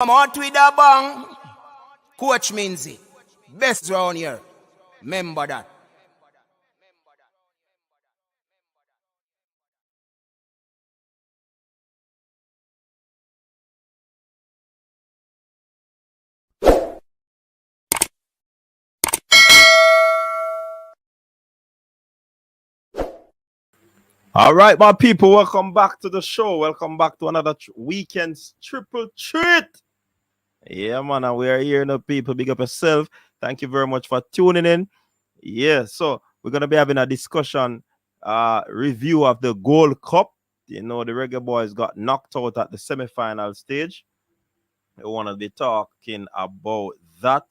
Come out with a bang. Coach Minzy. Best round here. Remember that. All right, my people, welcome back to the show. Welcome back to another weekend's triple treat. Yeah, man, and we are here now, people. Big up yourself. Thank you very much for tuning in. Yeah, so we're gonna be having a discussion, review of the Gold Cup. You know, the Reggae Boys got knocked out at the semi-final stage. We want to be talking about that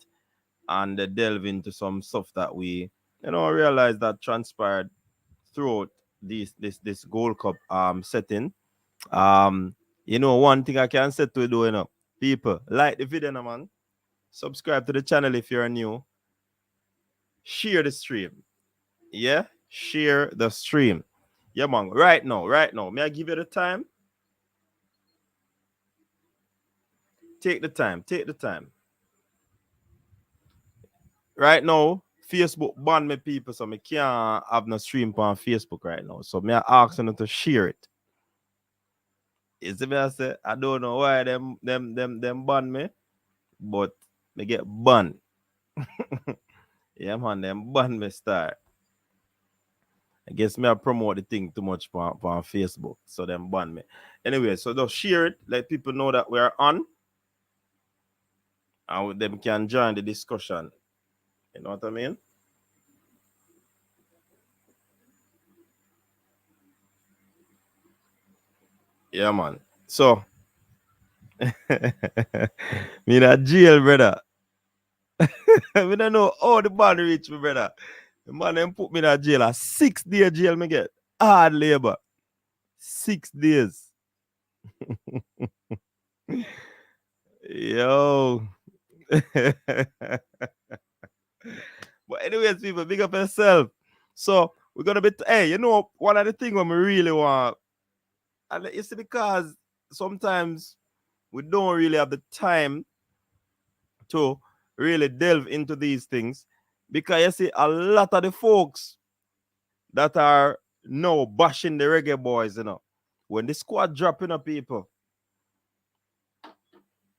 and delve into some stuff that we, realize that transpired throughout this Gold Cup setting. Um, one thing I can say to do, people, like the video, man. Subscribe to the channel if you're new. Share the stream. Yeah, share the stream. Yeah, man. Right now. May I give you the time? Take the time. Right now, Facebook ban me people, so I can't have no stream on Facebook right now. So me ask them to share it. You see me, I say, I don't know why them ban me, but me get banned. Yeah, man, them ban me start. I guess me I promote the thing too much on Facebook, so them ban me. Anyway, so just share it, let people know that we are on, and them can join the discussion. You know what I mean? Yeah, man. So, me in a jail, brother. We don't know how the ban reach me, brother. The man them put me in a jail. A 6-day jail me get. Hard labor. 6 days. Yo. But anyways, people, big up yourself. So we're gonna be hey, one of the things when we really want, and it's because sometimes we don't really have the time to really delve into these things. Because you see, a lot of the folks that are now bashing the Reggae Boys, when the squad dropping up people,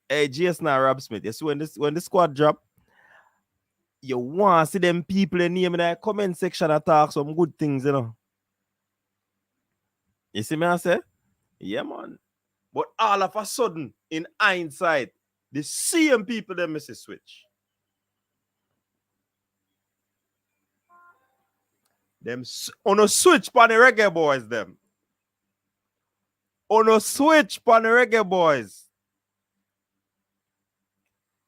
hey, Jason and Rob Smith, you see when the squad drop, you want to see them people in the comment section and talk some good things, You see me I say? Yeah, man. But all of a sudden, in hindsight, the same people them miss a switch. Them on a switch pan the Reggae Boys them. On a switch pan the Reggae Boys.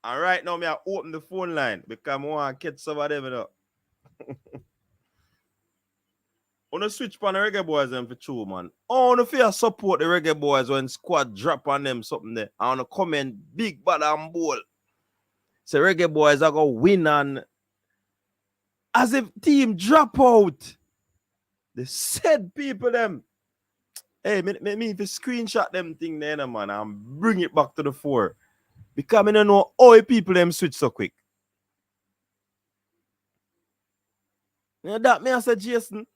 And right now, me I open the phone line because I want to catch some of them, On a switch pan the Reggae Boys them for true, man. On the fear support the Reggae Boys when squad drop on them something there. I want to comment big bad and bold. Say Reggae Boys are going to win, and as if team drop out. The said people them. Hey, me if you screenshot them thing there, man, and bring it back to the fore. Because I don't know how people them switch so quick. That me I said, Jason,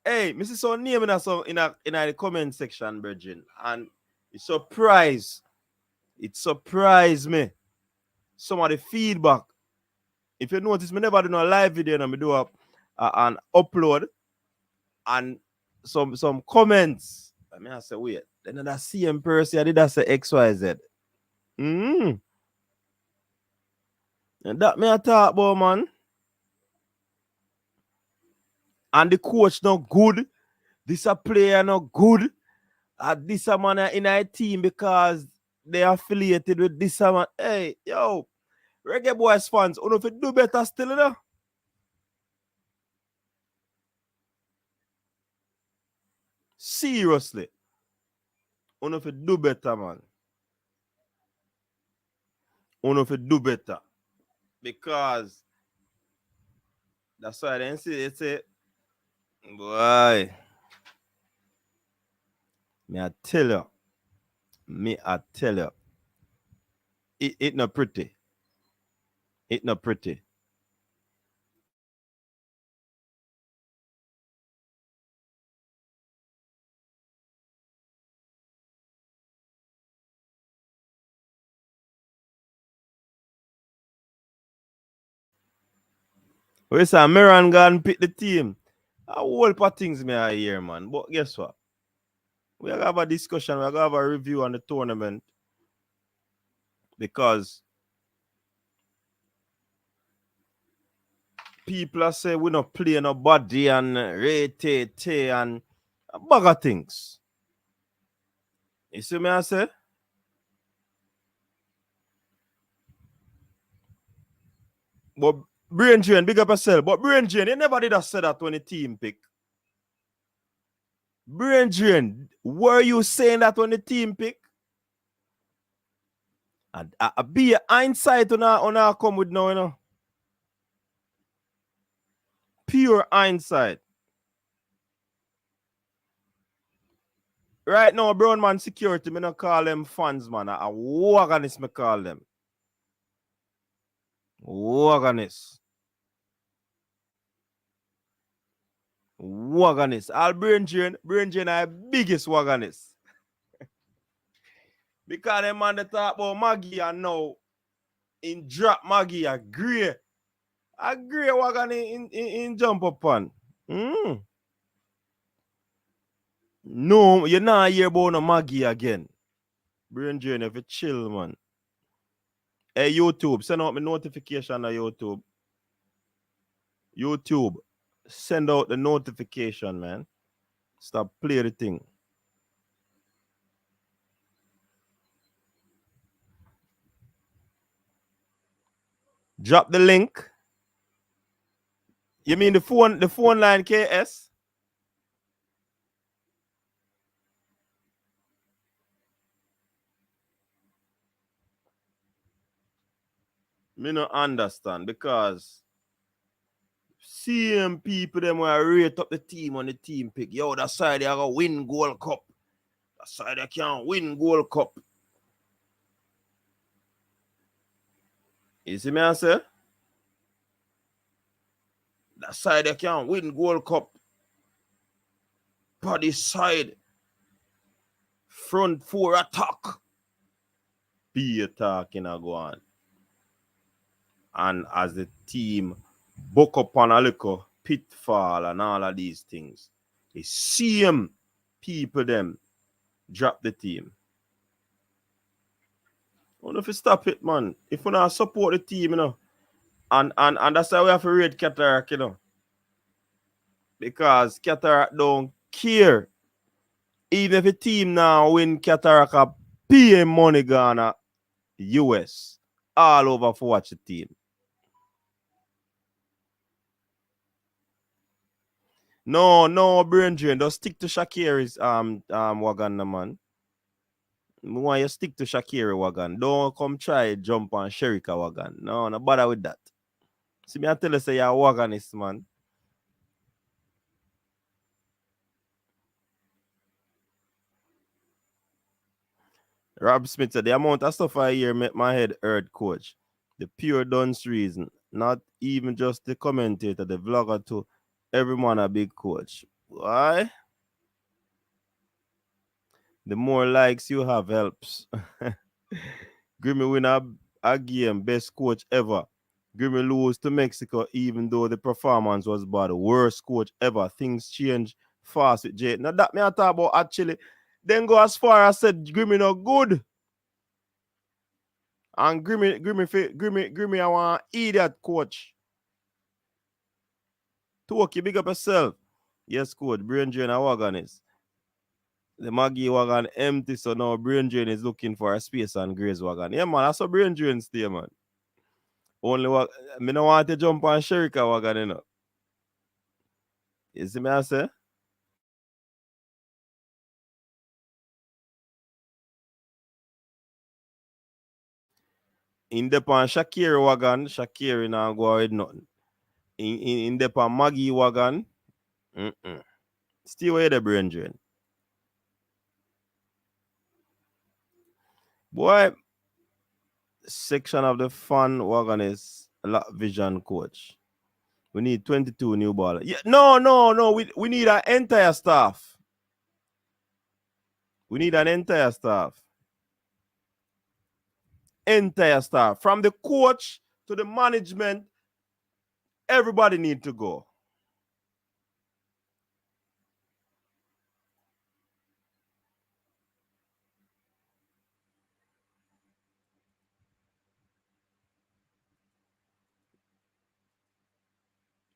hey, me see some name in the comment section, Virgin, and it surprised me. Some of the feedback. If you notice, me never do no live video, and me do an upload and some comments. I mean, I say, wait, then that same person I did that say XYZ. And that me I talk about, man. And the coach not good. This a player not good. This a man in a team because they are affiliated with this man. Hey, yo, Reggae Boys fans, you know if you do better still, Seriously. You know if you do better, man. You know if you do better. Because that's why I didn't see it. Say, boy, me I tell you. it not pretty. It not pretty. We say Miran gone pick the team. A whole lot of things me I hear, man. But guess what? We are gonna have a discussion, we are gonna have a review on the tournament because people are saying we not play nobody and rate and a bag of things. You see me I say? But Brain Drain, big up yourself. But Brain Drain, you never did have said that when the team pick. Brain Drain, were you saying that when the team pick? And be a hindsight on our come with now, you know. Pure hindsight. Right now, Brown Man Security, me not call them fans, man. A wagonist, me call them. Wagonist. Wagonist. All Brain Drain are biggest wagonist. Because them man they talk about Maggie and now in drop Maggie a grey wagon in jump up on. No, you're not hear about no Maggie again. Brain Drain, if you chill, man. Hey, YouTube, send out my notification on YouTube. YouTube, send out the notification, man. Stop playing the thing. Drop the link. You mean the phone line KS? Me no understand because same people them will rate up the team on the team pick. Yo, that side they are gonna win Gold Cup. That side they can't win Gold Cup. You see me I say? That side they can't win Gold Cup. Body side. Front four attack. Be attacking a go on. And as the team buck up on a little pitfall and all of these things, the same people them drop the team. I don't know if you stop it, man. If we not support the team, you know, and that's why we have to rate Cataract, you know. Because Cataract don't care. Even if the team now win, Cataract pay money gonna US all over for watch the team. No, Brain Drain. Just stick to Shakiri's wagon, man. I want you stick to Shakiri wagon. Don't come try jump on Sherika wagon. No bother with that. See me I tell you say you're a wagonist, man. Rob Smith said the amount of stuff I hear make my head hurt, coach. The pure dunce reason. Not even just the commentator, the vlogger too. Every man a big coach. Why? The more likes you have helps. Grimmy win a game, best coach ever. Grimmy lose to Mexico even though the performance was bad. Worst coach ever. Things change fast with Jay. Now that me I talk about actually. Then go as far as said Grimmy not good. And Grimmy I want idiot coach. Talk you big up yourself. Yes, coach. Brain Drain a wagon is. The Maggie wagon empty, so now Brain Drain is looking for a space on Grace wagon. Yeah, man, that's a Brain Drain stay, man. Only me no want to jump on Sherika wagon, you know. You see me I say? In the pan Shakiri wagon, Shakiri now go with nothing. In the pan Maggie wagon, stay away the Brain Drain. Boy, section of the fun wagon is vision coach. We need 22 new ballers. Yeah, no. We need an entire staff. We need an entire staff. Entire staff. From the coach to the management, everybody need to go.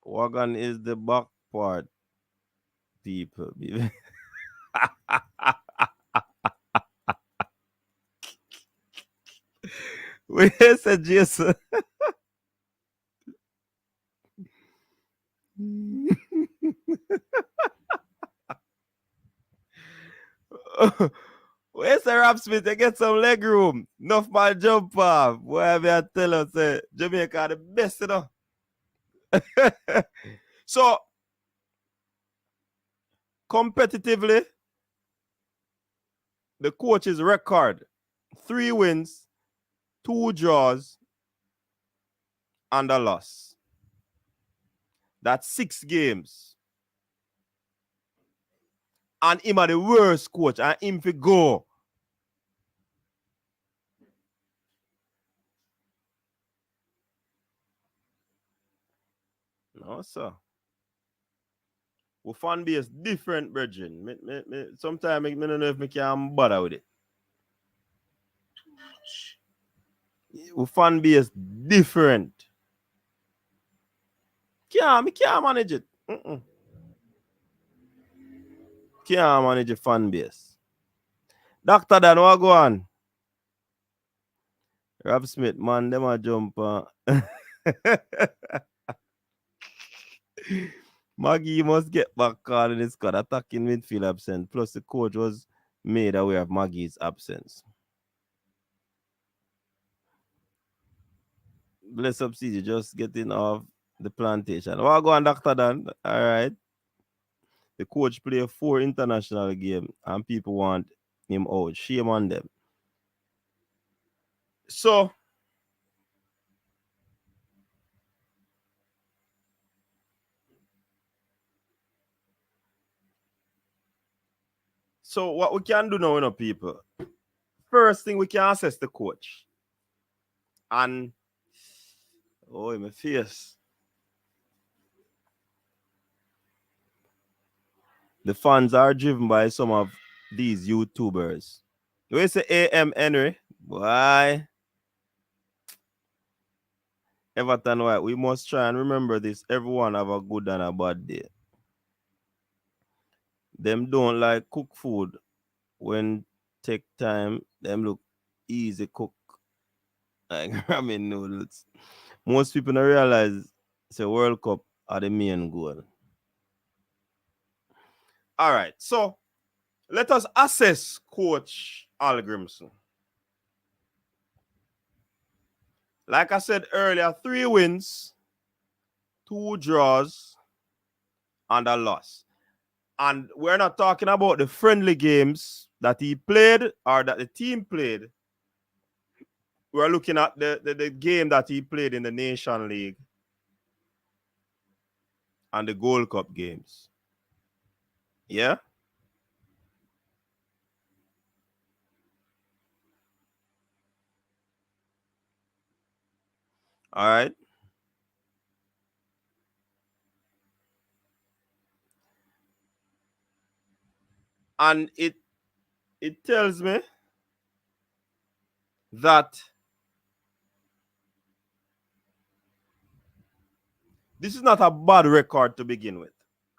Wagon is the back part, people. Where's the Jason? Where's the Rap Smith? They get some leg room. Enough my jump off. Whatever I tell us, Jamaica are the best, you know. So, competitively, the coach's record 3 wins, 2 draws, and a loss. That's 6 games. And him are the worst coach, and him fi go. No, sir. We fan base different, brethren. Sometimes I don't know if I can bother with it. We fan base different. Can't manage it. Can't manage a fan base. Dr. Dan, what go on? Rob Smith, man, them a jump. Maggie must get back calling his squad, attacking midfield absent. Plus, the coach was made aware of Maggie's absence. Bless up, CJ, just getting off the plantation. What go on, Dr. Dan? All right. The coach play 4 international games and people want him out. Shame on them. So, what we can do now, you know, people. First thing, we can assess the coach. And, oh, my face. The fans are driven by some of these YouTubers. We say AM Henry. Why? Everton White. We must try and remember this. Everyone have a good and a bad day. Them don't like cook food. When take time, them look easy cook. Like ramen noodles. Most people don't realize it's a World Cup are the main goal. All right. So let us assess Coach Al Grimson. Like I said earlier, 3 wins, 2 draws, and a loss. And we're not talking about the friendly games that he played or that the team played. We're looking at the game that he played in the Nation League and the Gold Cup games. Yeah? All right. And it tells me that this is not a bad record to begin with.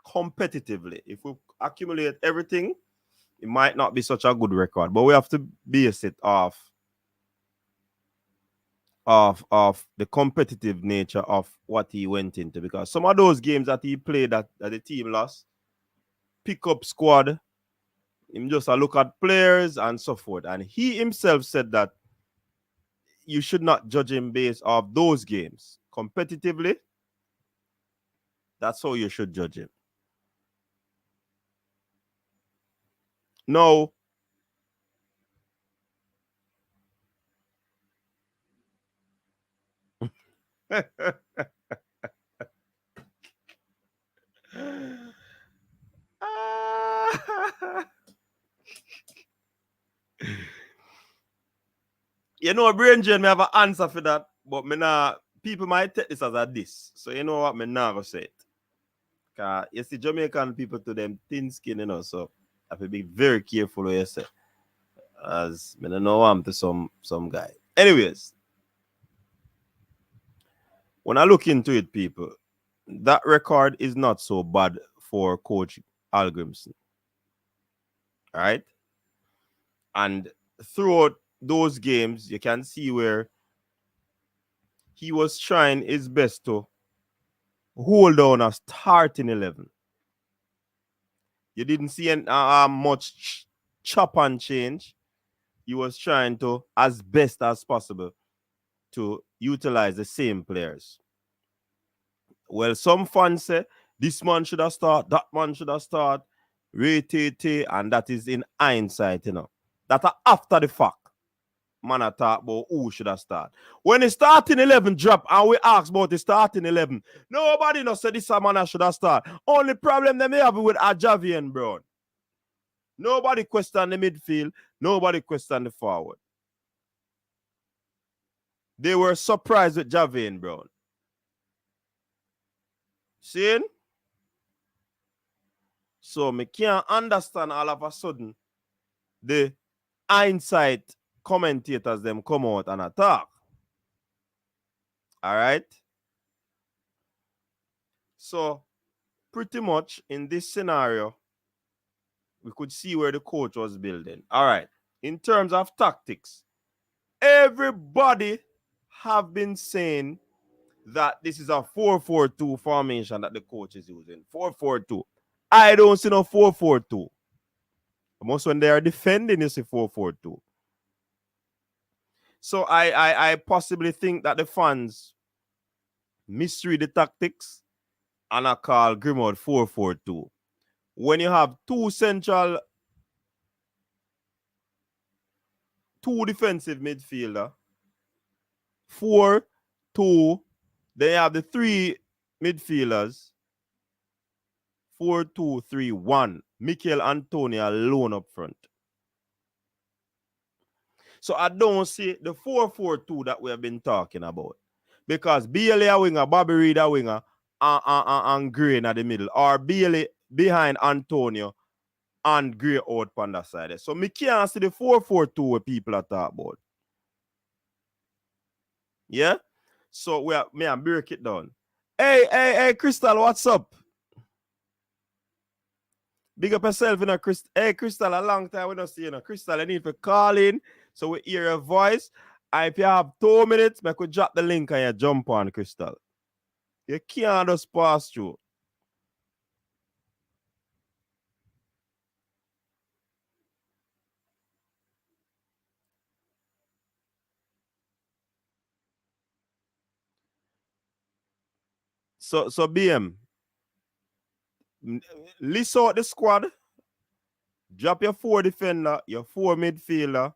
Competitively, if we accumulate everything, it might not be such a good record, but we have to base it off the competitive nature of what he went into, because some of those games that he played that the team lost, pick up squad, him just a look at players and so forth. And he himself said that you should not judge him based off those games. Competitively, that's how you should judge him. No. You know, brain drain, me have an answer for that, but me nah, people might take this as a diss. So you know what, me nah go say it. Cause you see Jamaican people to them thin skin, you know, so I have to be very careful what you say. As me don't know I'm to some guy. Anyways, when I look into it, people, that record is not so bad for Coach Al Grimson. All right. And throughout those games, you can see where he was trying his best to hold down a starting 11. You didn't see much chop and change. He was trying to, as best as possible, to utilize the same players. Well, some fans say this man should have started, that man should have started, and that is in hindsight, you know. That are after the fact. Man, I talk about who should have started. When the starting 11 drop and we ask about the starting 11, nobody knows say this man should have started. Only problem they may have with Javian Brown. Nobody question the midfield. Nobody question the forward. They were surprised with Javian Brown. Seeing? So me can't understand all of a sudden the hindsight commentators them come out and attack. All right? So pretty much in this scenario, we could see where the coach was building. All right. In terms of tactics, everybody have been saying that this is a 4-4-2 formation that the coach is using. 4-4-2. I don't see no 4-4-2. Most when they are defending, you see 4-4-2. So I possibly think that the fans misread the tactics and I call Grimwood 4-4-2. When you have two defensive midfielder, 4-2, they have the three midfielders, 4-2-3-1. Mikel Antonio alone up front. So I don't see the 4-4-2 that we have been talking about. Because Bailey a winger, Bobby Reed a winger, and Gray at the middle. Or Bailey behind Antonio and Gray out on that side. So me can't see the 4-4-2 where people are talking about. Yeah? So me and break it down. Hey, Crystal, what's up? Big up yourself, you know, Crystal. Hey, Crystal, a long time we don't see you, know. Crystal, I need to call in so we hear your voice. And if you have 2 minutes, I could drop the link and you jump on, Crystal. You can't just pass through. So BM, list out the squad, drop your 4 defender, your 4 midfielder,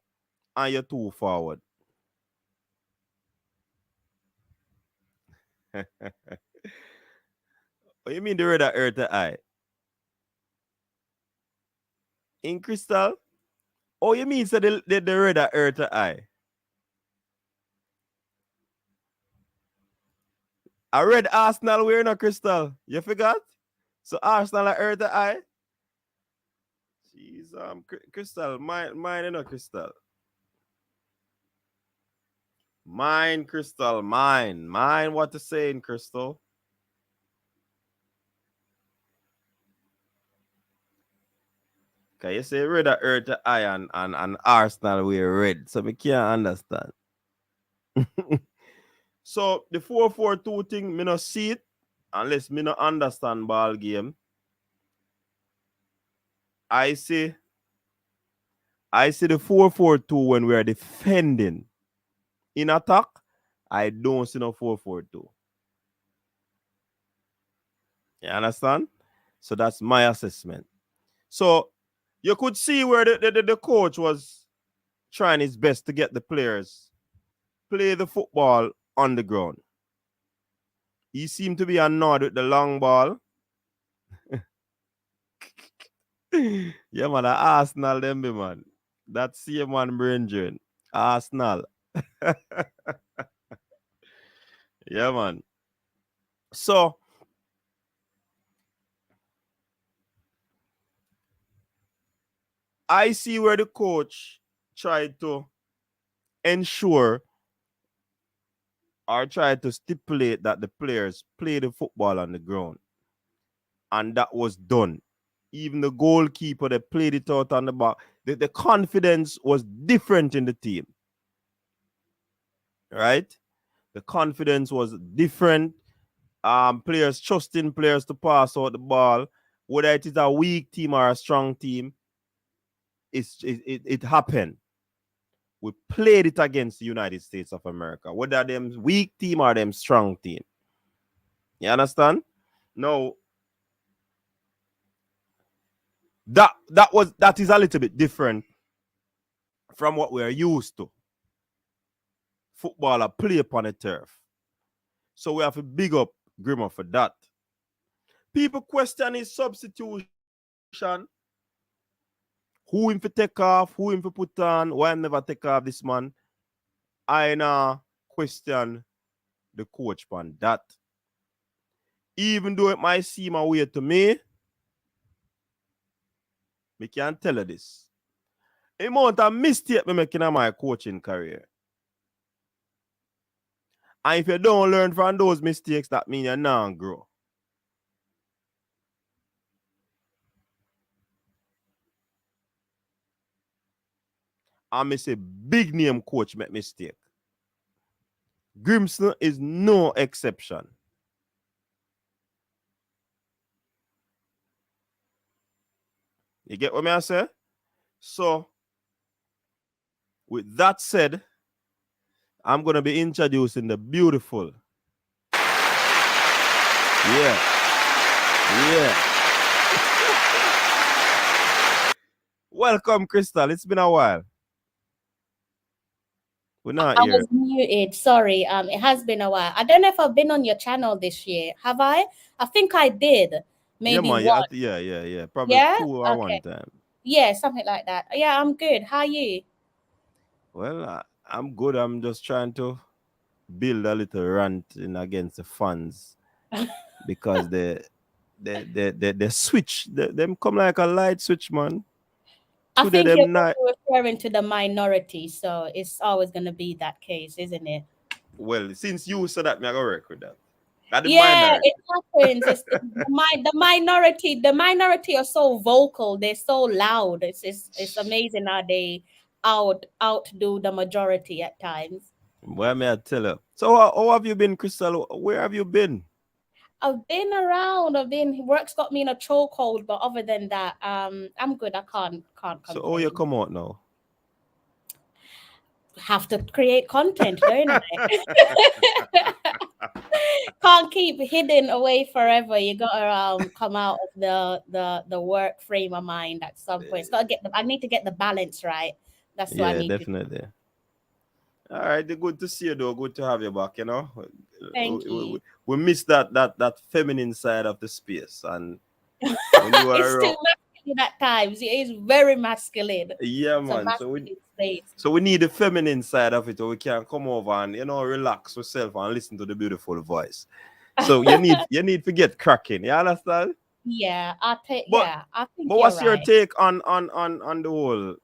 and your 2 forward. What you mean the red that hurt the eye? In Crystal? Oh, you mean so the red that hurt the eye? I read Arsenal wearing a Crystal. You forgot? So Arsenal hurt the eye? Jeez, Crystal, mine, you know, Crystal. Mine, Crystal, mine. Mine, what to say in Crystal? Okay, you say red that hurt the eye and Arsenal wear red. So we can't understand. So the 4-4-2 thing, me not see it unless me not understand ball game. I see the 4-4-2 when we are defending. In attack, I don't see no 4-4-2. You understand? So that's my assessment. So you could see where the coach was trying his best to get the players play the football on the ground. He seemed to be annoyed with the long ball. Yeah, man, Arsenal them be man. That same man brain drain. Arsenal. Yeah, man. So I see where the coach tried to ensure or tried to stipulate that the players play the football on the ground. And that was done. Even the goalkeeper, they played it out on the back. The confidence was different in the team. Right? The confidence was different. Players trusting players to pass out the ball. Whether it is a weak team or a strong team, it happened. We played it against the United States of America, whether them weak team or them strong team. You understand? No, that is a little bit different from what we are used to. Footballer play upon the turf. So we have to big up Grimmer for that. People question his substitution. Who him for take off, who him for put on, why him never take off this man. I question the coach on that. Even though it might seem a way to me can't tell you this. The amount of mistake me making in my coaching career. And if you don't learn from those mistakes, that means you're not grow. I may say big name coach make mistake. Grimson is no exception. You get what I say? So, with that said, I'm going to be introducing the beautiful. Yeah. Welcome, Crystal. It's been a while. We're not I here. was muted. Sorry. It has been a while. I don't know if I've been on your channel this year. Have I? I think I did. Maybe yeah, man. one. Yeah. Probably Yeah? 2 or Okay. 1 time. Yeah, something like that. Yeah, I'm good. How are you? Well, I'm good. I'm just trying to build a little rant in against the fans because they switch. Them come like a light switch, man. I Today think you're them not. referring to the minority, so it's always going to be that case, isn't it? Well, since you said that, me I go work with that. That the Yeah, minority. it happens. The minority. The minority are so vocal. They're so loud. It's amazing how they outdo the majority at times. Why may I tell you? So how have you been, Crystal? Where have you been? I've been around. Work's got me in a chokehold, but other than that, I'm good. I can't So how you complain. come out now? Have to create content, don't I? Can't keep hidden away forever. You gotta come out of the work frame of mind at some point. It's gotta I need to get the balance right. That's what I Yeah, need to. definitely. All right, good to see you though. Good to have you back. Thank you. We miss that feminine side of the space, and when you are It's too around, masculine at times. It is very masculine. yeah, It's a man. masculine space. So we need the feminine side of it, so we can come over and relax yourself and listen to the beautiful voice. So you need to get cracking. You understand? Yeah, But I think but you're what's your right. take on the whole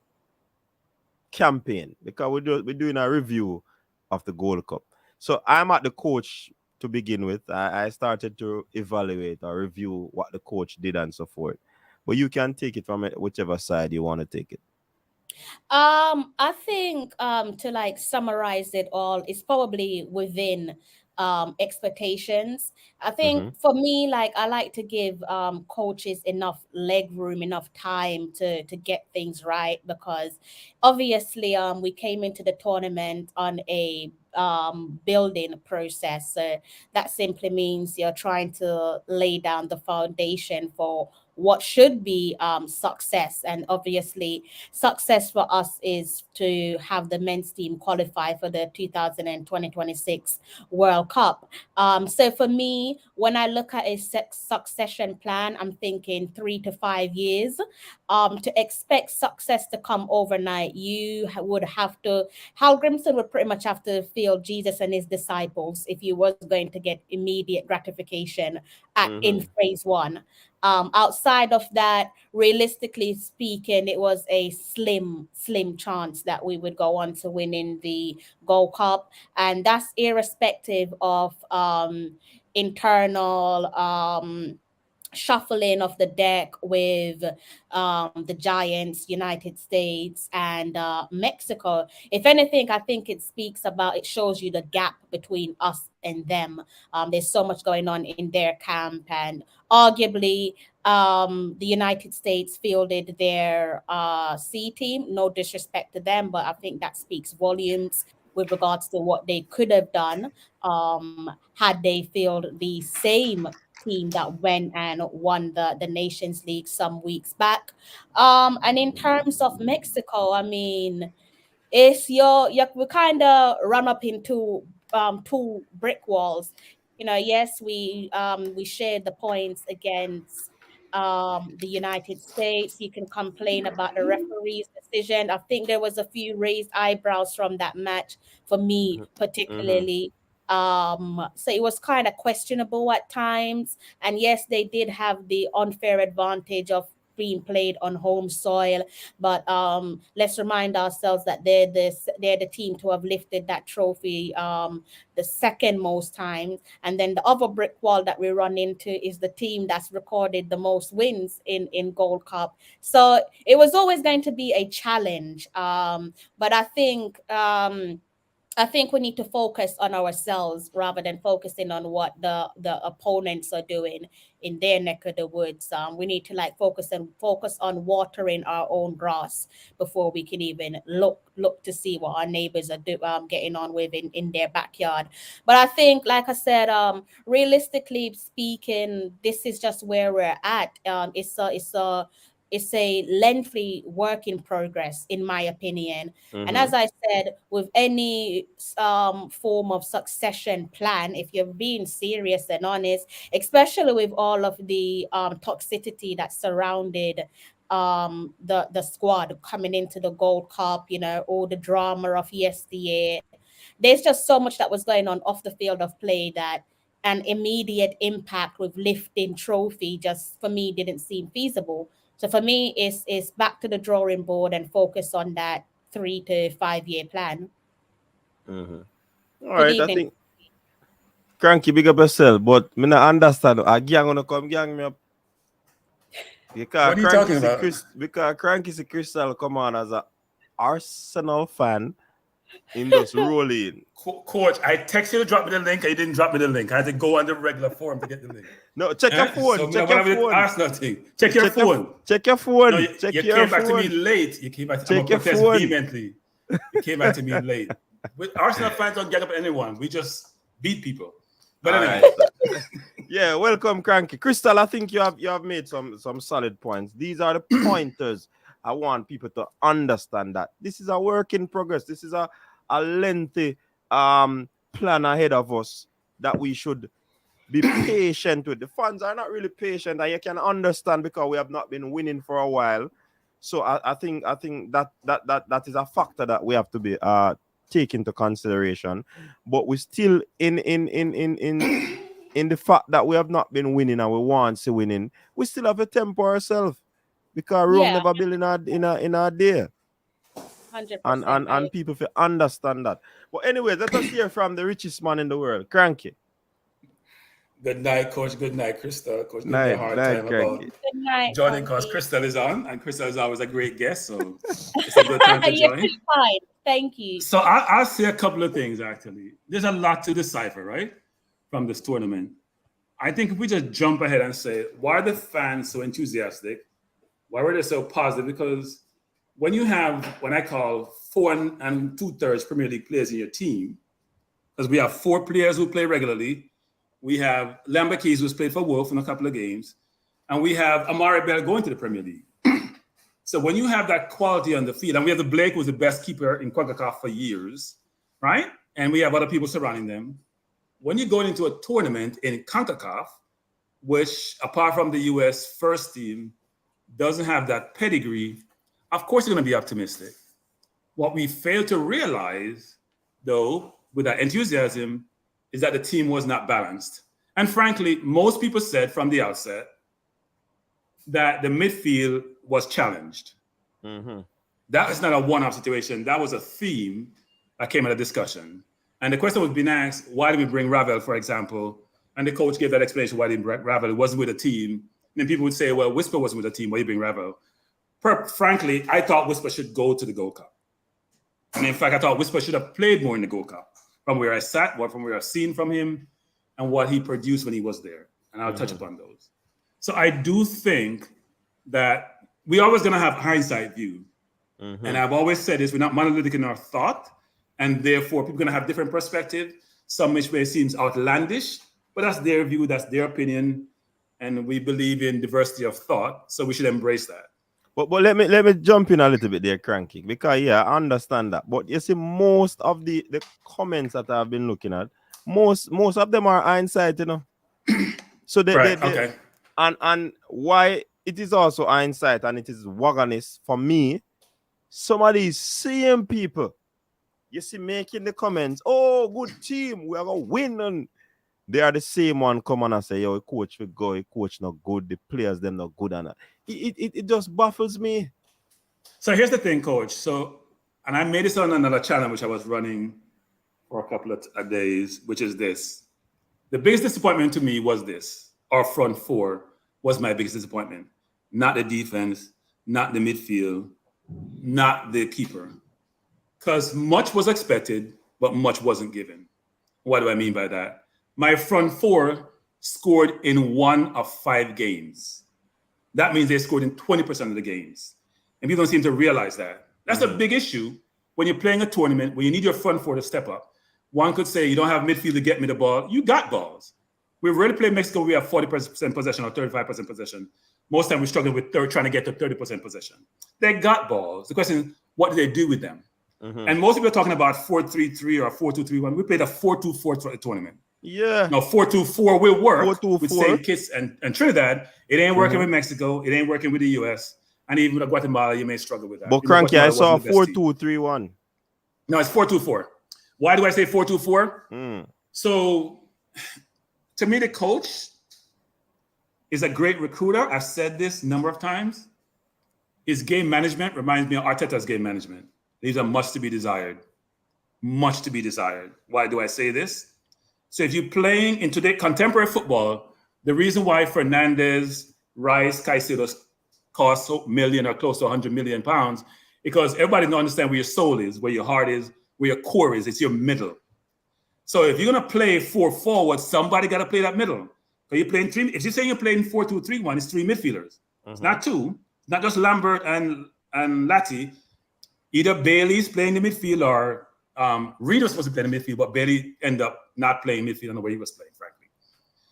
campaign? Because we're doing a review of the Gold Cup. So I'm at the coach to begin with. I started to evaluate or review what the coach did and so forth. But you can take it from whichever side you want to take it. I think to like summarize it all, it's probably within expectations. I think Mm-hmm. for me, like I like to give coaches enough leg room, enough time to get things right, because obviously we came into the tournament on a building process. So that simply means you're trying to lay down the foundation for what should be success. And obviously, success for us is to have the men's team qualify for the 2026 World Cup. So for me, when I look at a succession plan, I'm thinking 3 to 5 years. To expect success to come overnight, you would have to, Hal Grimson would pretty much have to feel Jesus and his disciples if you was going to get immediate gratification in phase one. Outside of that, realistically speaking, it was a slim chance that we would go on to winning the Gold Cup, and that's irrespective of internal shuffling of the deck with the Giants, United States, and Mexico. If anything, I think it speaks about, it shows you the gap between us and them. There's so much going on in their camp, and arguably, the United States fielded their C team. No disrespect to them, but I think that speaks volumes with regards to what they could have done had they fielded the same team that went and won the Nations League some weeks back. And in terms of Mexico, I mean, it's we kind of run up into two brick walls. You know, yes, we shared the points against the United States. You can complain about the referee's decision. I think there was a few raised eyebrows from that match for me particularly. So it was kind of questionable at times. And yes, they did have the unfair advantage of being played on home soil, but let's remind ourselves that they're the team to have lifted that trophy the second most times. And then the other brick wall that we run into is the team that's recorded the most wins in Gold Cup. So it was always going to be a challenge. But I think we need to focus on ourselves rather than focusing on what the opponents are doing in their neck of the woods. We need to like focus on watering our own grass before we can even look to see what our neighbors are getting on with in their backyard. But I think, like I said, realistically speaking, this is just where we're at. It's a lengthy work in progress, in my opinion. And as I said, with any form of succession plan, if you're being serious and honest, especially with all of the toxicity that surrounded the squad coming into the Gold Cup, you know, all the drama of yesteryear, there's just so much that was going on off the field of play that an immediate impact with lifting trophy just for me didn't seem feasible. So for me, it's back to the drawing board and focus on that 3 to 5 year plan. All Good right, I evening. think Cranky big up yourself, but me not understand. A gang wanna come gang me up. Because What are you talking about? Because Cranky see Crystal come on as a Arsenal fan in just rolling. Coach, I texted you to drop me the link, and you didn't drop me the link. I had to go on the regular forum to get the link. No, check your phone. So check your phone. Arsenal thing. Check your phone. Check your phone. No, you check your came back phone. to me late. You came back. Check I'm gonna protest your phone. vehemently. You came back to me late. Arsenal fans don't get up at anyone. We just beat people. But anyway. Right. Yeah, welcome, Cranky. Crystal, I think you have made some solid points. These are the pointers I want people to understand, that this is a work in progress. This is a lengthy plan ahead of us that we should be patient with. The fans are not really patient, and you can understand because we have not been winning for a while. So I think that is a factor that we have to be take into consideration. But we still in the fact that we have not been winning and we want to winning, we still have a tempo ourselves because Rome never built in our day. 100%. And people feel understand that. But anyway, let us hear from the richest man in the world, Cranky. Good night, Coach. Good night, Crystal. Coach, give me Night, a hard night, time Cranky. about Good night, joining because Cranky. Crystal is on, and Crystal is always a great guest, so it's a good time to You're join. too kind. Thank you. So I'll say a couple of things, actually. There's a lot to decipher, right, from this tournament. I think if we just jump ahead and say, why are the fans so enthusiastic? Why were they so positive? Because when you have what I call 4 2/3 Premier League players in your team, because we have 4 players who play regularly, we have Lamberkeys who's played for Wolf in a couple of games. and we have Amari Bell going to the Premier League. So when you have that quality on the field, and we have the Blake, who was the best keeper in CONCACAF for years, right? And we have other people surrounding them. When you go into a tournament in CONCACAF, which apart from the US first team, doesn't have that pedigree, of course you're going to be optimistic. What we fail to realize, though, with that enthusiasm, is that the team was not balanced. And frankly, most people said from the outset that the midfield was challenged. Mm-hmm. That is not a one-off situation. That was a theme that came in a discussion. And the question was being asked, why did we bring Ravel, for example? And the coach gave that explanation why he didn't bring Ravel. It wasn't with a team. And then people would say, well, Whisper wasn't with a team. Why did you bring Ravel? Frankly, I thought Whisper should go to the Gold Cup. And in fact, I thought Whisper should have played more in the Gold Cup from where I sat, from where I've seen from him, and what he produced when he was there. And I'll touch upon those. So I do think that we're always going to have hindsight view. And I've always said this, we're not monolithic in our thought, and therefore people are going to have different perspective. Some which way seems outlandish, but that's their view, that's their opinion, and we believe in diversity of thought, so we should embrace that. But let me jump in a little bit there, Cranky, because yeah, I understand that. But you see, most of the comments that I've been looking at, most of them are hindsight, you know. So Okay. And why it is also hindsight and it is wagonist for me. Some of these same people, you see, making the comments, oh, good team, we are gonna win, and they are the same one come on and say, yo, coach will go, coach not good, the players them not good, and it just baffles me. So here's the thing, coach. So, and I made this on another channel which I was running for a couple of days, which is this. The biggest disappointment to me was this. Our front four was my biggest disappointment. Not the defense, not the midfield, not the keeper. Because much was expected, but much wasn't given. What do I mean by that? My front four scored in 1 of 5 games. That means they scored in 20% of the games. And people don't seem to realize that. That's a big issue when you're playing a tournament, when you need your front four to step up. One could say, you don't have midfield to get me the ball. You got balls. We've already played Mexico, we have 40% possession or 35% possession. Most time we're struggling with trying to get to 30% possession. They got balls. The question is, what do they do with them? And most people are talking about 4-3-3 or 4-2-3-1. We played a 4-2-4 for the tournament. Yeah. No, 4-2-4 will work 4-2-4. with St. Kitts and Trinidad. It ain't working with Mexico. It ain't working with the US. And even with Guatemala, you may struggle with that. But Cranky, I saw 4-2-3-1. No, it's 4-2-4. Why do I say 4-2-4? So, to me, the coach is a great recruiter. I've said this a number of times. His game management reminds me of Arteta's game management. These are much to be desired. Much to be desired. Why do I say this? So if you're playing in today contemporary football, the reason why Fernandez, Rice, Caicedo cost $1 million or close to £100 million, because everybody don't understand where your soul is, where your heart is, where your core is. It's your middle. So if you're gonna play 4 forward, somebody got to play that middle. So you're playing 3. If you're saying you're playing 4-2-3-1, it's 3 midfielders. It's not 2. It's not just Lambert and Latti. Either Bailey's playing the midfield or Reed was supposed to play the midfield, but Bailey ended up not playing midfield on the way he was playing, frankly.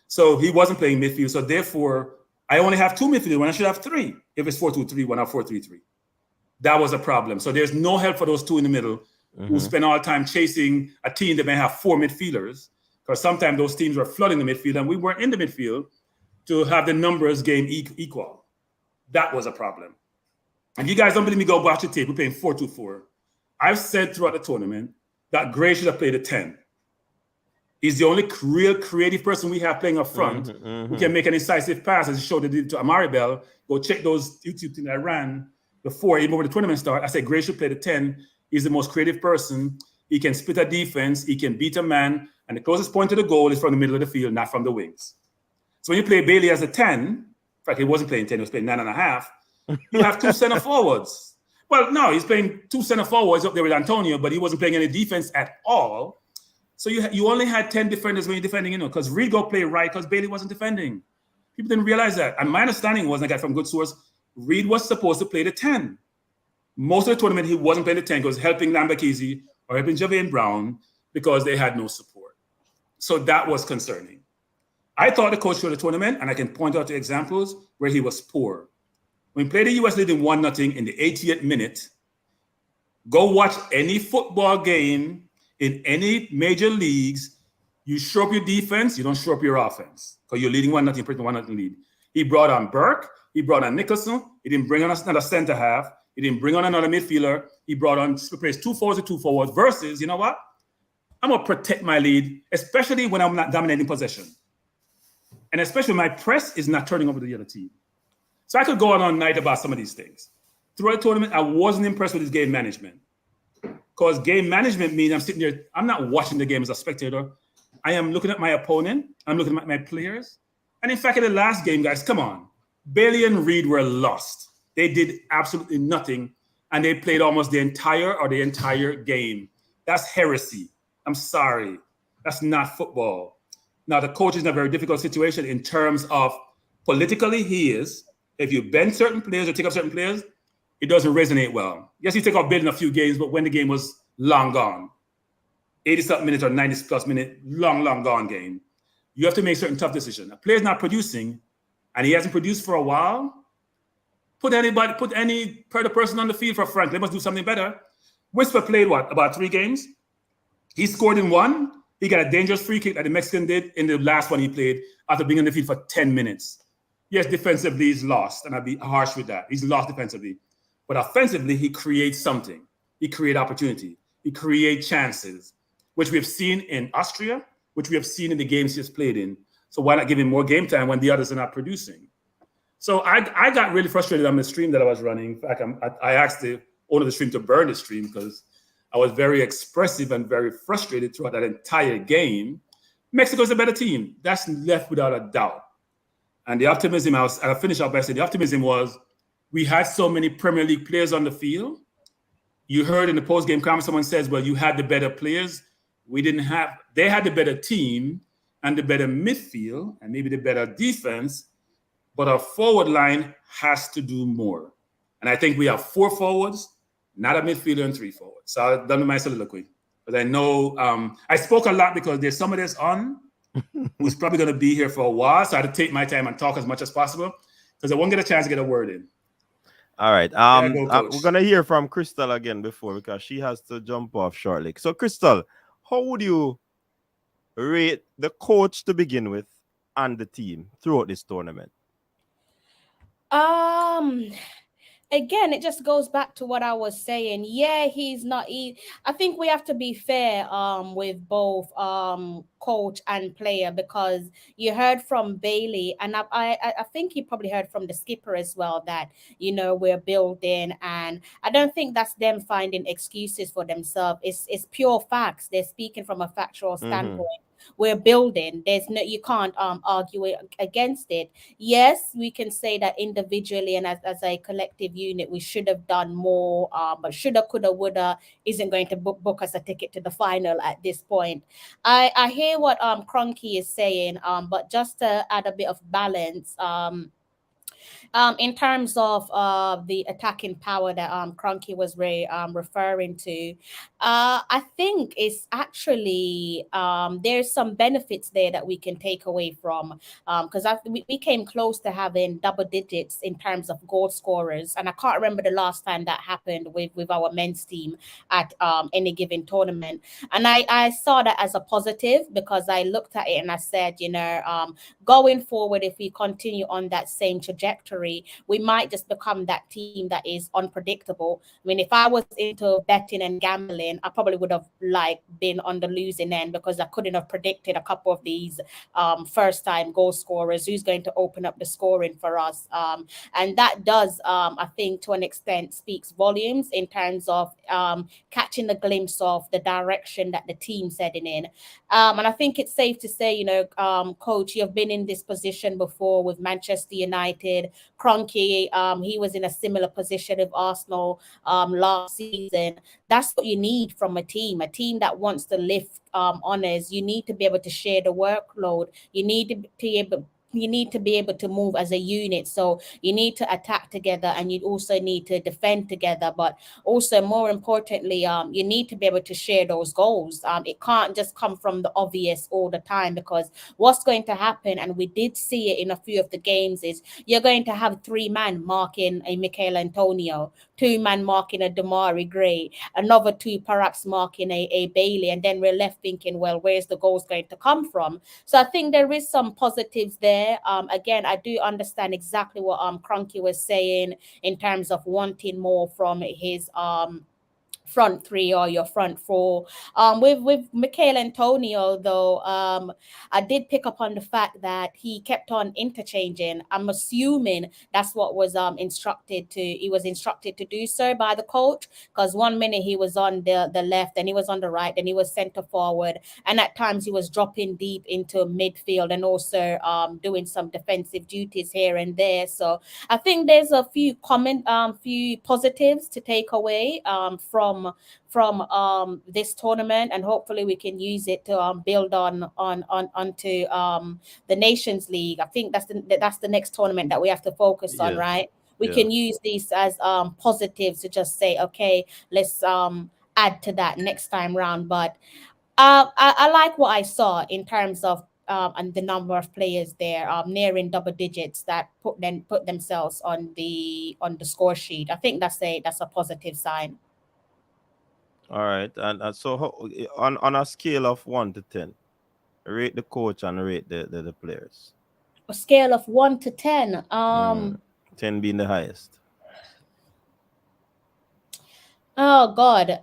So he wasn't playing midfield. So therefore, I only have 2 midfielders when I should have 3 if it's 4-2-3-1 or 4-3-3. That was a problem. So there's no help for those 2 in the middle who spend all the time chasing a team that may have 4 midfielders, because sometimes those teams were flooding the midfield and we weren't in the midfield to have the numbers game equal. That was a problem. And you guys don't believe me, go watch the tape. We're playing 4-2-4. I've said throughout the tournament that Gray should have played a 10. He's the only real creative person we have playing up front who can make an incisive pass, as he showed it to Amari Bell. Go check those YouTube things I ran before, even before the tournament started. I said Gray should play the 10. He's the most creative person. He can split a defense. He can beat a man. And the closest point to the goal is from the middle of the field, not from the wings. So when you play Bailey as a 10, in fact, he wasn't playing 10, he was playing 9.5. You have 2 center forwards. Well, no, he's playing 2 center forwards up there with Antonio, but he wasn't playing any defense at all. So you only had 10 defenders when you're defending, because Reed go play right because Bailey wasn't defending. People didn't realize that. And my understanding was, I got from good source, Reed was supposed to play the 10. Most of the tournament, he wasn't playing the 10 because helping Lambekizi or helping Javane Brown because they had no support. So that was concerning. I thought the coach showed the tournament, and I can point out to examples where he was poor. When we played the US leading 1-0 in the 88th minute, go watch any football game in any major leagues. You show up your defense, you don't show up your offense because you're leading 1-0, pretty 1-0 lead. He brought on Burke, he brought on Nicholson, he didn't bring on another center half, he didn't bring on another midfielder, he brought on replaced 2 forwards with 2 forwards versus, you know what? I'm gonna protect my lead, especially when I'm not dominating possession. And especially my press is not turning over to the other team. So I could go on all night about some of these things. Throughout the tournament, I wasn't impressed with his game management. Because game management means I'm sitting there, I'm not watching the game as a spectator. I am looking at my opponent, I'm looking at my players. And in fact, in the last game, guys, come on. Bailey and Reed were lost. They did absolutely nothing, and they played almost the entire game. That's heresy. I'm sorry. That's not football. Now, the coach is in a very difficult situation in terms of politically he is. If you bend certain players or take up certain players, it doesn't resonate well. Yes, you take off building a few games, but when the game was long gone, 80-something minutes or 90-plus minute, long gone game, you have to make certain tough decisions. A player's not producing, and he hasn't produced for a while. Put any person on the field for Frank. They must do something better. Whisper played what? About 3 games? He scored in 1. He got a dangerous free kick that the Mexican did in the last one he played after being on the field for 10 minutes. Yes, defensively he's lost, and I'll be harsh with that. He's lost defensively. But offensively, he creates something. He creates opportunity. He creates chances, which we have seen in Austria, which we have seen in the games he has played in. So why not give him more game time when the others are not producing? So I got really frustrated on the stream that I was running. In fact, I asked the owner of the stream to burn the stream because I was very expressive and very frustrated throughout that entire game. Mexico is a better team. That's left without a doubt. And the optimism, I finished up by saying the optimism was we had so many Premier League players on the field. You heard in the post-game comment, someone says, well, you had the better players. We didn't have, they had the better team and the better midfield and maybe the better defense, but our forward line has to do more. And I think we have 4 forwards, not a midfielder and 3 forwards. So I've done my soliloquy. But I know I spoke a lot because there's somebody that's on who's probably going to be here for a while. So I had to take my time and talk as much as possible because I won't get a chance to get a word in. All right. We're going to hear from Crystal again because she has to jump off shortly. So, Crystal, how would you rate the coach to begin with and the team throughout this tournament? Again, it just goes back to what I was saying. Yeah, he's not. I think we have to be fair with both coach and player, because you heard from Bailey, and I think you probably heard from the skipper as well that, you know, we're building, and I don't think that's them finding excuses for themselves. It's pure facts. They're speaking from a factual standpoint. We're building. There's no, you can't argue against it. Yes, we can say that individually and as a collective unit, we should have done more. But shoulda, coulda, woulda isn't going to book us a ticket to the final at this point. I hear what Cronky is saying. But just to add a bit of balance. In terms of the attacking power that Cronky was referring to, I think it's actually there's some benefits there that we can take away from, because we came close to having double digits in terms of goal scorers, and I can't remember the last time that happened with our men's team at any given tournament. And I saw that as a positive, because I looked at it and I said, you know, going forward, if we continue on that same trajectory, we might just become that team that is unpredictable. I mean, if I was into betting and gambling, I probably would have been on the losing end, because I couldn't have predicted a couple of these first-time goal scorers who's going to open up the scoring for us. And that does, I think, to an extent, speaks volumes in terms of catching the glimpse of the direction that the team's heading in. And I think it's safe to say, you know, Coach, you've been in this position before with Manchester United. Cronky, he was in a similar position with Arsenal last season. That's what you need from a team that wants to lift honors. You need to be able to share the workload. You need to be able you need to be able to move as a unit. So you need to attack together, and you also need to defend together. But also, more importantly, you need to be able to share those goals. It can't just come from the obvious all the time, because what's going to happen, and we did see it in a few of the games, is you're going to have 3 man marking a Michael Antonio, 2 man marking a Damari Gray, another 2 perhaps marking a Bailey, and then we're left thinking, well, where's the goals going to come from? So I think there is some positives there. Again, I do understand exactly what Cronky was saying in terms of wanting more from his front 3 or your front 4. With Michael Antonio, though, I did pick up on the fact that he kept on interchanging. I'm assuming that's what was he was instructed to do so by the coach, because 1 minute he was on the left, and he was on the right, and he was center forward, and at times he was dropping deep into midfield, and also doing some defensive duties here and there. So I think there's a few few positives to take away from this tournament, and hopefully we can use it to build onto the Nations League. I think that's the next tournament that we have to focus on, Yes. right? We Yeah. can use these as positives to just say, okay, let's add to that next time round. But I like what I saw in terms of and the number of players there nearing double digits that put themselves on the score sheet. I think that's a positive sign. All right. And so on a scale of 1 to 10, rate the coach and rate the players. A scale of 1 to 10. 10 being the highest. Oh God.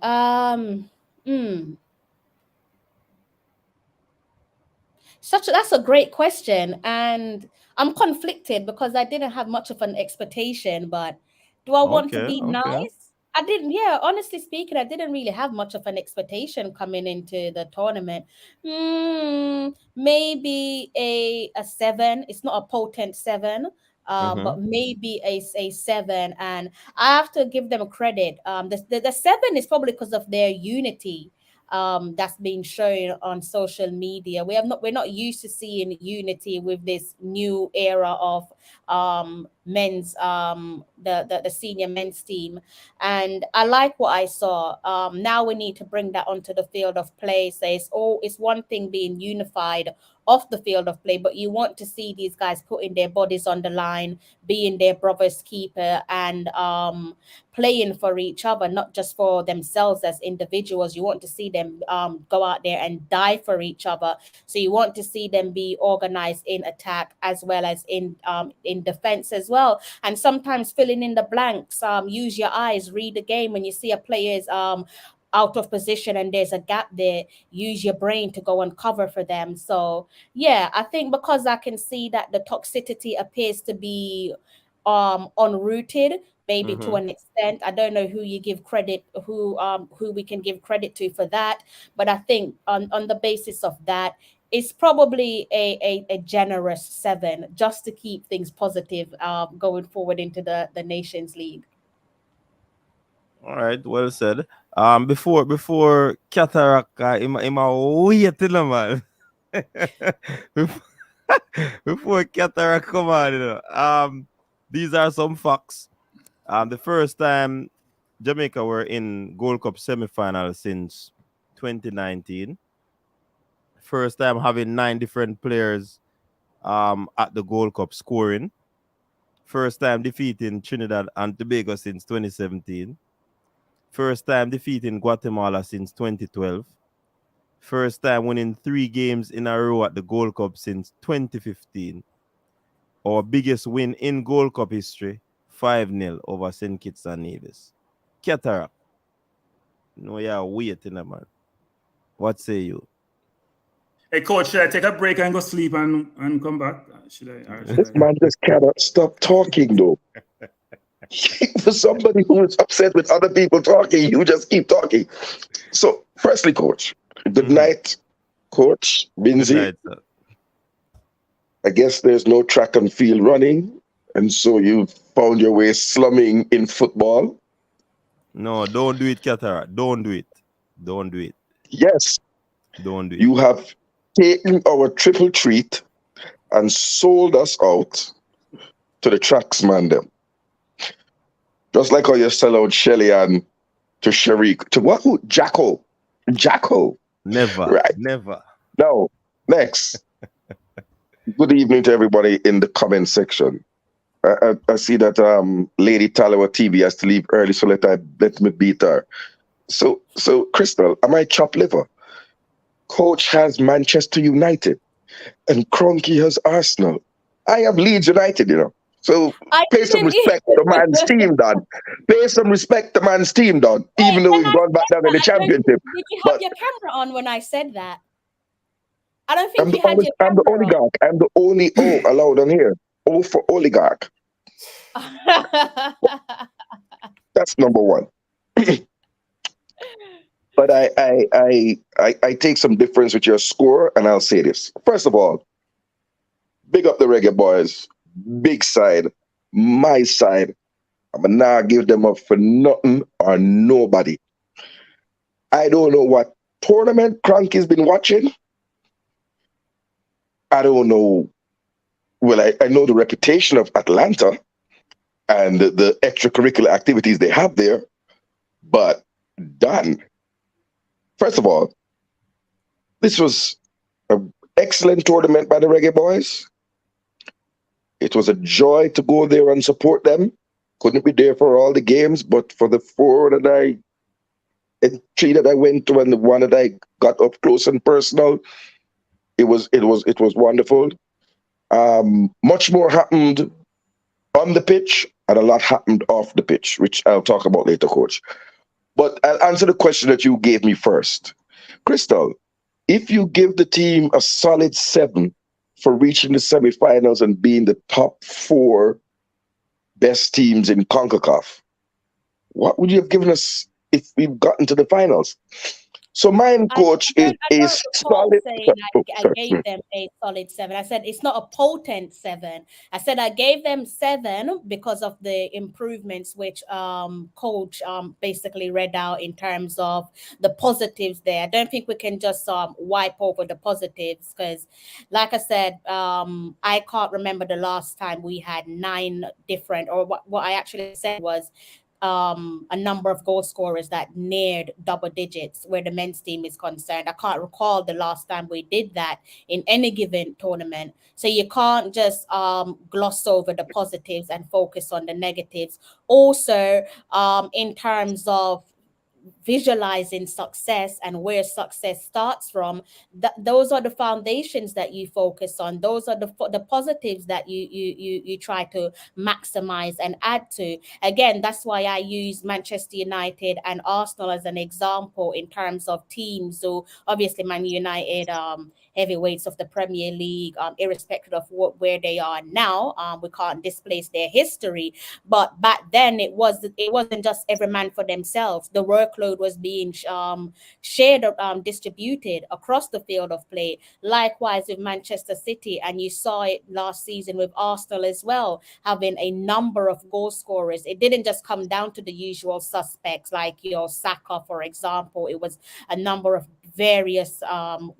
That's a great question, and I'm conflicted because I didn't have much of an expectation. But do I want to be nice? I didn't. Yeah, honestly speaking, I didn't really have much of an expectation coming into the tournament. Maybe a 7. It's not a potent 7. But maybe a 7, and I have to give them credit. The 7 is probably because of their unity that's being shown on social media. We're not used to seeing unity with this new era of men's the senior men's team, and I like what I saw. Now we need to bring that onto the field of play. So it's one thing being unified off the field of play, but you want to see these guys putting their bodies on the line, being their brother's keeper, and playing for each other, not just for themselves as individuals. You want to see them go out there and die for each other. So you want to see them be organized in attack as well as in defense as well. And sometimes filling in the blanks. Use your eyes, read the game. When you see a player's out of position and there's a gap there, use your brain to go and cover for them. So yeah, I think because I can see that the toxicity appears to be unrooted, maybe to an extent. I don't know who you give credit, who we can give credit to for that, but I think on the basis of that, it's probably a generous 7, just to keep things positive going forward into the Nations League. All right, well said. Before Cataract, I'm waiting, man. Before Cataract come on, you know. These are some facts. The first time Jamaica were in Gold Cup semi-final since 2019. First time having 9 different players at the Gold Cup scoring. First time defeating Trinidad and Tobago since 2017. First time defeating Guatemala since 2012. First time winning 3 games in a row at the Gold Cup since 2015. Our biggest win in Gold Cup history, 5-0 over St. Kitts and Nevis. Cataract. No, yeah, waiting, man. What say you? Hey, coach, should I take a break and go sleep and come back? This man just cannot stop talking, though. For somebody who is upset with other people talking, you just keep talking. So, firstly, coach, good night, coach Binzi. Good night, sir. I guess there's no track and field running, and so you found your way slumming in football. No, don't do it, Cataract. Don't do it. Don't do it. Yes, Don't do it. you have taken our triple treat and sold us out to the Tracksman them. Just like how you sell out Shelly and to Sharik, to what? Who? Jacko. Never. Right. Never. Now, next. Good evening to everybody in the comment section. I see that Lady Talawa TV has to leave early, so let me beat her. So Crystal, am I chopped liver? Coach has Manchester United, and Kroenke has Arsenal. I have Leeds United, you know. So pay some respect to the man's team, Don. Pay some respect to the man's team, Don. Even though we've gone back down in the championship. Did you have your camera on when I said that? I don't think I'm you had your I'm the camera on. oligarch. I'm the only O allowed on here. O for oligarch. That's number one. But I take some difference with your score, and I'll say this. First of all, big up the Reggae Boyz. Big side, my side. I'm gonna now give them up for nothing or nobody. I don't know what tournament Kroenke's been watching. I don't know. Well, I know the reputation of Atlanta and the extracurricular activities they have there, but done. First of all, this was an excellent tournament by the Reggae Boyz. It was a joy to go there and support them. Couldn't be there for all the games, but for the 4 that and 3 that I went to and the 1 that I got up close and personal, it was wonderful. Much more happened on the pitch and a lot happened off the pitch, which I'll talk about later, Coach. But I'll answer the question that you gave me first. Crystal, if you give the team a solid 7 for reaching the semifinals and being the top 4 best teams in CONCACAF, what would you have given us if we've gotten to the finals? So mine, Coach, is solid. I gave them a solid 7. I said it's not a potent 7. I said I gave them 7 because of the improvements which Coach basically read out in terms of the positives there. I don't think we can just wipe over the positives because, like I said, I can't remember the last time we had 9 different, or what I actually said was a number of goal scorers that neared double digits where the men's team is concerned. I can't recall the last time we did that in any given tournament. So you can't just gloss over the positives and focus on the negatives. Also, in terms of visualizing success and where success starts from, those are the foundations that you focus on. Those are the positives that you try to maximize and add to. Again, that's why I use Manchester United and Arsenal as an example in terms of teams. So obviously Man United, heavyweights of the Premier League, irrespective of where they are now, we can't displace their history. But back then it wasn't just every man for themselves. The workload was being shared, distributed across the field of play. Likewise with Manchester City, and you saw it last season with Arsenal as well, having a number of goal scorers. It didn't just come down to the usual suspects like Saka, for example. It was a number of various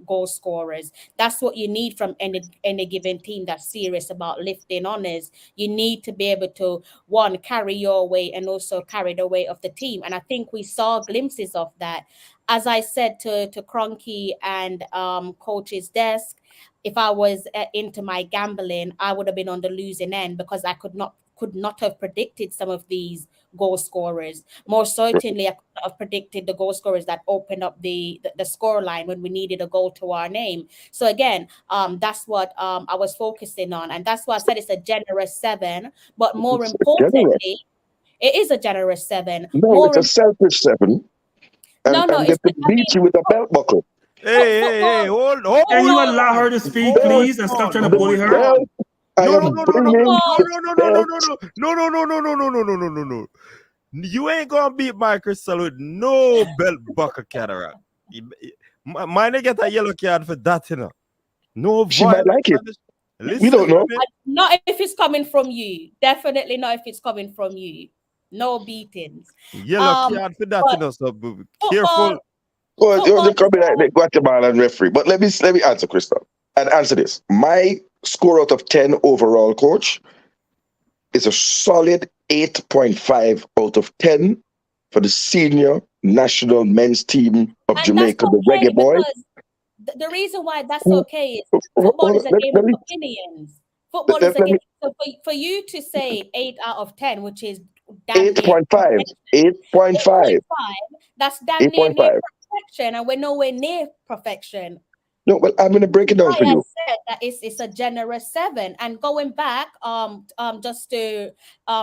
goal scorers. That's what you need from any given team that's serious about lifting honors. You need to be able to, one, carry your weight and also carry the weight of the team. And I think we saw glimpses of that. As I said to Kroenke and Coach's desk, if I was into my gambling, I would have been on the losing end because I could not have predicted some of these goal scorers. More certainly, I could not have predicted the goal scorers that opened up the score line when we needed a goal to our name. So again, that's what I was focusing on. And that's why I said it's a generous 7. But more importantly, it is a generous 7. No, it's a selfish 7. And they could beat you with a belt buckle. Hey, hold on. Can you allow her to speak, please, and stop trying to bully her? No. You ain't gonna beat my Crystal with no belt buckle cataract. Mine get a yellow card for that, you know. No, she might like it. We don't know. Not if it's coming from you. Definitely not if it's coming from you. No beatings. Yellow card for that, you know. So careful. Well, you're coming like the Guatemalan referee. But let me answer, Crystal. and answer this. My score out of 10 overall, coach, is a solid 8.5 out of 10 for the senior national men's team of And that's Jamaica, the okay Reggae Boys. because the reason why that's Who- okay is Hold football on, is a game of opinions. Football is a let game. me, So for you to say 8 out of 10, which is damn near 8.5, perfection, 8.5, 8.5, that's damn near 8.5. perfection, and we're nowhere near perfection. No, well, I'm going to break it down Why for I you. said that it's a generous 7. And going back, just to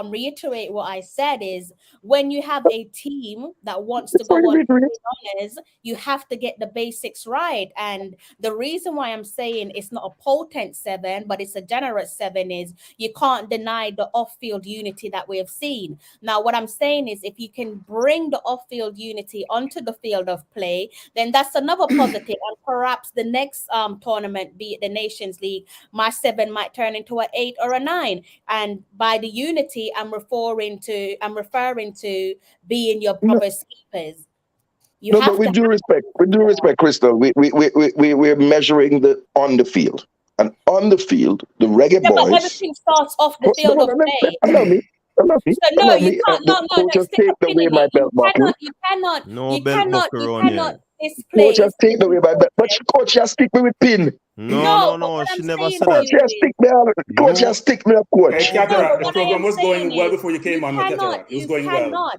reiterate what I said is when you have a team that wants to It's go already on been read. honors, you have to get the basics right. And the reason why I'm saying it's not a potent 7, but it's a generous 7 is you can't deny the off-field unity that we have seen. Now, what I'm saying is if you can bring the off-field unity onto the field of play, then that's another positive. And perhaps the next tournament, be it the Nations League, my 7 might turn into an 8 or a 9. And by the unity, I'm referring to being your No, brother's keepers. You no, but have with to due have respect, Crystal, we're measuring the on the field. And on the field, the Reggae yeah, but Boys, everything starts off the no, field of play. allow me, allow me, So no, allow you me. can't. No, no, Coach no. has taken Stop away pinning my it. belt buckle. No belt buckle You around cannot here. Coach displace has the taken away my belt. But importance. coach has stick me with pin. No, No, no, but no. what She I'm never saying said to that. Coach you has is stick me out. Coach No. has stick me up, Hey, coach. no, but Cataract, the what I am program was saying going well is before you came on with Cataract. It was you going well.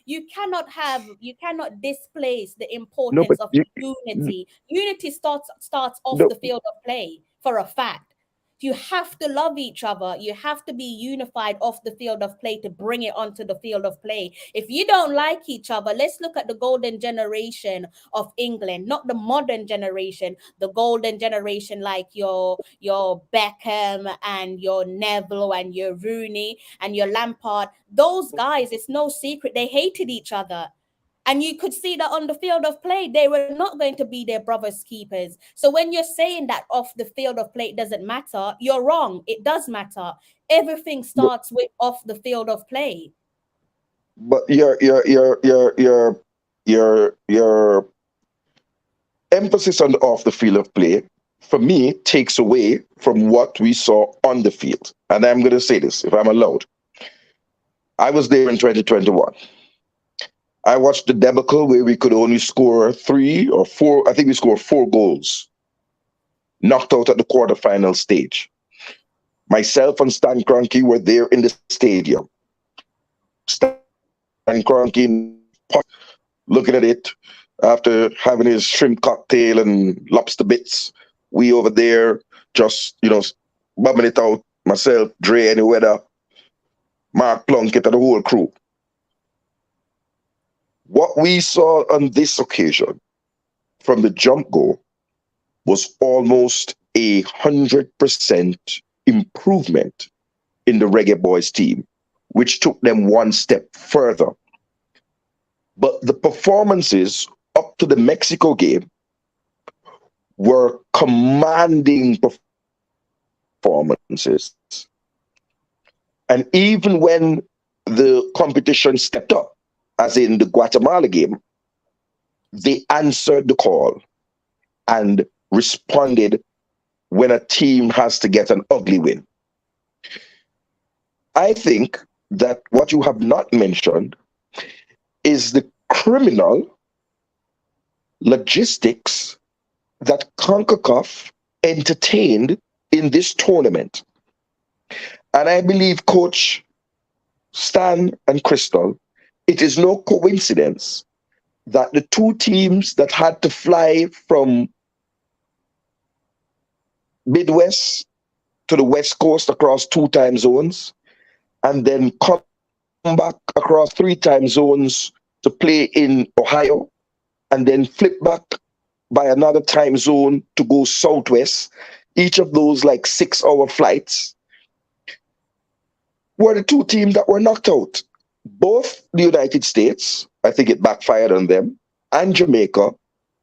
you cannot displace the No, importance but of you, unity. Unity starts off no, the field of play for a fact. You have to love each other. You have to be unified off the field of play to bring it onto the field of play. If you don't like each other, let's look at the golden generation of England, not the modern generation, the golden generation like your Beckham and your Neville and your Rooney and your Lampard. Those guys, it's no secret, they hated each other. And you could see that on the field of play, they were not going to be their brother's keepers. So when you're saying that off the field of play it doesn't matter, you're wrong. It does matter. Everything no, starts with off the field of play. but your emphasis on the off the field of play for me takes away from what we saw on the field. And I'm going to say this, if I'm allowed. I was there in 2021. I watched the debacle where we could only score 3 or 4. I think we scored 4 goals, knocked out at the quarterfinal stage. Myself and Stan Kroenke were there in the stadium. Stan Kroenke looking at it after having his shrimp cocktail and lobster bits. We over there just, bumming it out. Myself, Dre Anyweather, Mark Plunkett, and the whole crew. What we saw on this occasion from the jump goal was almost 100% improvement in the Reggae Boyz team, which took them one step further. But the performances up to the Mexico game were commanding performances. And even when the competition stepped up, as in the Guatemala game, they answered the call and responded when a team has to get an ugly win. I think that what you have not mentioned is the criminal logistics that CONCACAF entertained in this tournament. And I believe Coach Stan and Crystal, it is no coincidence that the 2 teams that had to fly from Midwest to the West Coast across 2 time zones and then come back across 3 time zones to play in Ohio and then flip back by another time zone to go southwest, each of those like 6-hour flights, were the 2 teams that were knocked out. Both the United States, I think it backfired on them, and Jamaica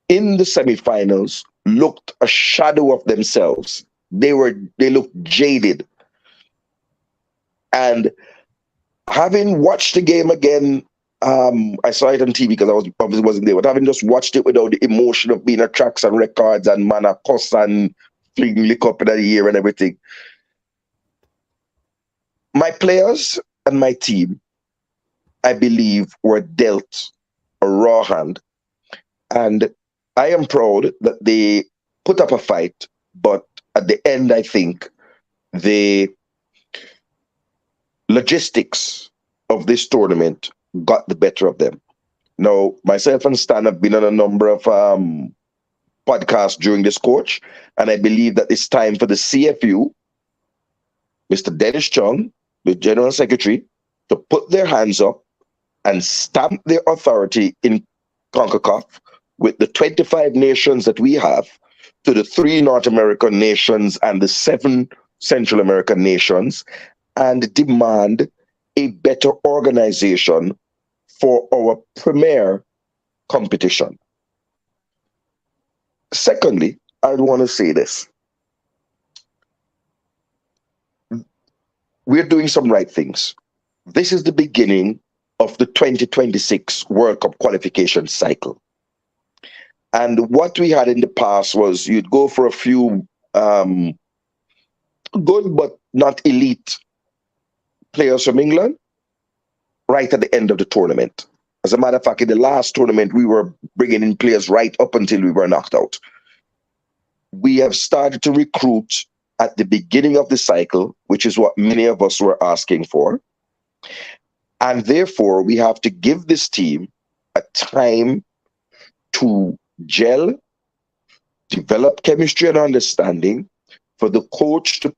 in the semifinals looked a shadow of themselves. They looked jaded. And having watched the game again, I saw it on TV because I obviously wasn't there, but having just watched it without the emotion of being a tracks and records and man a cuss and fling lick up in the year and everything. My players and my team, I believe, were dealt a raw hand. And I am proud that they put up a fight, but at the end, I think the logistics of this tournament got the better of them. Now, myself and Stan have been on a number of podcasts during this coach, and I believe that it's time for the CFU, Mr. Dennis Chung, the General Secretary, to put their hands up and stamp their authority in CONCACAF with the 25 nations that we have to the 3 North American nations and the 7 Central American nations, and demand a better organization for our premier competition. Secondly, I want to say this. We're doing some right things. This is the beginning of the 2026 World Cup qualification cycle. And what we had in the past was you'd go for a few good but not elite players from England right at the end of the tournament. As a matter of fact, in the last tournament, we were bringing in players right up until we were knocked out. We have started to recruit at the beginning of the cycle, which is what many of us were asking for. And therefore, we have to give this team a time to gel, develop chemistry and understanding, for the coach to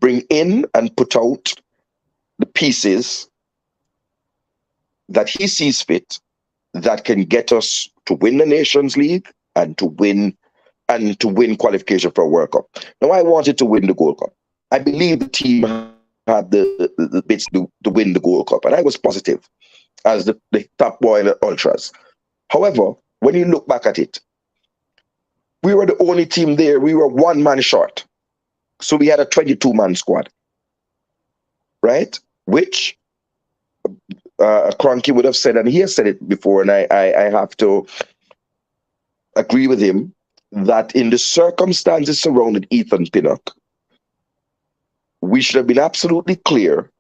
bring in and put out the pieces that he sees fit that can get us to win the Nations League and to win qualification for a World Cup. Now, I wanted to win the Gold Cup. I believe the team had the bits to win the Gold Cup, and I was positive as the top boy in the Ultras. However, when you look back at it, we were the only team there. We were 1 man short. So we had a 22-man squad, right? Which Cronky would have said, and he has said it before, and I have to agree with him, that in the circumstances surrounding Ethan Pinnock, we should have been absolutely clear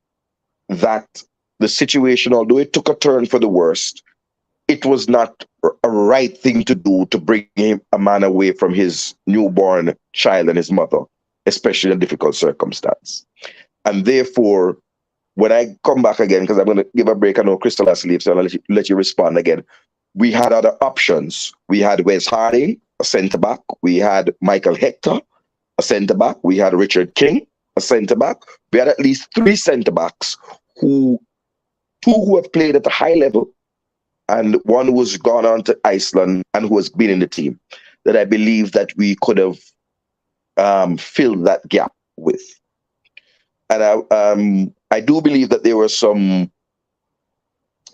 that the situation, although it took a turn for the worst, it was not a right thing to do to bring him, a man, away from his newborn child and his mother, especially in a difficult circumstance. And therefore, when I come back again, because I'm going to give a break, I know Crystal has to leave, so I'll let you respond again. We had other options. We had Wes Harding, a centre-back. We had Michael Hector, a centre-back. We had Richard King, a centre-back. We had at least 3 centre-backs, two who have played at a high level, and one who has gone on to Iceland and who has been in the team, that I believe that we could have filled that gap with. And I do believe that there were some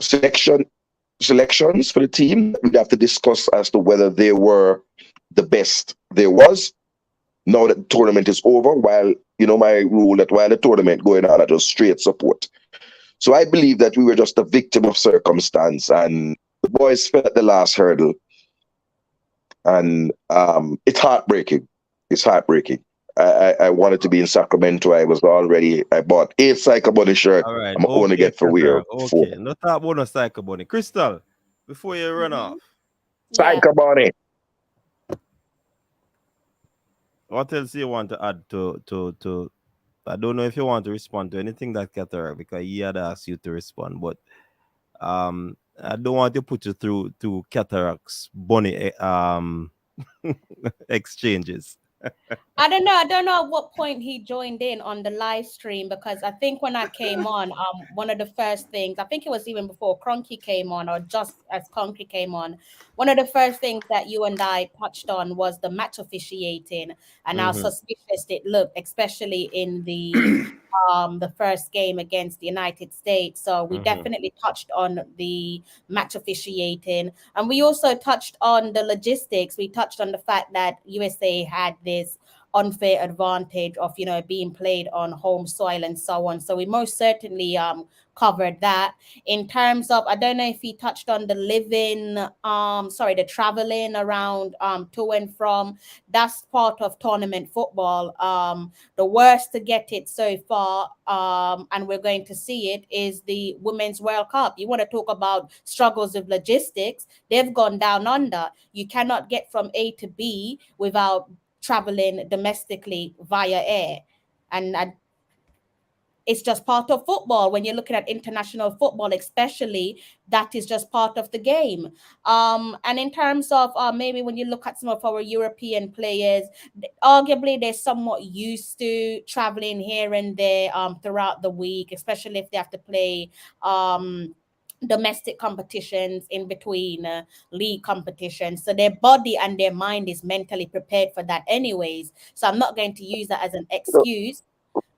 selections for the team that we'd have to discuss as to whether they were the best there was. Now that the tournament is over, while, you know, my rule that while the tournament going on, I just straight support. So I believe that we were just a victim of circumstance, and the boys fell at the last hurdle. And it's heartbreaking. It's heartbreaking. I wanted to be in Sacramento. I bought 8 Psycho Bunny shirt. All right. I'm going to get for wear. Okay. No talk about no Psycho Bunny. Crystal, before you run off. Psycho Bunny. What else you want to add to I don't know if you want to respond to anything that Cataract, because he had asked you to respond, but I don't want to put you through to Cataract's Bunny exchanges. I don't know at what point he joined in on the live stream, because I think when I came on, one of the first things, I think it was even before Cronky came on, or just as Cronky came on, one of the first things that you and I touched on was the match officiating and how suspicious it looked, especially in the first game against the United States. So we definitely touched on the match officiating, and we also touched on the logistics. We touched on the fact that USA had this unfair advantage of, being played on home soil and so on. So we most certainly covered that. In terms of, I don't know if he touched on the the traveling around to and from. That's part of tournament football. The worst to get it so far, and we're going to see it, is the Women's World Cup. You want to talk about struggles with logistics? They've gone down under. You cannot get from A to B without traveling domestically via air. And it's just part of football. When you're looking at international football, especially, that is just part of the game. And in terms of maybe when you look at some of our European players, arguably they're somewhat used to traveling here and there throughout the week, especially if they have to play domestic competitions in between league competitions. So their body and their mind is mentally prepared for that anyways. So I'm not going to use that as an excuse.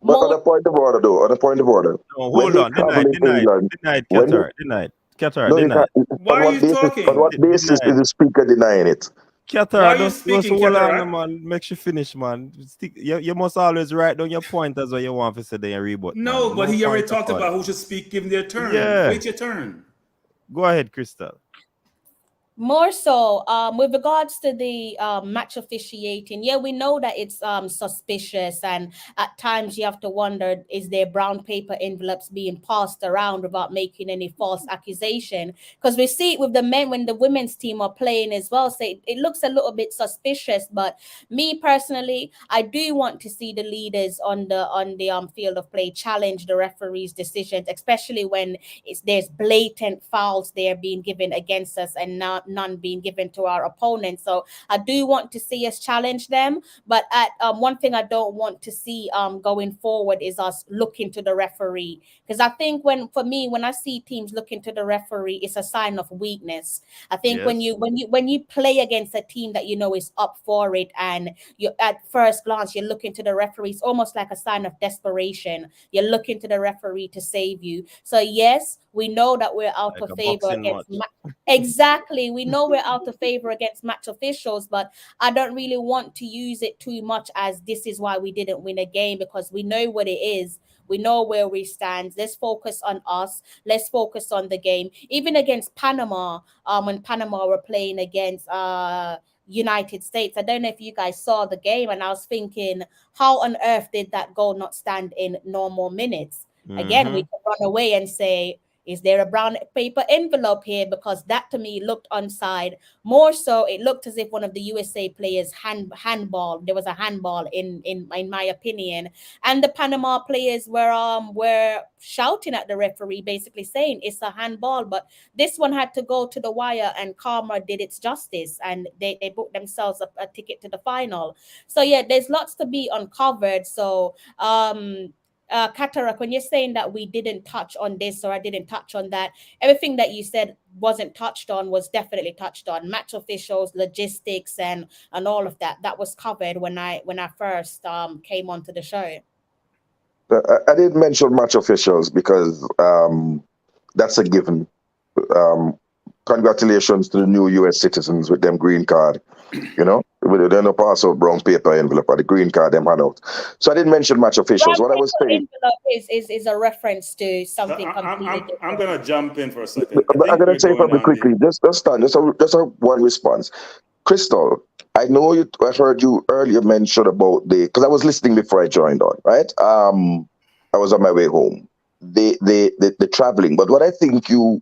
But on a point of order, though, on a point of order, No, when hold they on. travel in England, Denied, when Qatar. Denied. no, you Denied. can't. Why On are what you basis? talking? On what basis is the speaker denying it? Why Qatar, are you just speaking, hold on, Qatar? man. Makes you finish, man. You must always write down your point as what you want to say then rebut, No, man. but he already point talked apart. about who should speak, given their turn. Yeah. Wait your turn. Go ahead, Crystal. More so, with regards to the match officiating, yeah, we know that it's suspicious, and at times you have to wonder, is there brown paper envelopes being passed around without making any false accusation? Because we see it with the men when the women's team are playing as well. So it looks a little bit suspicious. But me personally, I do want to see the leaders on the field of play challenge the referee's decisions, especially when there's blatant fouls there being given against us and none being given to our opponents. So I do want to see us challenge them, but at one thing I don't want to see going forward is us looking to the referee, because I think when I see teams looking to the referee, it's a sign of weakness. I think when you play against a team that you know is up for it, and you at first glance you're looking to the referee, it's almost like a sign of desperation. You're looking to the referee to save you. So yes, we know that we're out Like of a favor boxing against match. exactly. We know we're out of favor against match officials, but I don't really want to use it too much as this is why we didn't win a game, because we know what it is. We know where we stand. Let's focus on us. Let's focus on the game. Even against Panama, when Panama were playing against United States, I don't know if you guys saw the game, and I was thinking, how on earth did that goal not stand in normal minutes? Again, we can run away and say, is there a brown paper envelope here? Because that to me looked onside. More so, it looked as if one of the USA players handball. There was a handball in my opinion, and the Panama players were shouting at the referee, basically saying it's a handball. But this one had to go to the wire, and karma did its justice, and they booked themselves a ticket to the final. So yeah, there's lots to be uncovered. So Katarak, when you're saying that we didn't touch on this or I didn't touch on that, everything that you said wasn't touched on was definitely touched on. Match officials, logistics, and all of that. That was covered when I first came onto the show. I didn't mention match officials because that's a given. Congratulations to the new U.S. citizens with them green card. You know, they don't pass out brown paper envelope or the green card them hand out. So I didn't mention match officials. Brown what I was saying is a reference to something completely different. I'm gonna jump in for a second. I'm going to say something quickly. Just one response. Crystal, I know you. I heard you earlier mention about because I was listening before I joined on. Right. I was on my way home. The traveling, but what I think you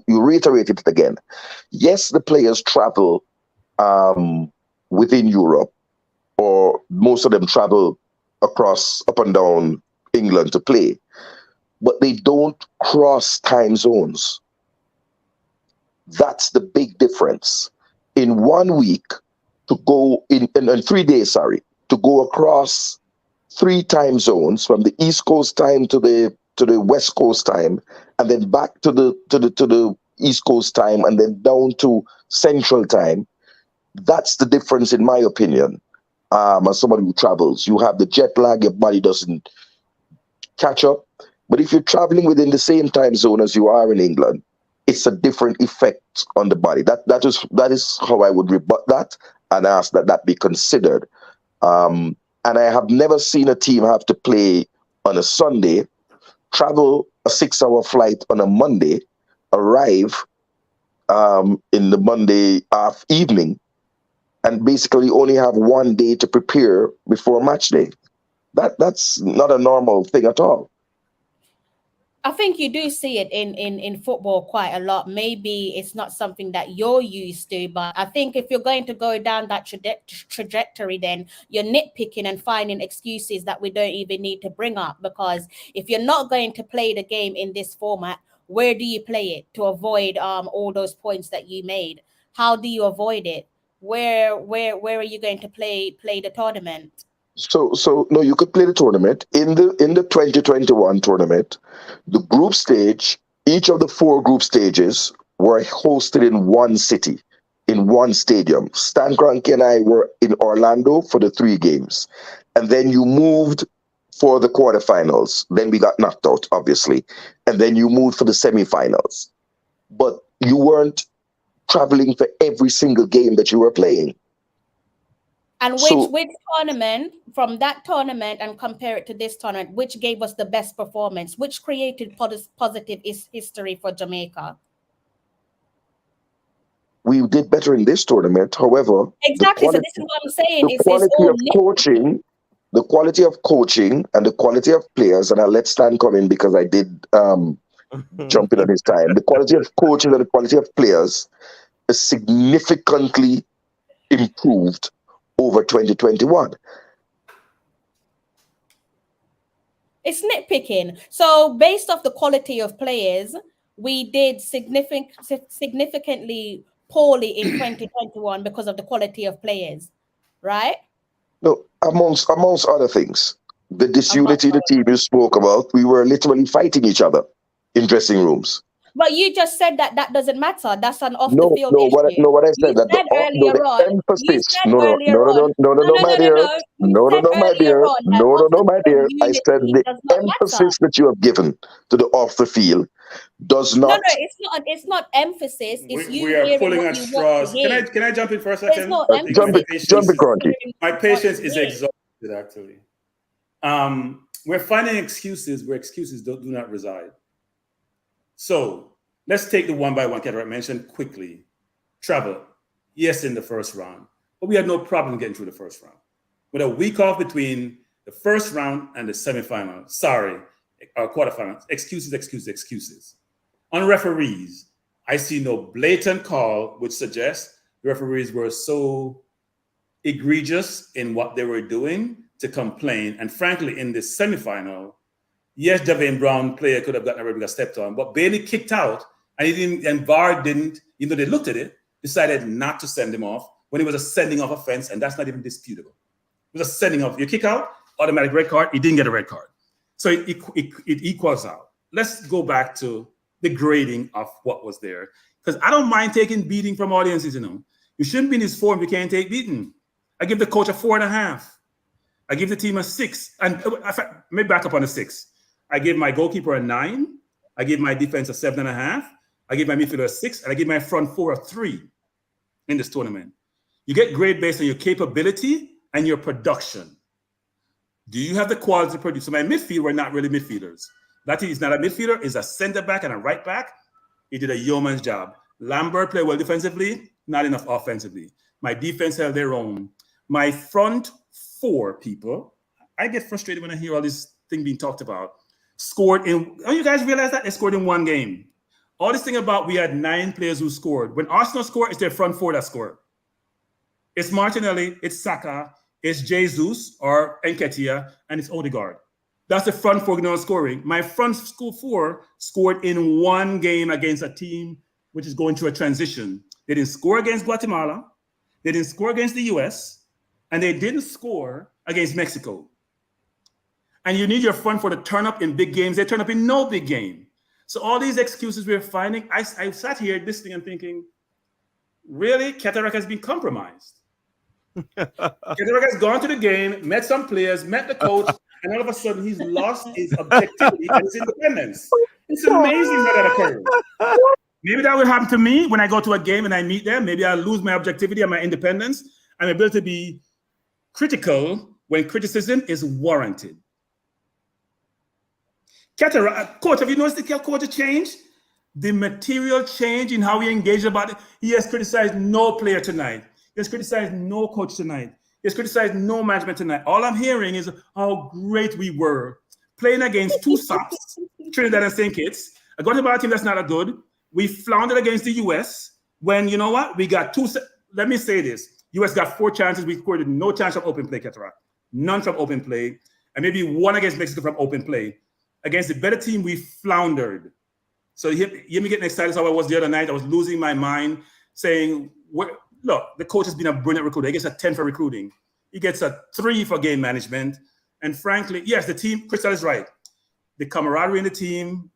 reiterated it again. Yes, the players travel within Europe, or most of them travel up and down England to play, but they don't cross time zones. That's the big difference. In 1 week, to go in 3 days, to go across 3 time zones from the East Coast time to the West Coast time, and then back to the East Coast time, and then down to Central time. That's the difference, in my opinion. As somebody who travels, you have the jet lag, your body doesn't catch up. But if you're traveling within the same time zone as you are in England, it's a different effect on the body. That is how I would rebut that and ask that be considered. And I have never seen a team have to play on a Sunday, travel a 6-hour flight on a Monday, arrive in the Monday evening, and basically only have one day to prepare before match day. That's not a normal thing at all. I think you do see it in football quite a lot. Maybe it's not something that you're used to, but I think if you're going to go down that trajectory, then you're nitpicking and finding excuses that we don't even need to bring up. Because if you're not going to play the game in this format, where do you play it to avoid all those points that you made? How do you avoid it? Where are you going to play the tournament? So no, you could play the tournament in the 2021 tournament. The group stage, each of the 4 group stages were hosted in one city, in one stadium. Stan Kroenke and I were in Orlando for the 3 games, and then you moved for the quarterfinals. Then we got knocked out, obviously, and then you moved for the semifinals. But you weren't traveling for every single game that you were playing. And So- which tournament, from that tournament and compare it to this tournament, which gave us the best performance, which created positive history for Jamaica? We did better in this tournament. However, Exactly. So this is what I'm saying. the It's quality all of coaching, the quality of coaching and the quality of players, and I'll let Stan come in because I did jump in on his time. The quality of coaching and the quality of players is significantly improved over 2021. It's nitpicking. So based off the quality of players, we did significantly poorly in 2021 because of the quality of players, right? No, amongst other things, the disunity the team you spoke about, we were literally fighting each other in dressing rooms. But you just said that doesn't matter. That's an off the No, field no, issue. what I You said that said earlier on. You emphasis. said earlier on. No, my dear. No, my dear. No, my dear. I said the emphasis that you have given to the off the field does not. No, it's not emphasis. It's you we are hearing pulling what at you straws. want to hear. Can I jump in for a There's second? no Jump emphasis. it, Cronky. My patience is exhausted, actually. We're finding excuses where excuses do not reside. So let's take the one by one category I mentioned quickly. Travel, yes, in the first round, but we had no problem getting through the first round. With a week off between the first round and the semifinal, quarterfinal, excuses. On referees, I see no blatant call which suggests the referees were so egregious in what they were doing to complain. And frankly, in this semifinal, yes, Javane Brown player could have gotten a red because stepped on, but Bailey kicked out, and VAR didn't, even though they looked at it, decided not to send him off when it was a sending off offense, and that's not even disputable. It was a sending off. You kick out, automatic red card. He didn't get a red card, so it equals out. Let's go back to the grading of what was there, because I don't mind taking beating from audiences. You shouldn't be in this form if you can't take beating. I give the coach a 4.5. I give the team a 6, and maybe back up on a 6. I give my goalkeeper a 9. I give my defense a 7.5. I give my midfielder a 6, and I give my front 4 a 3 in this tournament. You get grade based on your capability and your production. Do you have the quality to produce? So my midfield were not really midfielders. That is not a midfielder, is a center back and a right back. He did a yeoman's job. Lambert played well defensively, not enough offensively. My defense held their own. My front 4 people, I get frustrated when I hear all this thing being talked about, scored in, you guys realize that? They scored in 1 game. All this thing about we had 9 players who scored. When Arsenal scored, it's their front 4 that scored. It's Martinelli, it's Saka, it's Jesus or Nketiah, and it's Odegaard. That's the front 4 not scoring. My front 4 scored in 1 game against a team which is going through a transition. They didn't score against Guatemala, they didn't score against the US, and they didn't score against Mexico. And you need your front 4 to turn up in big games. They turn up in no big game. So all these excuses we're finding, I sat here listening and thinking, really? Cataract has been compromised. Cataract has gone to the game, met some players, met the coach, and all of a sudden he's lost his objectivity and his independence. It's amazing how that occurred. Maybe that will happen to me when I go to a game and I meet them. Maybe I'll lose my objectivity and my independence and my ability to be critical when criticism is warranted. Coach, have you noticed the coach change? The material change in how he engaged about it. He has criticized no player tonight. He has criticized no coach tonight. He has criticized no management tonight. All I'm hearing is how great we were playing against two sops, Trinidad and St. Kitts. A Guatemala team that's not a good. We floundered against the US when, you know what? We got two. Let me say this. US got 4 chances. We scored no chance from open play, Cataract. None from open play. And maybe one against Mexico from open play. Against the better team, we floundered. So you hear me getting excited as how I was the other night. I was losing my mind saying, look, the coach has been a brilliant recruiter. He gets a 10 for recruiting. He gets a 3 for game management. And frankly, yes, the team, Crystal is right. The camaraderie in the team,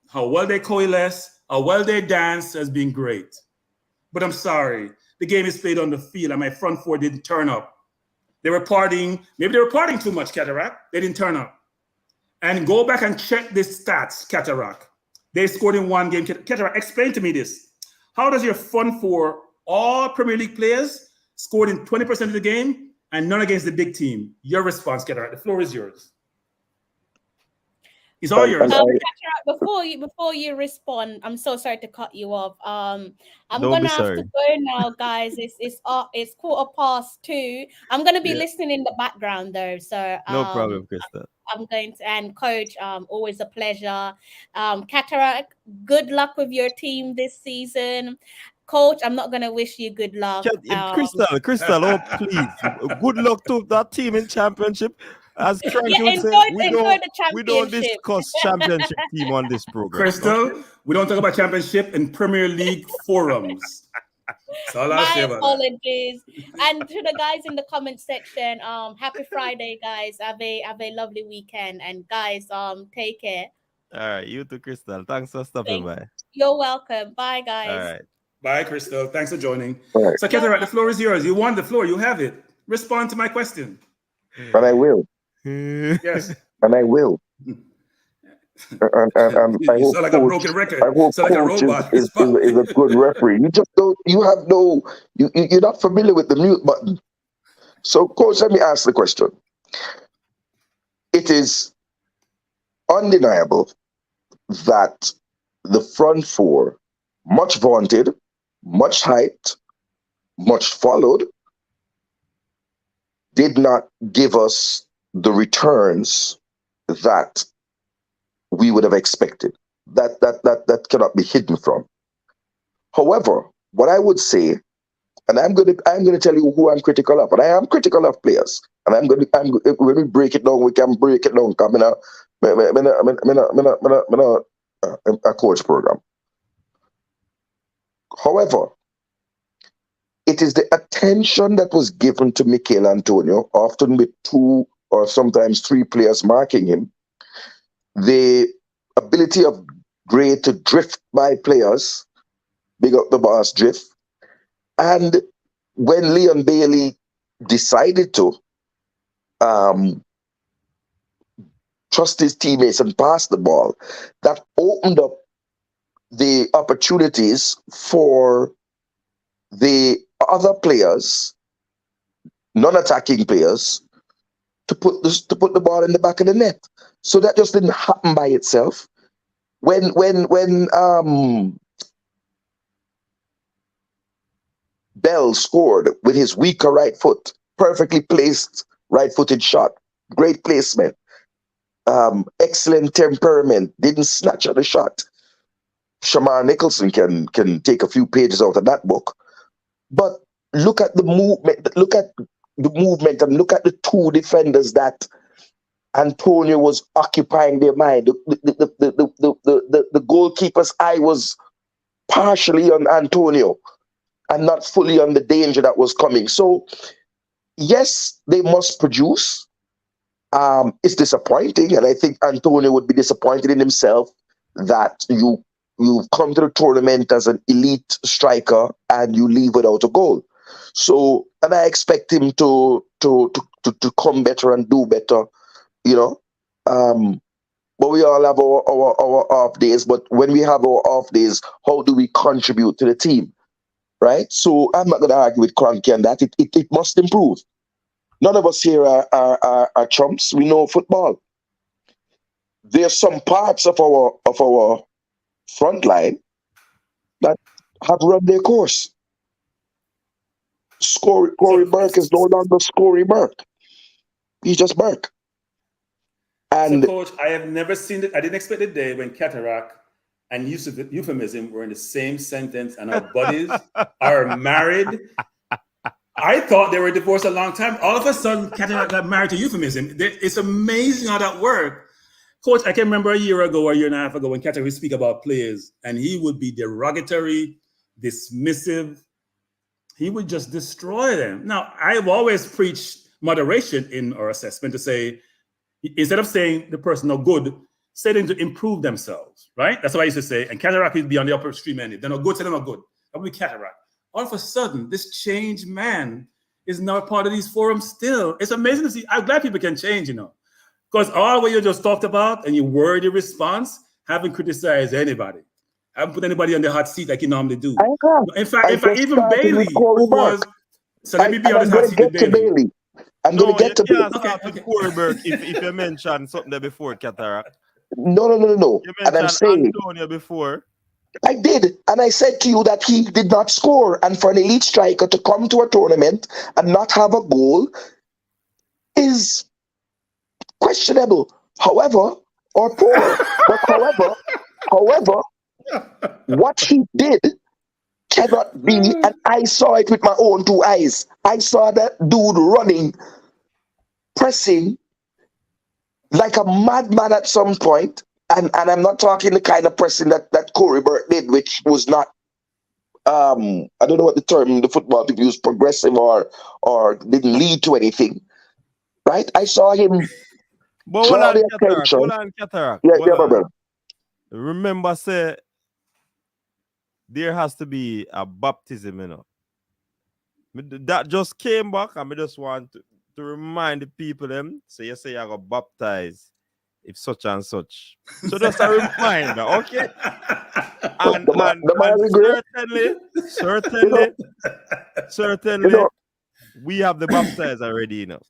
how well they coalesce, how well they dance has been great. But I'm sorry, the game is played on the field and my front four didn't turn up. They were partying. Maybe they were partying too much, Cataract. They didn't turn up. And go back and check the stats, Cataract. They scored in one game. Cataract, explain to me this. How does your front four, all Premier League players, scored in 20% of the game and none against the big team? Your response, Cataract. The floor is yours. It's all yours. Before you respond, I'm so sorry to cut you off. I'm Don't gonna be have sorry. to go now, guys. It's 2:15. I'm gonna be listening in the background though. So No problem, Crystal. I'm going to, and coach, always a pleasure. Cataract, good luck with your team this season. Coach, I'm not gonna wish you good luck. Crystal, oh please. Good luck to that team in championship. As Frankie would say, we don't discuss championship team on this program. Crystal, we don't talk about championship in Premier League forums. That's all I'll say about apologies. And to the guys in the comment section, happy Friday, guys. Have a lovely weekend. And guys, take care. All right, you too, Crystal. Thanks for stopping by. You're welcome. Bye, guys. All right. Bye, Crystal. Thanks for joining. Right. So, Cataract, the floor is yours. You won the floor. You have it. Respond to my question. And I will. Yes. And I will. And I You hope sound like a broken record. I hope Sound like a coach robot. is a good referee. You just don't. You're not familiar with the mute button. So, coach, let me ask the question. It is undeniable that the front four, much vaunted, much hyped, much followed, did not give us the returns that we would have expected. That cannot be hidden from. However, what I would say, and I'm gonna tell you who I'm critical of, and I am critical of players, and when we break it down, we can break it down. Come in a coach program. However, it is the attention that was given to Mikel Antonio, often with 2 or sometimes 3 players marking him, the ability of Gray to drift by players, big up the boss drift, and when Leon Bailey decided to trust his teammates and pass the ball, that opened up the opportunities for the other players, non-attacking players, to put the ball in the back of the net. So that just didn't happen by itself. When Bell scored with his weaker right foot, perfectly placed right-footed shot, great placement, excellent temperament, didn't snatch at the shot. Shamar Nicholson can take a few pages out of that book. But look at the movement, and look at the 2 defenders that Antonio was occupying their mind. The goalkeeper's eye was partially on Antonio and not fully on the danger that was coming. So, yes, they must produce. It's disappointing, and I think Antonio would be disappointed in himself that you've come to the tournament as an elite striker and you leave without a goal. So, and I expect him to come better and do better, you know. But we all have our off days. But when we have our off days, how do we contribute to the team, right? So I'm not going to argue with Cronky on that. It must improve. None of us here are chumps. We know football. There's some parts of our front line that have run their course. Corey Burke is no longer Scory Burke. He's just Burke. So, And Coach, I have never seen it. I didn't expect the day when cataract and euphemism were in the same sentence, and our buddies are married. I thought they were divorced a long time. All of a sudden, cataract got married to euphemism. It's amazing how that worked. Coach, I can remember a year ago or a year and a half ago when cataract would speak about players, and he would be derogatory, dismissive. He would just destroy them. Now, I've always preached moderation in our assessment to say, instead of saying the person no good, say them to improve themselves, right? That's what I used to say. And cataract would be on the upper extreme end. If they're not good, say them are good. That would be cataract. All of a sudden, this changed man is now a part of these forums still. It's amazing to see. I'm glad people can change, because all what you just talked about and you word your response, haven't criticized anybody. Haven't put anybody on the hot seat like you normally do. In fact, even Bailey, who was... So let me be on this hot seat with Bailey. I'm going to get to Bailey. Okay. Corey Burke, if you mentioned something there before, cataract. No. You And I'm saying Antonio before. I did, and I said to you that he did not score. And for an elite striker to come to a tournament and not have a goal is questionable. However, or poor. But however, what he did cannot be, and I saw it with my own two eyes. I saw that dude running, pressing like a madman at some point, and I'm not talking the kind of pressing that Corey Burke did, which was not, I don't know what the term the football people use, progressive or didn't lead to anything, right? I saw him draw the attention. Hold on, cataract. Yeah, brother. Remember, say, there has to be a baptism, That just came back, and I just want to remind the people them. So you say you got baptized if such and such. So just a reminder, okay? And certainly, we have the baptized already, When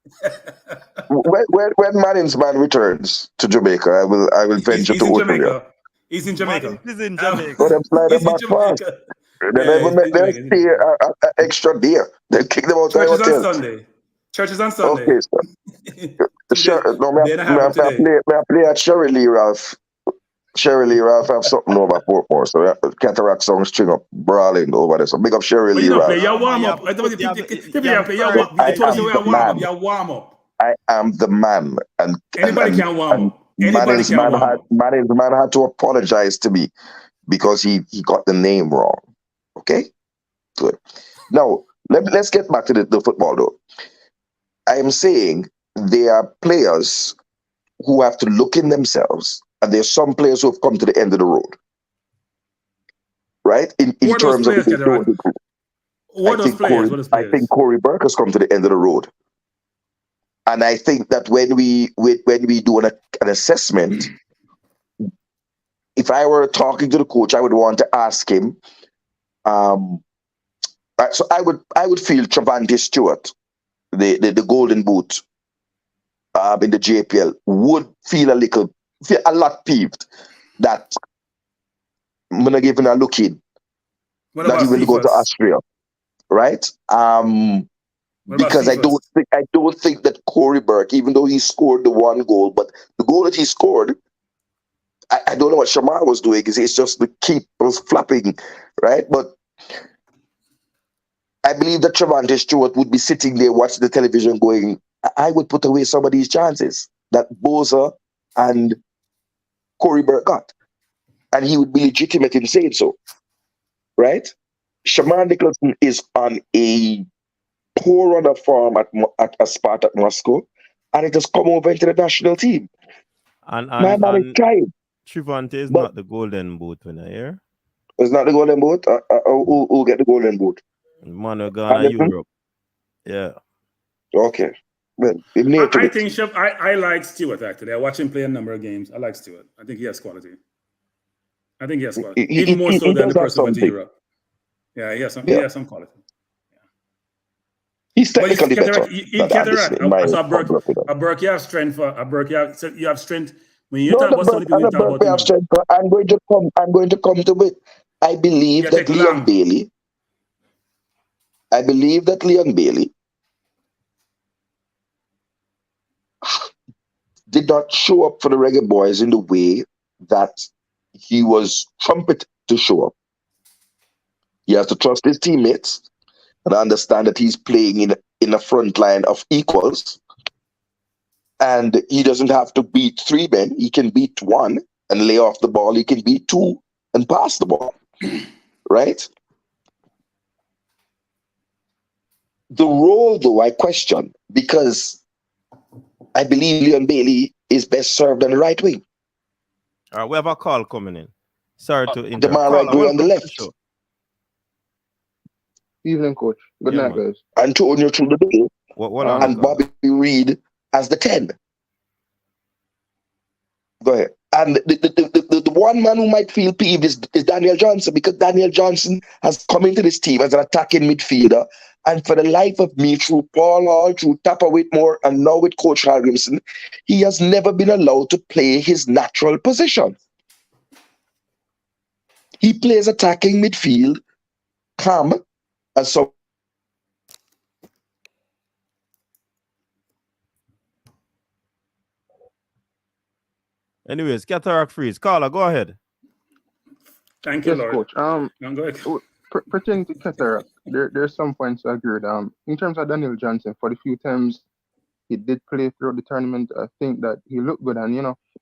Marinsman returns to Jamaica, I will venture to Jamaica. He's in Jamaica. He's in Jamaica. But I'm sliding back fast. They never make them stay an extra day. They kick them out of the hotel. Church is on Sunday. Okay, sir. No, I play at Sherry Lee Ralph. Sherry Lee Ralph have something over Portmore. So cataract song string up brawling over there. So big up Sherry Lee Ralph. Play your warm up. I am the man. And anybody can warm up. Man had to apologize to me because he got the name wrong. Okay? Good. Now, let's get back to the football though. I am saying there are players who have to look in themselves, and there's some players who have come to the end of the road. Right? In terms of I think Corey Burke has come to the end of the road. And I think that when we do an assessment, if I were talking to the coach, I would want to ask him. So I would feel Travante Stewart, the Golden Boot, in the JPL, would feel a lot peeved that I'm gonna give him a look in that he will go to Austria, right? Because I don't think that Corey Burke, even though he scored the one goal, but the goal that he scored, I don't know what Shamar was doing. It's just the keep was flapping, right? But I believe that Travante Stewart would be sitting there watching the television going, I would put away some of these chances that Boza and Corey Burke got. And he would be legitimate in saying so, right? Shamar Nicholson is on a poor run of form at Spartak Moscow, and it has come over into the national team. And my man is trying. Travante is not the Golden Boot winner here. It's not the Golden Boot? Who'll get the Golden Boot? Man, Ghana, Europe. Yeah. Okay. Well, I think I like Stewart actually. I watch him play a number of games. I like Stewart. I think he has quality. Even more so than the person who went to Europe. Yeah, he has some quality. He's But technically better you than Anderson, in my so humble opinion. a Burke, you have strength for a Burke. You have strength when you No, talk the about some Burke of the people and you the talk Burke about. we have strength. But I'm going to come. I'm going to come to it. I believe You that take Leon long. Bailey. I believe that Leon Bailey did not show up for the Reggae Boys in the way that he was trumpeted to show up. He has to trust his teammates and understand that he's playing in a front line of equals, and he doesn't have to beat three men. He can beat one and lay off the ball. He can beat two and pass the ball, right? The role, though, I question because I believe Leon Bailey is best served on the right wing. All right, we have a call coming in. Sorry to interrupt. Demara Caller, Gray on the welcome to the left. show. Evening, coach. Good Yeah, night, man. guys. Antonio through the middle What on the and caller? Bobby Reed as the 10. Go ahead. And the one man who might feel peeved is Daniel Johnson, because Daniel Johnson has come into this team as an attacking midfielder. And for the life of me, through Paul Hall, through Tapper Whitmore, and now with Coach Hallgrimson, he has never been allowed to play his natural position. He plays attacking midfield, calm, and so Anyways, Cataract Freeze. Caller, go ahead. Thank you, Yes, Lord. coach. Go ahead. Pertaining to Cataract, there's some points I agree with. In terms of Daniel Johnson, for the few times he did play throughout the tournament, I think that he looked good. And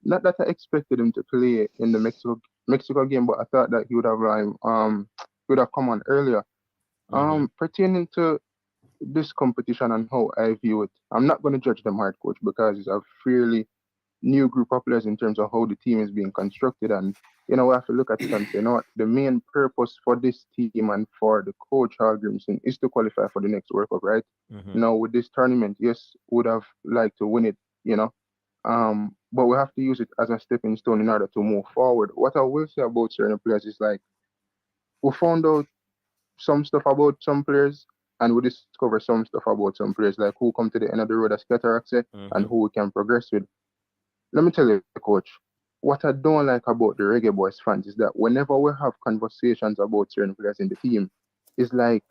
not that I expected him to play in the Mexico game, but I thought that he would have come on earlier. Pertaining to this competition and how I view it, I'm not going to judge them hard, coach, because it's a fairly new group of players in terms of how the team is being constructed. And we have to look at it and say, the main purpose for this team and for the coach Hallgrimson is to qualify for the next World Cup, right? With this tournament, yes, would have liked to win it, but we have to use it as a stepping stone in order to move forward. What I will say about certain players is, like, we found out some stuff about some players, and we discover some stuff about some players, like who come to the end of the road, as Cataract said, and who we can progress with. Let me tell you, coach, what I don't like about the Reggae Boys fans is that whenever we have conversations about certain players in the team, it's like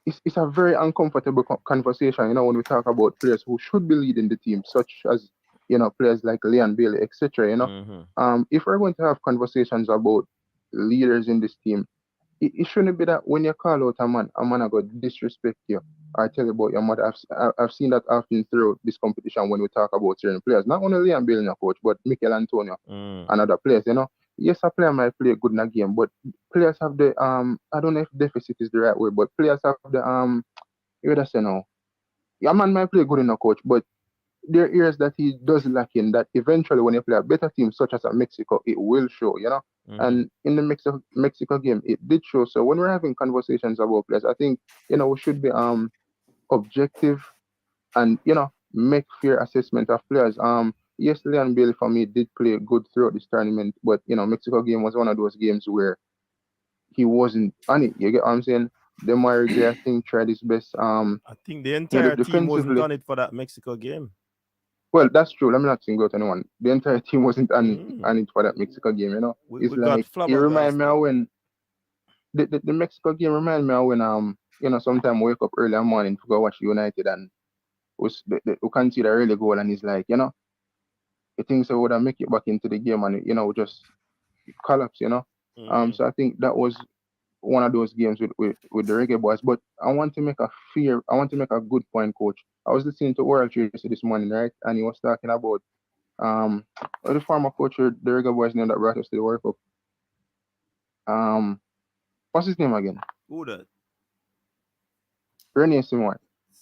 it's a very uncomfortable conversation, when we talk about players who should be leading the team, such as players like Leon Bailey, etc. If we're going to have conversations about leaders in this team, it shouldn't be that when you call out a man are going to disrespect you or tell you about your mother. I've seen that often throughout this competition when we talk about certain players. Not only Liam Bailey, coach, but Mikel Antonio and other players. Yes, a player might play good in a game, but players have the I don't know if deficit is the right word, but players have the you would say now. A man might play good in a coach, but there are areas that he does lack in, that eventually when you play a better team such as a Mexico, it will show, And in the Mexico game, it did show. So when we're having conversations about players, I think, we should be objective and, make fair assessment of players. Yes, Leon Bailey for me did play good throughout this tournament, but Mexico game was one of those games where he wasn't on it. You get what I'm saying? Demar Gray, I think, tried his best. I think the entire team wasn't defensively on it for that Mexico game. Well, that's true. Let me not single out anyone. The entire team wasn't on it for that Mexico game, We It's got like, it reminds me flabbergasted. of when the Mexico game reminds me of when sometime we wake up early in the morning to go watch United, and we can see the early goal, and it's like, you think so would have make it back into the game, and we just collapse, So I think that was one of those games with the Reggae Boys. But I want to make a good point, coach. I was listening to World Tracy this morning, right? And he was talking about the former coach of the Reggae Boys name that brought us to the World Cup. What's his name again? Who that? Rene Simon.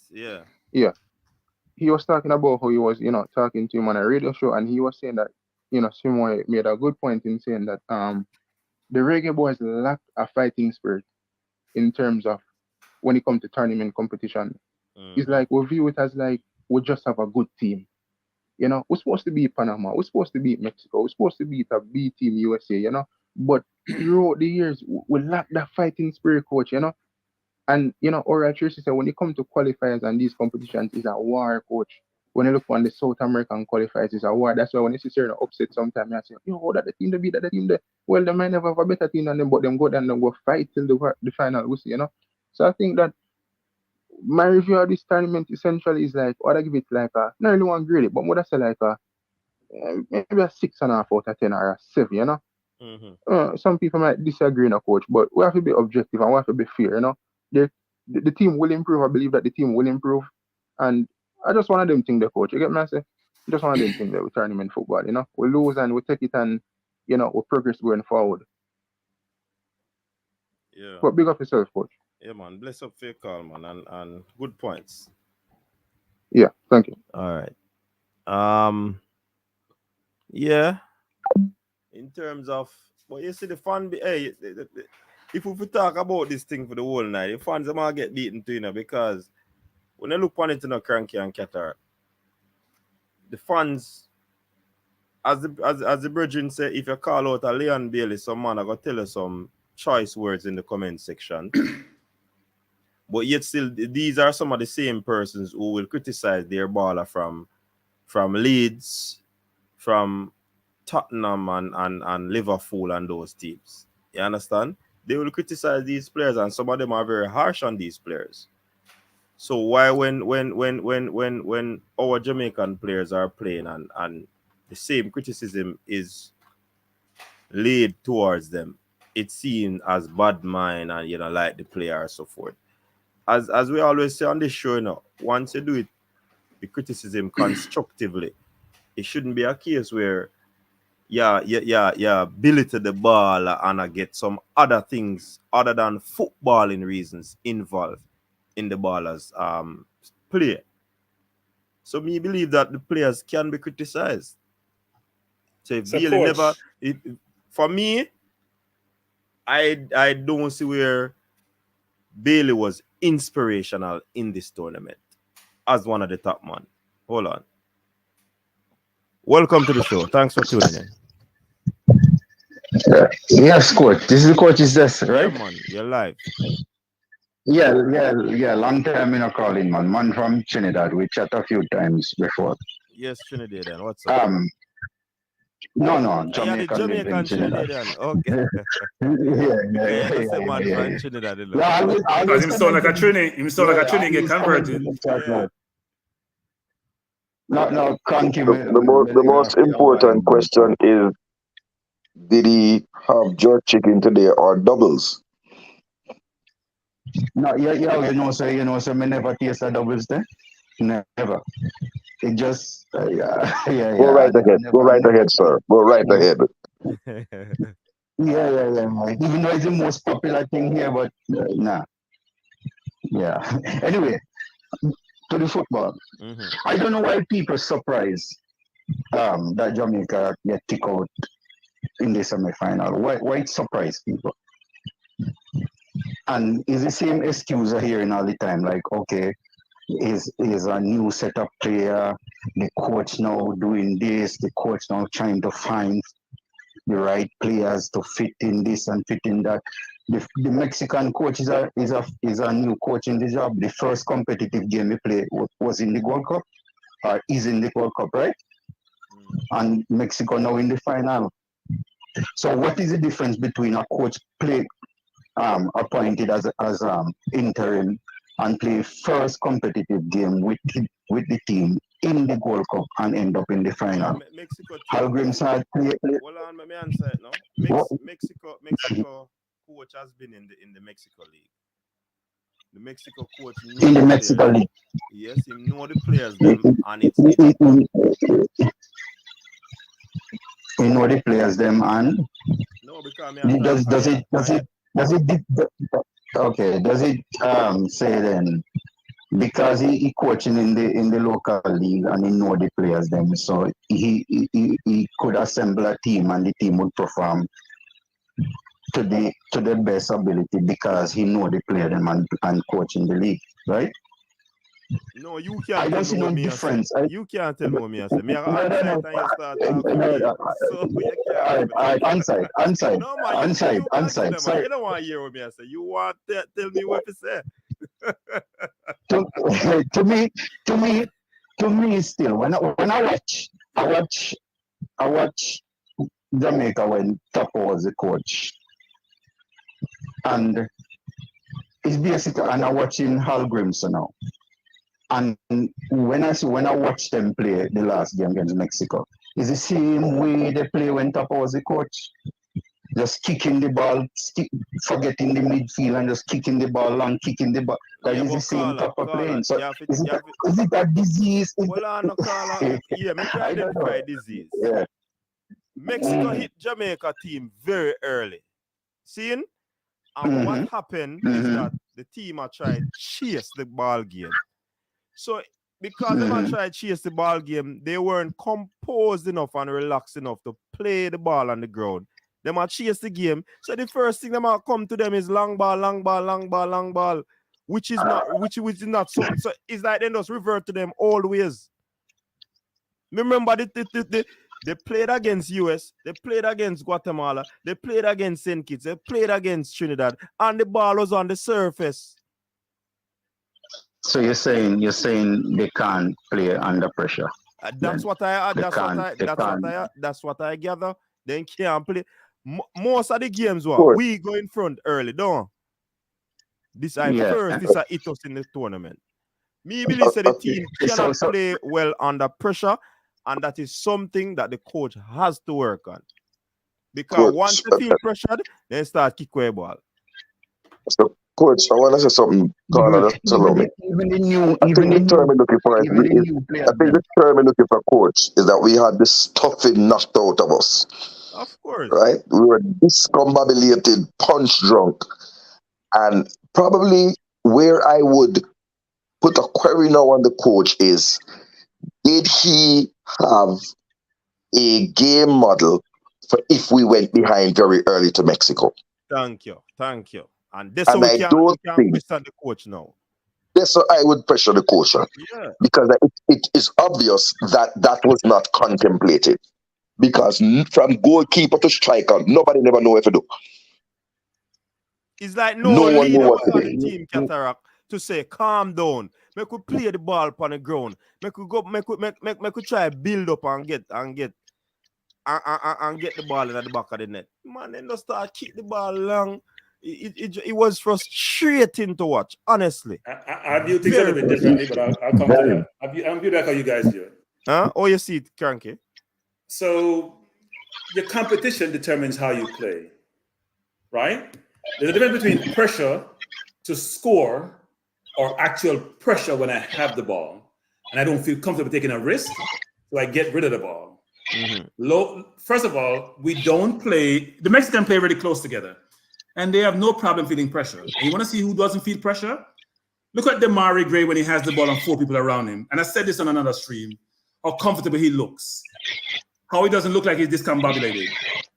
Yeah. Yeah. He was talking about how he was, talking to him on a radio show, and he was saying that, Simon made a good point in saying that the Reggae Boys lack a fighting spirit in terms of when it comes to tournament competition. It's like we view it as like we just have a good team. We're supposed to beat Panama, we're supposed to beat Mexico, we're supposed to beat a B team USA, But throughout the years, we lack that fighting spirit, coach, And And Oral Tracy said when you come to qualifiers and these competitions is a war, coach. When you look on the South American qualifiers, it's a war. That's why when you see certain upset sometimes, I say, how that the team they beat that the team there. Well, they might never have a better team than them, but them go down and go fight till the final. We see, So I think that my review of this tournament essentially is like, I give it like a not really one grade, but more I say like a maybe a 6.5 out of 10 or a 7. Some people might disagree, coach, but we have to be objective and we have to be fair. The team will improve. I believe that the team will improve, and I just want them thing the coach. You get me? I say, just one of them thing there with tournament football. We lose and we take it and we progress going forward. Yeah. But big up yourself, coach. Yeah, man. Bless up for your call, man, and good points. Yeah, thank you. All right. Yeah. In terms of, but you see the fan, if we talk about this thing for the whole night, the fans are gonna get beaten too, because when I look on it in a Cranky and Qatar, the fans, as the brethren say, if you call out a Leon Bailey, some man I gonna tell you some choice words in the comment section. But yet still, these are some of the same persons who will criticize their baller from Leeds, from Tottenham and Liverpool and those teams. You understand? They will criticize these players, and some of them are very harsh on these players. So why when our Jamaican players are playing and the same criticism is laid towards them, it's seen as bad mind and like the player and so forth. As we always say on this show, once you do it, the criticism constructively, it shouldn't be a case where belittle the ball and I get some other things other than footballing reasons involved in the baller's play. So me believe that the players can be criticized. So if Bailey never, for me, I don't see where Bailey was inspirational in this tournament as one of the top man. Hold on. Welcome to the show. Thanks for tuning in. Yes, coach. This is the coach's desk, right? Yeah, man. You're live. Yeah. Long time calling, man. Man from Trinidad. We chat a few times before. Yes, Trinidadian. What's up? No, Jamaican Trinidadian. Okay. Yeah. Trinidad. Because him sound like a Trini. Him sound like a Trini get converted. No, can't give The most important question is, did he have jerk chicken today or doubles? No, so me never taste a doubles there. Never. It just Go right ahead. Go right ahead, sir. Go right ahead. Yeah. Even though it's the most popular thing here, but nah. Yeah. Anyway, to the football. Mm-hmm. I don't know why people surprised that Jamaica get kicked out in the semi-final. Why it surprised people? And it's the same excuse I'm hearing all the time. Like, okay, is a new setup player. The coach now doing this. The coach now trying to find the right players to fit in this and fit in that. The Mexican coach is a new coach in the job. The first competitive game he played was in the World Cup, or is in the World Cup, right? And Mexico now in the final. So what is the difference between a coach appointed as interim and play first competitive game with the team in the World Cup and end up in the final? Mexico. Halgrim said play. Hold on, let me answer it now. Mexico coach has been in the Mexico League. The Mexico coach In the Mexico League. Yes, he know the players them, and it's you know the players them, and no, because does it say then, because he coaching in the local league and he know the players them, so he could assemble a team and the team would perform to the best ability because he know the player them and coach in the league, right? No, you can't tell me what me difference. You can't tell me what me I say. Me I answer it and you start talking. So you can't. Anside. No man, you don't want to hear what me I say. You want to tell me what to say. to me, still, when I watch Jamaica when Tapo was the coach, and it's basically, and I'm watching Hal Grimson now. And when I watch them play the last game against Mexico, it's the same way they play when Tapo was the coach. Just kicking the ball, forgetting the midfield and just kicking the ball and kicking the ball. That is the same type of playing. So is it a disease? Well, no, Carla. Yeah, me can identify disease. Yeah. Mexico hit Jamaica team very early. Seeing? And what happened is that the team are trying to chase the ball game. So because they man tried to chase the ball game, they weren't composed enough and relaxed enough to play the ball on the ground. They might chase the game. So the first thing that might come to them is long ball, which is not something. So it's like they just revert to them always. Remember they played against US, they played against Guatemala, they played against St. Kitts, they played against Trinidad, and the ball was on the surface. So you're saying they can't play under pressure. That's what I gather. They can't play. Most of the games we go in front early, don't this I first this hit us in the tournament. Me believe that the team cannot play well under pressure, and that is something that the coach has to work on. Because once they feel pressured, they start kick away ball. So, coach, I want to say something. Even the term we're looking for, coach, is that we had this stuffing knocked out of us. Of course. Right? We were discombobulated, punch drunk. And probably where I would put a query now on the coach is, did he have a game model for if we went behind very early to Mexico? Thank you. And this we can question the coach now. That's what I would pressure the coach on. Yeah. Because it is obvious that was not contemplated. Because from goalkeeper to striker, nobody never know what to do. It's like no leader on the team, Cataract, to say, calm down. Make we play the ball upon the ground. Make we try to build up and get the ball in the back of the net. Man, then just start kick the ball long. It was frustrating to watch, honestly. I view things a little bit differently, but I'll come to that. I'm view that how you guys do it. Huh? Oh, you see it, Cranky. So your competition determines how you play, right? There's a difference between pressure to score or actual pressure when I have the ball and I don't feel comfortable taking a risk, so I get rid of the ball. First of all, we don't play, the Mexicans play really close together and they have no problem feeling pressure. And you want to see who doesn't feel pressure? Look at Damari Gray when he has the ball and 4 people around him. And I said this on another stream, how comfortable he looks. How he doesn't look like he's discombobulated.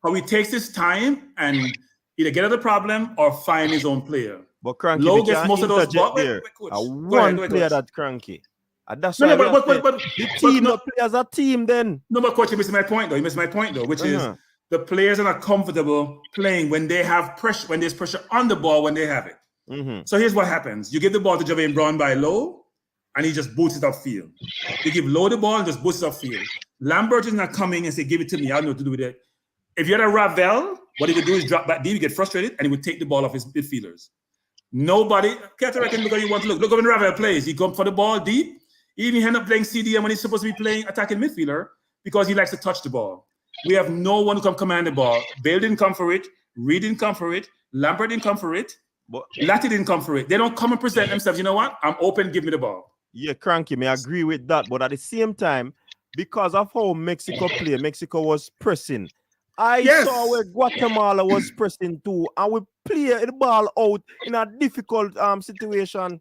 How he takes his time and either get at the problem or find his own player. But Cranky, Low gets most of those balls. One player that Cranky. That's why the team not play as a team then. No, but coach, you missed my point though. Which is the players are not comfortable playing when they have pressure, when there's pressure on the ball when they have it. So here's what happens. You give the ball to Javane Brown by Low, and he just boots it upfield. You give Low the ball and just boots it upfield. Lambert is not coming and say, give it to me. I don't know what to do with it. If you had a Ravel, what he would do is drop back deep, you get frustrated, and he would take the ball off his midfielders. Nobody, Cataract can look how you want to look. Look up when Ravel plays. He comes for the ball deep. He even end up playing CDM when he's supposed to be playing attacking midfielder because he likes to touch the ball. We have no one who can command the ball. Bale didn't come for it. Reed didn't come for it. Lambert didn't come for it. Latti didn't come for it. They don't come and present themselves. You know what? I'm open. Give me the ball. Yeah, Cranky, may I agree with that. But at the same time, because of how Mexico played, Mexico was pressing. I saw where Guatemala was pressing too, and we play the ball out in a difficult situation.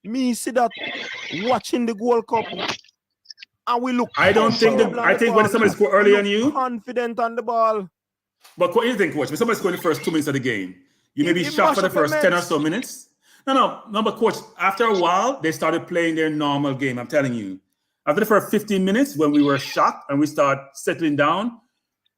Me see that watching the World Cup, and we look. I think when somebody scored early on you, confident on the ball. But what do you think, coach? When somebody scored in the first 2 minutes of the game, you may be shocked for the first 10 or so minutes. No, but coach, after a while, they started playing their normal game. I'm telling you. After the first 15 minutes, when we were shocked and we start settling down,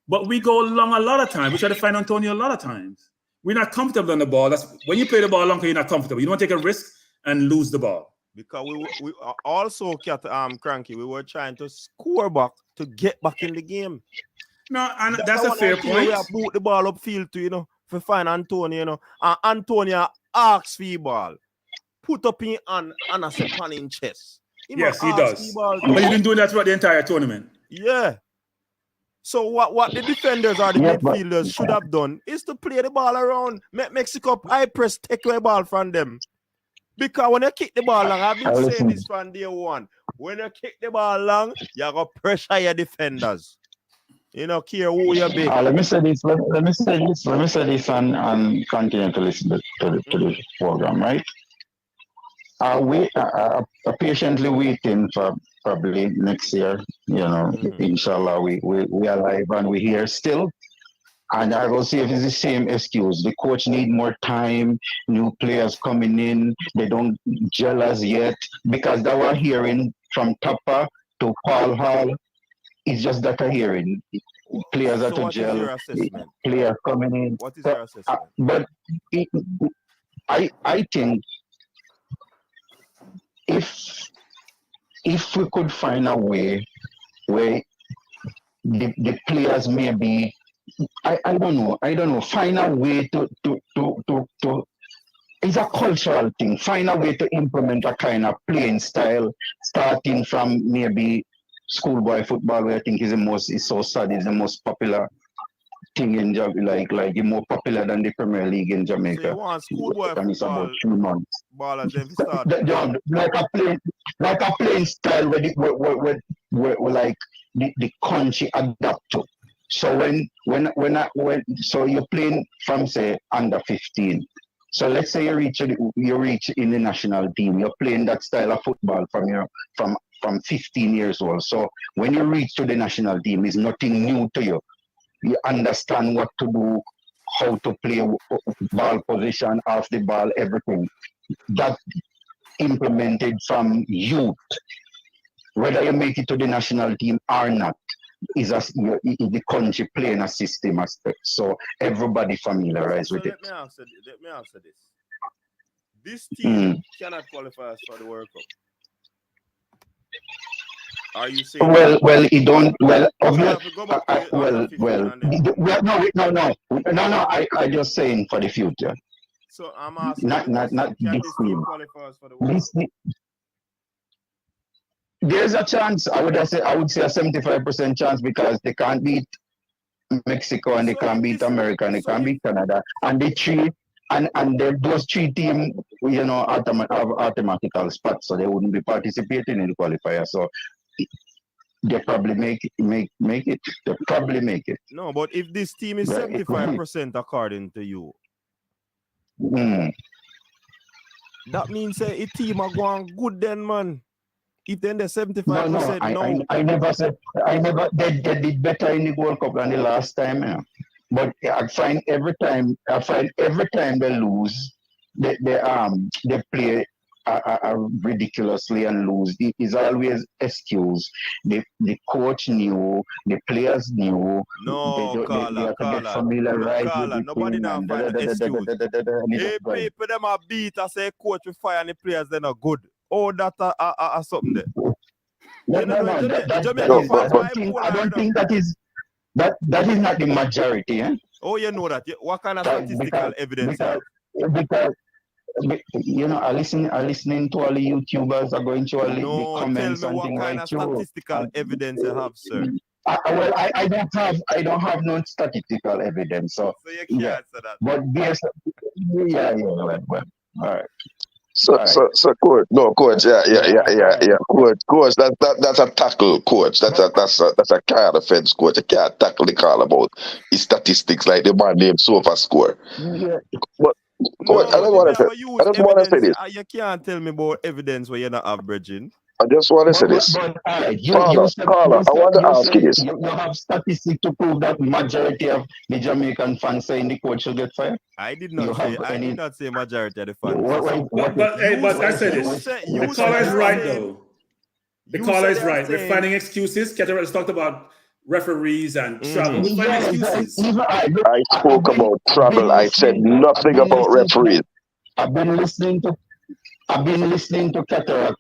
but we go long a lot of times. We try to find Antonio a lot of times. We're not comfortable on the ball. That's when you play the ball long, you're not comfortable. You don't want to take a risk and lose the ball. Because we also, Cranky, we were trying to score back to get back in the game. No, and that's a fair point. We have moved the ball upfield to, for find Antonio, and Antonio asks for the ball. Put up in hand and a second in chest. Yes, he does. But he's been doing that throughout the entire tournament. Yeah. So what the defenders or the midfielders should have done is to play the ball around. Make Mexico high press, take away ball from them. Because when you kick the ball long, I've been saying this from day one. When you kick the ball long, you got pressure your defenders. You know, care who you be. Let me say this. Let me say this and continue to listen to the program, right? We are patiently waiting for probably next year. Inshallah, we are alive and we're here still. And I will say if it's the same excuse. The coach need more time, new players coming in, they don't gel as yet. Because that we're hearing from Tapa to Paul Hall, it's just that a hearing. Players are to gel, players coming in. What is your assessment? But I think if we could find a way where the players maybe I don't know, find a way to it's a cultural thing. Find a way to implement a kind of playing style, starting from maybe schoolboy football, where I think is so sad, is the most popular thing in Jamaica, like more popular than the Premier League in Jamaica. So you want schoolboy and it's about 3 months. Ball as them start. Like a playing style where like the country adapt to. So when so you're playing from say under 15. So let's say you reach in the national team. You're playing that style of football from 15 years old. So when you reach to the national team, it's nothing new to you. You understand what to do, how to play ball position, off the ball, everything. That implemented from youth. Whether you make it to the national team or not, is the country playing a system aspect. So everybody familiarized with it. Let me answer this. This team cannot qualify us for the World Cup. Are you saying? Well, it don't. Well, no. I just saying for the future. So I'm asking. Not can this this team. team qualify us for the World Cup? There's a chance. I would say a 75% chance because they can't beat Mexico and they can't beat America and they can't beat Canada. And the three and those 3 teams, have automatical spots, so they wouldn't be participating in the qualifier. So they probably make it. They probably make it. No, but if this team is 75% according to you, that means a team are going good then, man. If then the 75%, I never said. They did better in the World Cup than the last time. Yeah. But I find every time they lose, they play ridiculously and lose. It is always excuse. The coach knew, the players knew. No, Carla. Nobody now find an excuse. Hey, people them are beat. I say coach will fire and the players they're not good. Oh, that are something there. I don't think that is not the majority. Eh? Oh, you know that. What kind of statistical evidence? Because I listening to all the YouTubers are going to all the comments. Tell me what kind of statistical evidence you have, sir. I don't have no statistical evidence. So you can't answer that. But there's well, all right. So, coach, coach, coach, that's a tackle, coach. That's a card offense, coach. You can't tackle the call about his statistics like the man named Sofa score. Yeah. But coach, I don't want to say this. You can't tell me about evidence where you're not averaging. I just want to say this. Carla, I want to ask you this. You have statistics to prove that majority of the Jamaican fans saying the coach should get fired? I did not say majority of the fans. But I said this. The caller is right, though. The caller is right. We're finding excuses. Caterers talked about referees and travel. We're finding excuses. I spoke about travel. I said nothing about referees. I've been listening to I've been listening to Cataract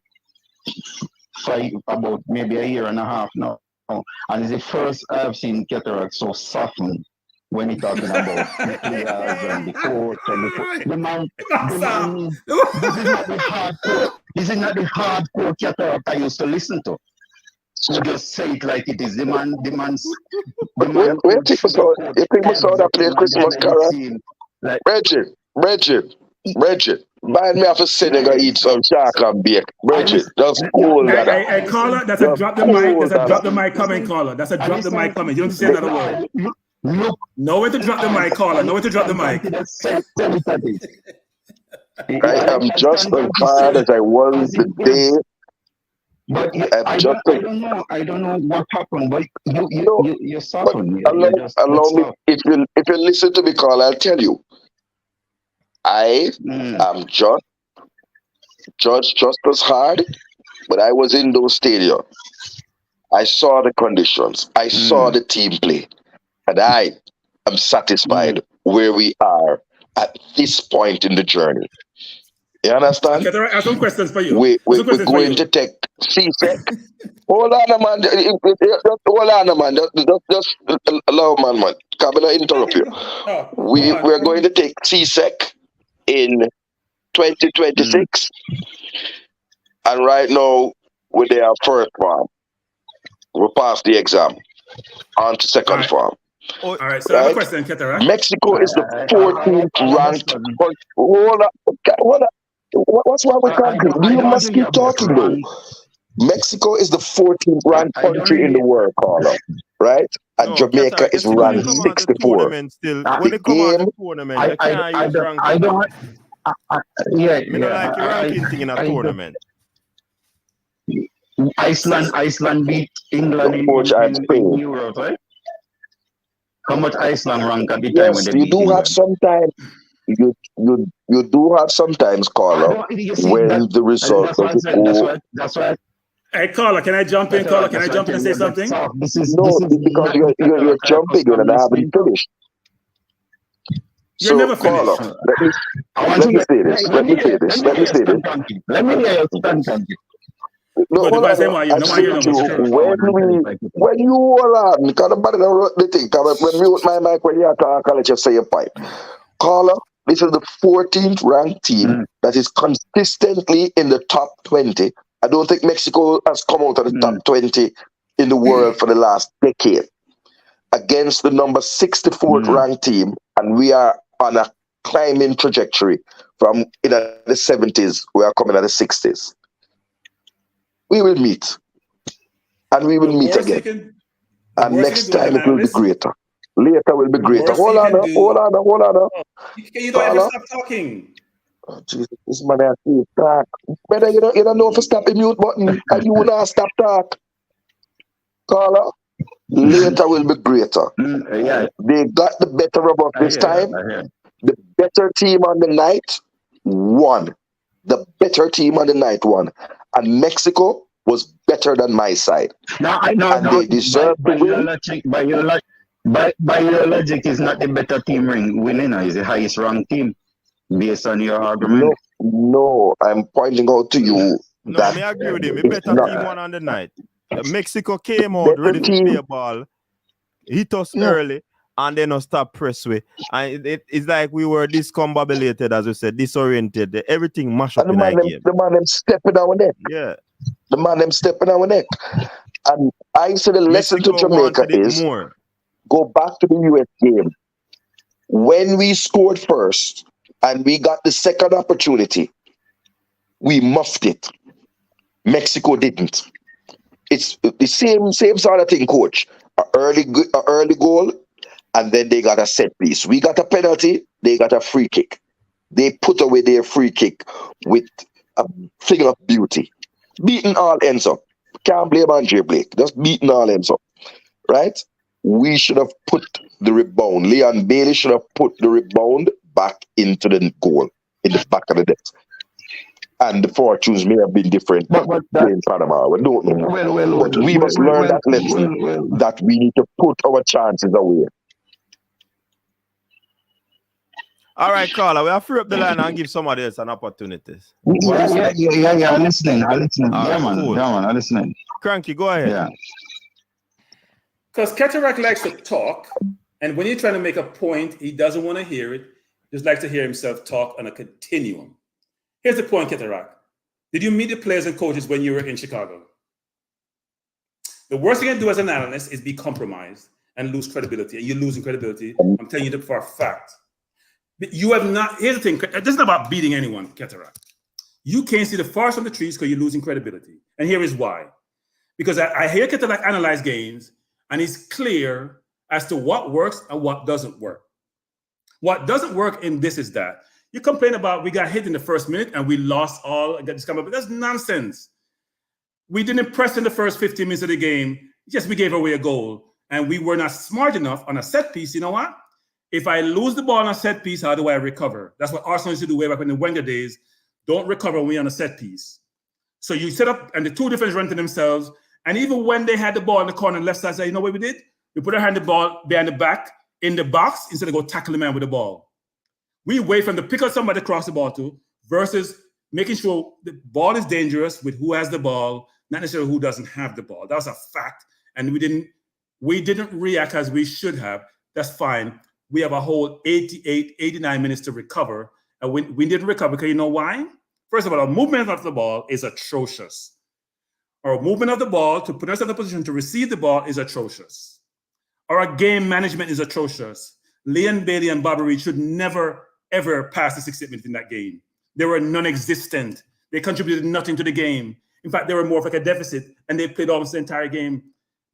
for about maybe a year and a half now. And it's the first I've seen Cataract so softened when he talking about the players and the coach and the man, this is not the hardcore. This is not the hardcore Cataract I used to listen to. So just say it like it is. The man Where people saw that play Christmas Carol? Like, Bridget, mind me after sitting and eat some shark and bake. Bridget, just cool that. Hey, caller, that's a drop the mic. That's a drop the mic comment, caller. That's a drop the mic comment. You don't say another word. Nowhere to drop the mic, caller. Nowhere to drop the mic. I am just as hard as I was the day. But I don't know what happened. But you softened. Allow me. If you listen to me, Carl, I'll tell you. I am just as hard, but I was in those stadiums. I saw the conditions. I saw the team play, and I am satisfied where we are at this point in the journey. You understand? Okay, I have some questions for you. We're going to take CSEC. Hold on, man. Hold on, man. Just allow man. Can I interrupt you? We're going to take CSEC in 2026. And right now, we're there first farm. We're past the exam. On to second farm. All right, so I have a question, Cataract. Mexico is the 14th ranked. Hold on. What's wrong with country? You must keep talking though. Mexico is the 14th ranked country in the world, caller, right? And Jamaica is ranked 64. Still, when they come out of the tournament, I don't like your ranking thing in a tournament. Iceland beat England in Euros, right? How much Iceland rank at the time? Yes, you do have sometimes. You do have sometimes, caller, when the result doesn't go. That's right. Hey, caller, can I jump in? Caller, can I jump in and say something? Because you're jumping in and I haven't finished. You're never finished. Caller, let me say this. Let me hear you. No, when you all are, because the thing, when mute my mic when you talk, I'll just say a point. Caller, this is the 14th ranked team that is consistently in the top 20. I don't think Mexico has come out of the top 20 in the world for the last decade against the number 64th ranked team, and we are on a climbing trajectory from in the 70s. We are coming at the 60s. We will meet, and we will meet again. And next time it will be greater. Later will be greater. Hold on. You don't ever stop talking. Oh, Jesus, this man has to talk. Better you don't know if to stop the mute button, and you will not stop talk. Caller, later will be greater. They got the better of us this time. The better team on the night won. The better team on the night won. And Mexico was better than my side. They deserve to win. By your logic, it's not the better team winning, it's the highest ranked team, based on your argument. No, I'm pointing out to you that I agree with him. The better team won on the night. Mexico came out ready to play a ball, hit us early, and then stop press way. And it's like we were discombobulated, as we said, disoriented. Everything mashed up in our game. The man them stepping our neck. Yeah. The man them stepping our neck. And I say the lesson to Jamaica is go back to the US game. When we scored first and we got the second opportunity, we muffed it. Mexico didn't. It's the same sort of thing, coach. An early goal, and then they got a set piece. We got a penalty, they got a free kick. They put away their free kick with a thing of beauty. Beating all ends up. Can't blame Andre Blake. Just beating all ends up. Right? We should have put the rebound. Leon Bailey should have put the rebound back into the goal, in the back of the net. And the fortunes may have been different in Panama. We don't know. But we must learn that lesson that we need to put our chances away. All right, caller, we have to free up the line and give somebody else an opportunity. Yeah. I'm listening. All Yeah, right, man. cool. Yeah, man. I'm listening. Cranky, go ahead. Yeah. Because Cataract likes to talk, and when you're trying to make a point, he doesn't want to hear it. He just likes to hear himself talk on a continuum. Here's the point, Cataract. Did you meet the players and coaches when you were in Chicago? The worst thing you can do as an analyst is be compromised and lose credibility. And you're losing credibility. I'm telling you that for a fact. You have not, here's the thing, this is not about beating anyone, Cataract. You can't see the forest from the trees because you're losing credibility. And here is why. Because I hear Cataract analyze games, and he's clear as to what works and what doesn't work. What doesn't work in this is that you complain about we got hit in the first minute and we lost all and got this but that's nonsense. We didn't press in the first 15 minutes of the game. Yes, we gave away a goal, and we were not smart enough on a set piece. You know what? If I lose the ball on a set piece, how do I recover? That's what Arsenal used to do way back in the Wenger days. Don't recover when you're on a set piece. So you set up, and the two defenders run to themselves. And even when they had the ball in the corner, left side, you know what we did? We put our hand the ball behind the back in the box instead of go tackle the man with the ball. We wait for them to pick up somebody to cross the ball to versus making sure the ball is dangerous with who has the ball, not necessarily who doesn't have the ball. That was a fact. And we didn't react as we should have. That's fine. We have a whole 88, 89 minutes to recover. And we didn't recover because you know why? First of all, our movement of the ball is atrocious. Our movement of the ball to put us in a position to receive the ball is atrocious. Our game management is atrocious. Leon Bailey and Bobby Reed should never, ever pass the 60th minute in that game. They were non-existent. They contributed nothing to the game. In fact, they were more of like a deficit, and they played almost the entire game.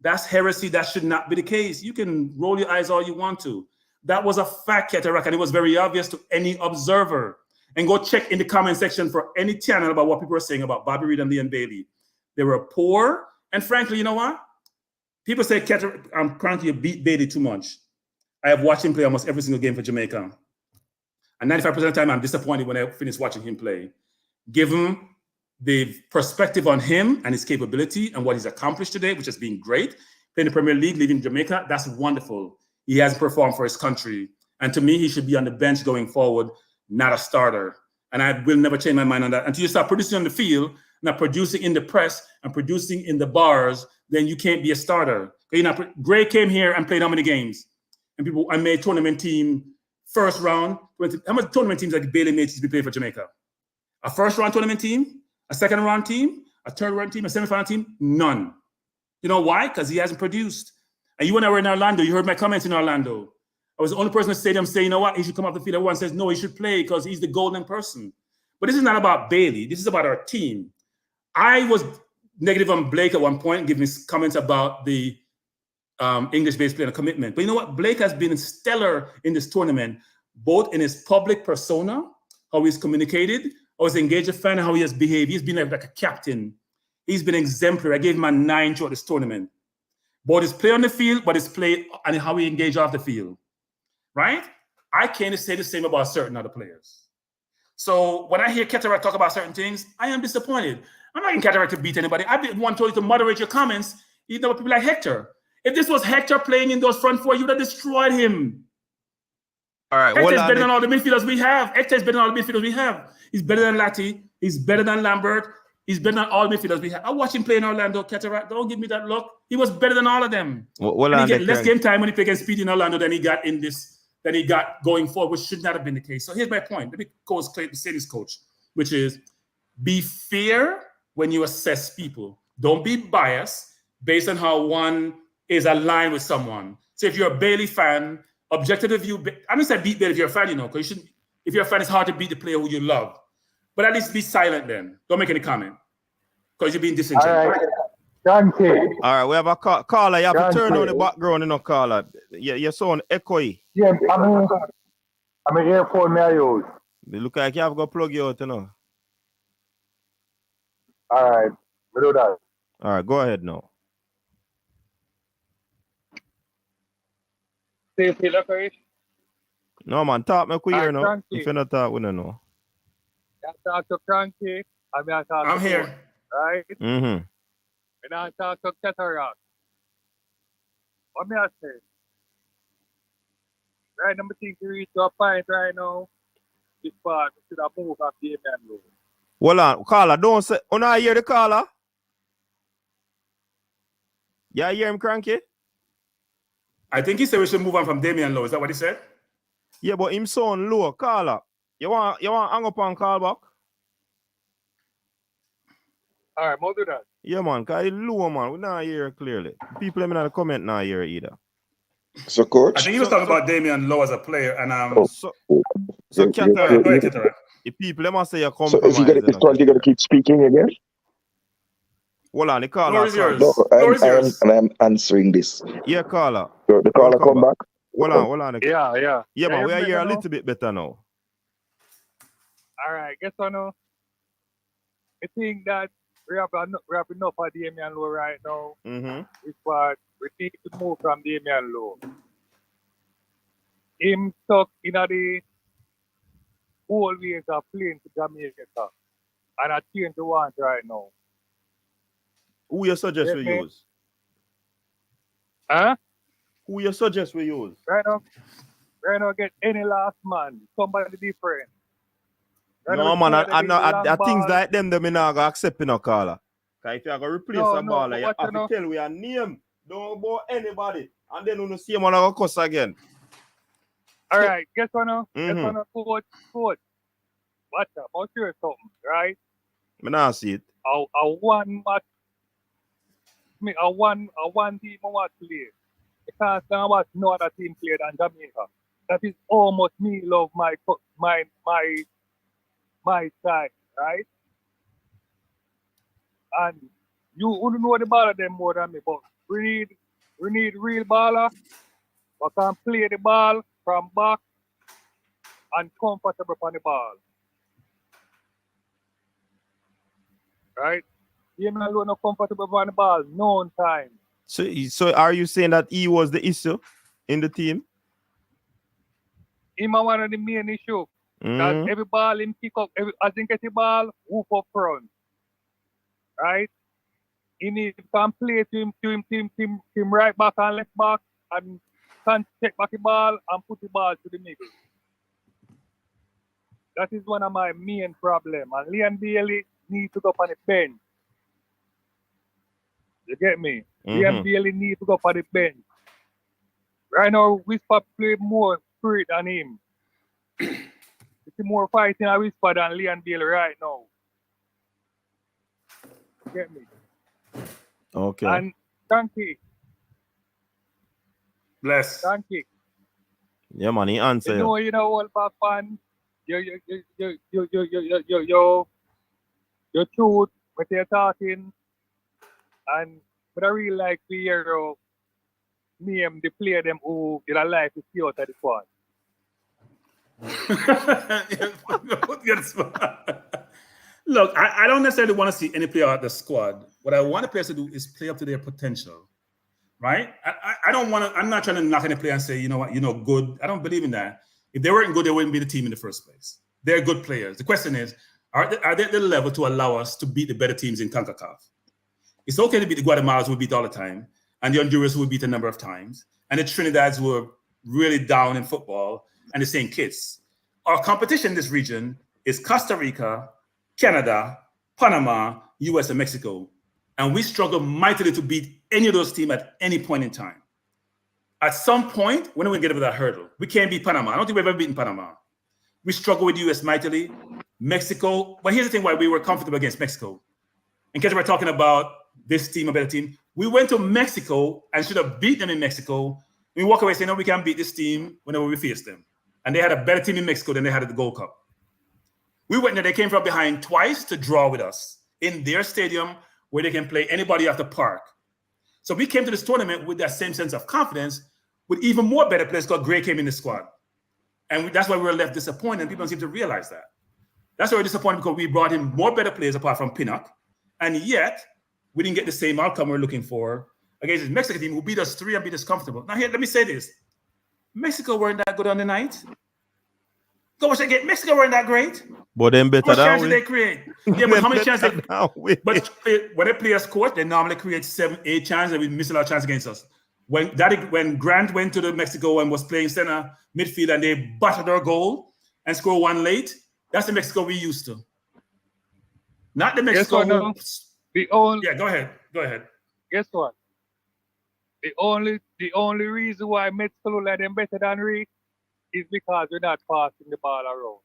That's heresy. That should not be the case. You can roll your eyes all you want to. That was a fact, Cataract, and it was very obvious to any observer. And go check in the comment section for any channel about what people are saying about Bobby Reed and Leon Bailey. They were poor, and frankly, you know what? People say, I'm trying to beat Bailey too much. I have watched him play almost every single game for Jamaica. And 95% of the time, I'm disappointed when I finish watching him play. Given the perspective on him and his capability and what he's accomplished today, which has been great, playing the Premier League, leaving Jamaica, that's wonderful. He has performed for his country. And to me, he should be on the bench going forward, not a starter. And I will never change my mind on that. Until you start producing on the field, not producing in the press and producing in the bars, then you can't be a starter. Gray came here and played how many games? And I made tournament team first round. How many tournament teams like Bailey made to be played for Jamaica? A first round tournament team, a second round team, a third round team, a semifinal team? None. You know why? Because he hasn't produced. And you and I were in Orlando. You heard my comments in Orlando. I was the only person in the stadium saying, you know what? He should come off the field. Everyone says, no, he should play because he's the golden person. But this is not about Bailey. This is about our team. I was negative on Blake at one point, giving his comments about the English-based player commitment. But you know what? Blake has been stellar in this tournament, both in his public persona, how he's communicated, how he's engaged a fan, and how he has behaved. He's been like a captain. He's been exemplary. I gave him a 9 throughout this tournament. Both his play on the field, but his play and how he engaged off the field. Right? I can't say the same about certain other players. So when I hear Cataract talk about certain things, I am disappointed. I'm not in Cataract to beat anybody. I want to moderate your comments. You know, people like Hector. If this was Hector playing in those front four, you would have destroyed him. All right. Hector's better than all the midfielders we have. Hector's better than all the midfielders we have. He's better than Latti. He's better than Lambert. He's better than all the midfielders we have. I watched him play in Orlando, Cataract. Don't give me that look. He was better than all of them. He get less game time when he played against Speedy in Orlando than he got in this. That he got going forward, which should not have been the case. So here's my point. Let me go say this, coach, which is be fair when you assess people. Don't be biased based on how one is aligned with someone. So if you're a Bailey fan, objective view, I'm going to say beat Bailey if you're a fan, you know, because if you're a fan, it's hard to beat the player who you love. But at least be silent then. Don't make any comment because you're being disingenuous. All right, we have a caller. You have to turn on the background, you know, caller. Yeah, your sound echoey. Yeah, I'm an earphone I use. They look like you have to go plug you out, you know. All right, we do that. All right, go ahead now. No, man, talk me clear now. If you're not talking, we don't know. You talk to Cranky, I'm here. Right? Mm-hmm. And I talk to Cataract. What me I say? right now, I think we reach to a point right now. This part, we should have moved from Damian Lowe. Hold on, caller, don't say. Oh, no, hear the caller? Yeah, hear him, Cranky? I think he said we should move on from Damian Lowe. Is that what he said? Yeah, but him sound low. Caller, you want hang up and call back? All right, we'll do that. Yeah, man, because it's low, man. We not hear clearly. People in the comment not hear either. So, coach. I think he was talking about Damian Lowe as a player, and So Yeah, Cat, yeah, go ahead, Titara. the people, they must say you're So compromised. is he gonna keep speaking again? Hold on, the caller. Floor is yours. No, Floor is yours. I'm answering this. Yeah, caller. The caller Welcome come back. Hold on. Yeah. Yeah, man, we are you here a know? little bit better now. All right, guess what now? I think that we have enough of Damian Lowe right now. Mm-hmm. We need to move from Damian Lowe. Him stuck in the whole ways of playing to Jamaica. And I change the want right now. Who you suggest we Yeah, use? Huh? Who you suggest we use? Right now, get any last man, somebody different. No, man, I things like them me not gonna accept in a caller. Because if you're gonna replace a baller, you have to tell we a name. Don't about anybody. And then when you see him on our cuss again. All right, guess what now? Mm-hmm. Guess what now, coach? Watch out, I'll show you something, right? Me not see it. A one match, a one team I want to play. I can't stand watch no other team play than Jamaica. That is almost me love my side, right? And you wouldn't know the baller them more than me, but we need real baller who can play the ball from back and comfortable on the ball. Right? Even alone not comfortable on the ball, no time. So are you saying that he was the issue in the team? Him one of the main issue. That every ball him pick up, as he get the ball, whoop up front. Right? He needs to come play to him right back and left back and can take back the ball and put the ball to the middle. That is one of my main problems. And Leon Bailey needs to go up on the bench. You get me? Leon Bailey needs to go up on the bench. Right now, Whisper play more spirit than him. It's more fighting a Whisper than Leon Bailey right now. You get me? Okay. And Frankie. Bless. Frankie. Yeah, man, he answer. You know, all back fan. Your truth, what they're talking, and but I really like to hear name the player them who get a life to see out of the squad. Look, I don't necessarily want to see any player out of the squad. What I want a player to do is play up to their potential, right? I don't want to. I'm not trying to knock any player and say, you know what, good. I don't believe in that. If they weren't good, they wouldn't be the team in the first place. They're good players. The question is, are they at the level to allow us to beat the better teams in CONCACAF? It's okay to beat the Guatemalas who we beat all the time, and the Honduras who we beat a number of times, and the Trinidadians who are really down in football, and the St. Kitts. Our competition in this region is Costa Rica, Canada, Panama, US, and Mexico. And we struggle mightily to beat any of those teams at any point in time. At some point, when do we get over that hurdle? We can't beat Panama. I don't think we've ever beaten Panama. We struggle with US mightily. Mexico, but here's the thing why we were comfortable against Mexico. In case we're talking about this team, a better team, we went to Mexico and should have beat them in Mexico. We walk away saying, no, we can't beat this team whenever we face them. And they had a better team in Mexico than they had at the Gold Cup. We went there, they came from behind twice to draw with us in their stadium where they can play anybody at the park. So we came to this tournament with that same sense of confidence with even more better players because Gray came in the squad. And that's why we were left disappointed, and people don't seem to realize that. That's why we're disappointed because we brought in more better players apart from Pinnock, and yet we didn't get the same outcome we're looking for against this Mexican team who beat us 3 and beat us comfortable. Now here, let me say this. Mexico weren't that good on the night. Go watch that game. Mexico weren't that great. But then better how much than chances they create? Yeah, but how many chances they we. But when they play us court, they normally create 7, 8 chances and we miss a lot of chances against us. when Grant went to the Mexico and was playing center midfield and they battered our goal and scored one late, that's the Mexico we used to. Not the Mexico. Yeah, go ahead. Guess what? The only reason why Mexico look like them better than we is because we're not passing the ball around.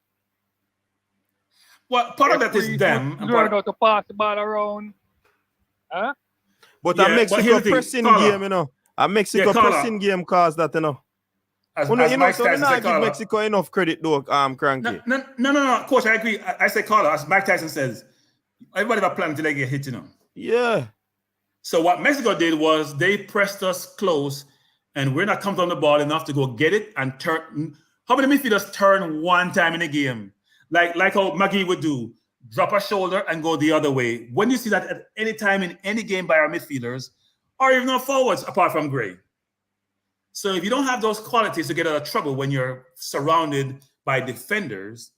Well, part of that is them. Learn how to pass the ball around. Huh? But a Mexico pressing game, you know. A Mexico pressing game caused that, you know. So we not give Mexico enough credit though, Cranky. No, Coach, I agree. I say Carla, as Mike Tyson says, everybody have a plan until they get hit, you know. Yeah. So what Mexico did was they pressed us close and we're not coming on the ball enough to go get it and turn. How many midfielders turn one time in a game? Like how Maggie would do, drop a shoulder and go the other way. When you see that at any time in any game by our midfielders, or even our forwards, apart from Gray. So if you don't have those qualities to get out of trouble when you're surrounded by defenders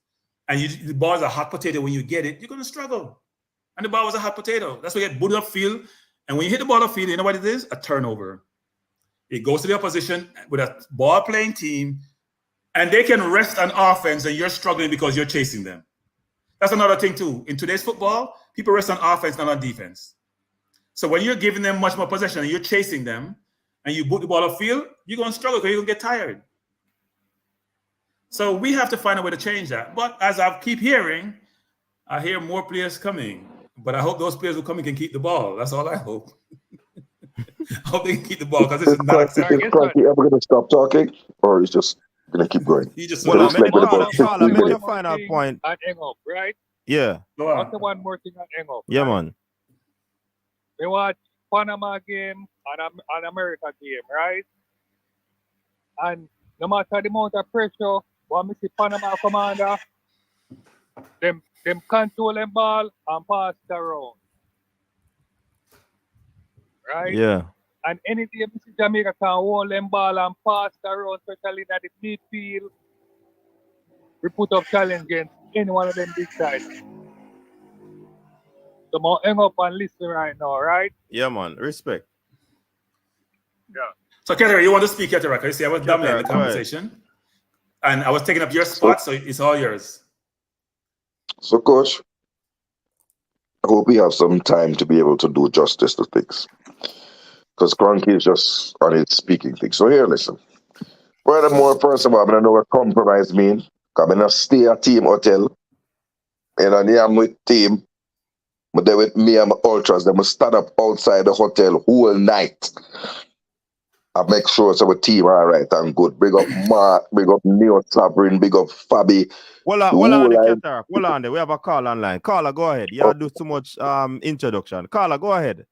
and the ball is a hot potato when you get it, you're going to struggle. And the ball was a hot potato. That's why you get booted upfield. And when you hit the ball upfield, you know what it is? A turnover. It goes to the opposition with a ball-playing team, and they can rest on offense, and you're struggling because you're chasing them. That's another thing, too. In today's football, people rest on offense, not on defense. So when you're giving them much more possession and you're chasing them, and you boot the ball upfield, you're going to struggle because you're going to get tired. So we have to find a way to change that. But as I keep hearing, I hear more players coming. But I hope those players who come in can keep the ball. That's all I hope. I hope they can keep the ball because this is not acceptable. Is Cranky ever going to stop talking, or he's just going to keep going? He just well, make your final point. At Engop, right? Yeah. What's one more thing at Engop? Yeah, right? man. We watch Panama game and America game, right? And no matter the amount of pressure, when we see Panama commander, them control them ball and pass it around. Right? Yeah. And anything we see Jamaica can hold them ball and pass it around, especially in the midfield, we put up challenge against any one of them big sides. So I'm hang up and listen right now, right? Yeah, man. Respect. Yeah. So, Keter, you want to speak, Keter? You see, I was dominating the conversation. And I was taking up your spot, so it's all yours. So, Coach, I hope we have some time to be able to do justice to things. Because Cranky is just on it speaking things. So here, listen. Furthermore, first of all, I don't know what compromise mean. Because I'm going to stay at team hotel. And I'm with team. But then with me and my ultras, they must stand up outside the hotel whole night. I make sure it's our team all right and good. Big up Mark, big up Neo Sabrin, big up Fabi. Well on the Cataract. Well on there. We have a call online. Carla, go ahead. You do too much introduction. Carla, go ahead.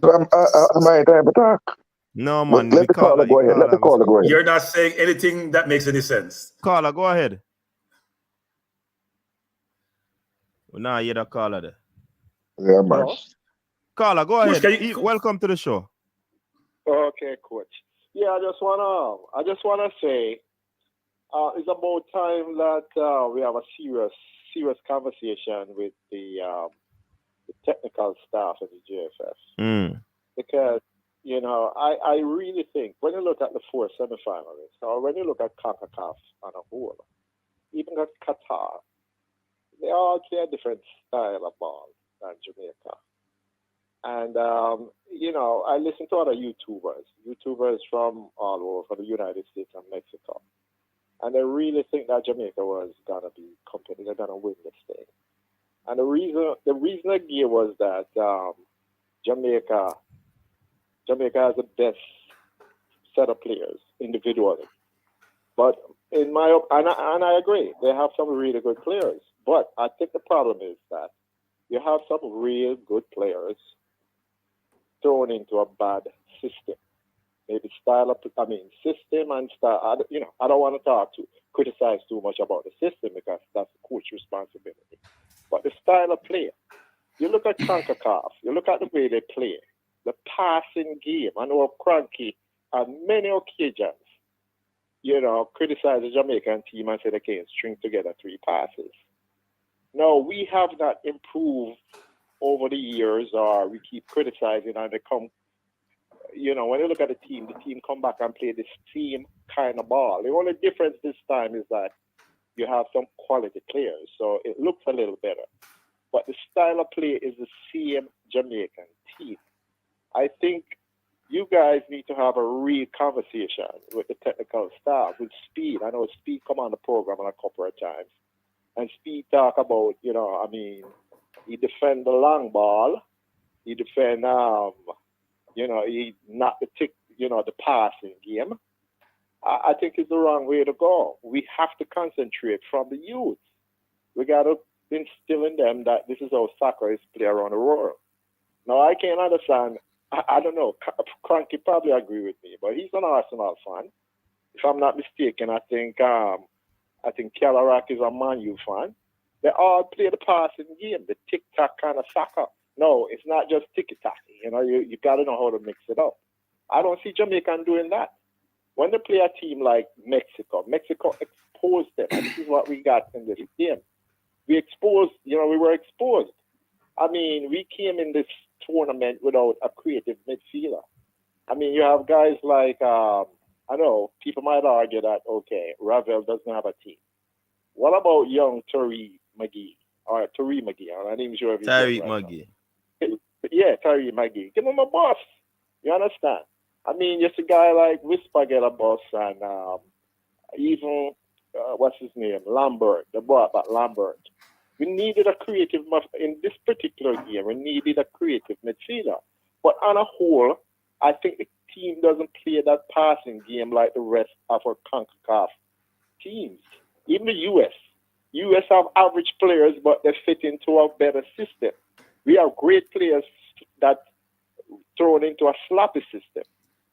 Am I time to talk? No, man. Let the caller go ahead. Let the caller go ahead. You're not saying anything that makes any sense. Carla, go ahead. Now you're the caller there. Yeah, man. Carla, go ahead. Welcome to the show. Okay, Coach. Yeah, I just wanna say, it's about time that we have a serious conversation with the technical staff of the JFF. Because I really think when you look at the four semifinalists, or when you look at CONCACAF on a whole, even at Qatar, they all play a different style of ball than Jamaica. And, I listen to other YouTubers from all over, from the United States and Mexico. And they really think that Jamaica was going to be competitive, they're going to win this thing. And the reason I gave was that Jamaica has the best set of players individually. But and I agree, they have some really good players. But I think the problem is that you have some real good players thrown into a bad system. Maybe system and style. I don't want to criticize too much about the system because that's the coach's responsibility. But the style of play, you look at CONCACAF, you look at the way they play, the passing game. I know Cranky on many occasions, criticize the Jamaican team and say they can't string together 3 passes. No, we have not improved over the years, or we keep criticizing and they come, when you look at the team come back and play the same kind of ball. The only difference this time is that you have some quality players, so it looks a little better. But the style of play is the same Jamaican team. I think you guys need to have a real conversation with the technical staff, with Speed. I know Speed come on the program a couple of times, and Speed talk about, he defend the long ball, he defend, he not the passing game. I think it's the wrong way to go. We have to concentrate from the youth. We got to instill in them that this is how soccer is played around the world. Now, I can't understand. I don't know. Cranky probably agree with me, but he's an Arsenal fan. If I'm not mistaken, I think Calarak is a Man U fan. They all play the passing game, the tic-tac kind of soccer. No, it's not just tic-tac. You got to know how to mix it up. I don't see Jamaican doing that. When they play a team like Mexico exposed them. And this is what we got in this game. We were exposed. I mean, we came in this tournament without a creative midfielder. I mean, you have guys like, I know people might argue that, okay, Ravel doesn't have a team. What about young Tariq McGee? Or Tariq McGee? I'm not even sure if he's Tariq right McGee. Yeah, Tariq McGee. Give him a bus. You understand? I mean, just a guy like Whisper get a bus, and even, what's his name? Lambert. They brought back Lambert. We needed a creative, in this particular game, we needed a creative midfielder. But on a whole, I think the team doesn't play that passing game like the rest of our CONCACAF teams. Even the US. US have average players, but they fit into a better system. We have great players that thrown into a sloppy system.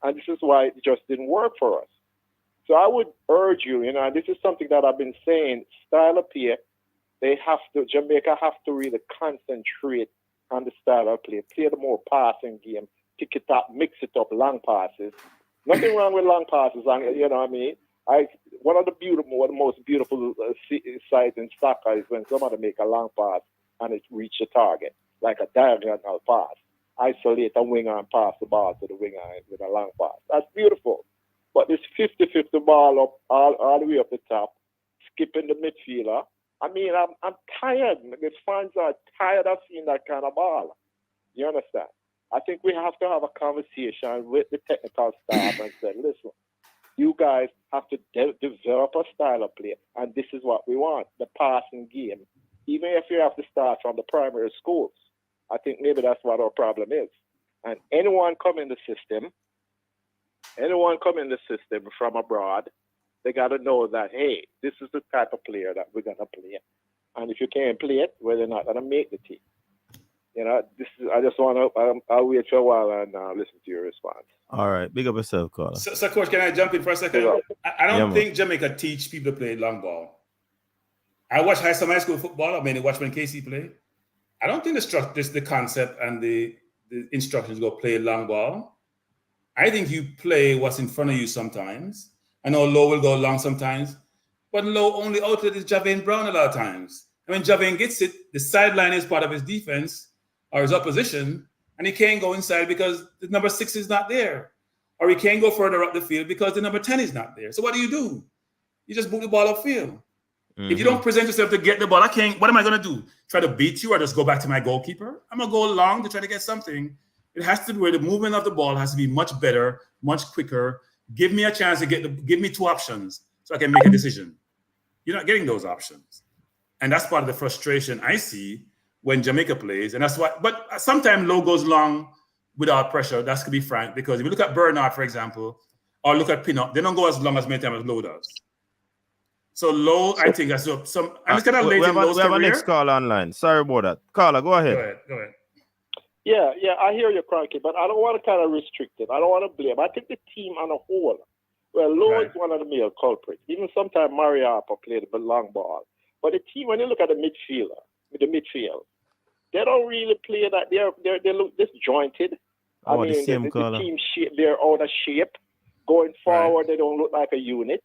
And this is why it just didn't work for us. So I would urge you, and this is something that I've been saying, style of play, Jamaica have to really concentrate on the style of play the more passing game, pick it up, mix it up, long passes. Nothing wrong with long passes, you know what I mean? One of the most beautiful sights in soccer is when somebody make a long pass and it reach the target, like a diagonal pass. Isolate a winger and pass the ball to the winger with a long pass. That's beautiful. But this 50-50 ball up all the way up the top, skipping the midfielder. I mean, I'm tired. The fans are tired of seeing that kind of ball. You understand? I think we have to have a conversation with the technical staff and say, listen, you guys have to develop a style of play, and this is what we want, the passing game. Even if you have to start from the primary schools, I think maybe that's what our problem is. And anyone come in the system from abroad, they got to know that, hey, this is the type of player that we're going to play. And if you can't play it, well, they're not going to make the team. I just want to, I'll wait for a while and listen to your response. All right. Big up yourself, caller. So, Coach, can I jump in for a second? I don't think Jamaica teach people to play long ball. I watch some high school football. I mainly watch when KC play. I don't think the concept and the instructions go play long ball. I think you play what's in front of you sometimes. I know Low will go long sometimes, but Low only outlet is Javane Brown a lot of times. And when Javane gets it, the sideline is part of his defense or his opposition, and he can't go inside because the number 6 is not there. Or he can't go further up the field because the number 10 is not there. So what do? You just move the ball upfield. If you don't present yourself to get the ball, what am I going to do? Try to beat you or just go back to my goalkeeper? I'm going to go long to try to get something. It has to be where the movement of the ball has to be much better, much quicker. Give me a chance to give me 2 options so I can make a decision. You're not getting those options. And that's part of the frustration I see when Jamaica plays. And that's why, but sometimes Low goes long without pressure. That's to be frank, because if you look at Bernard, for example, or look at Pinot, they don't go as long as many times as Low does. So Low, I think that's some. I'm just gonna late in Low's career. We have a next call online. Sorry about that. Caller, go ahead. Go ahead. Yeah, I hear you, Cranky, but I don't want to kind of restrict it. I don't want to blame. I think the team on a whole, Low is one of the male culprits. Even sometimes Mariapa played the long ball. But the team, when you look at the midfield, they don't really play that. They look disjointed. Oh, I mean, the team shape, they're out of shape. Going forward, They don't look like a unit.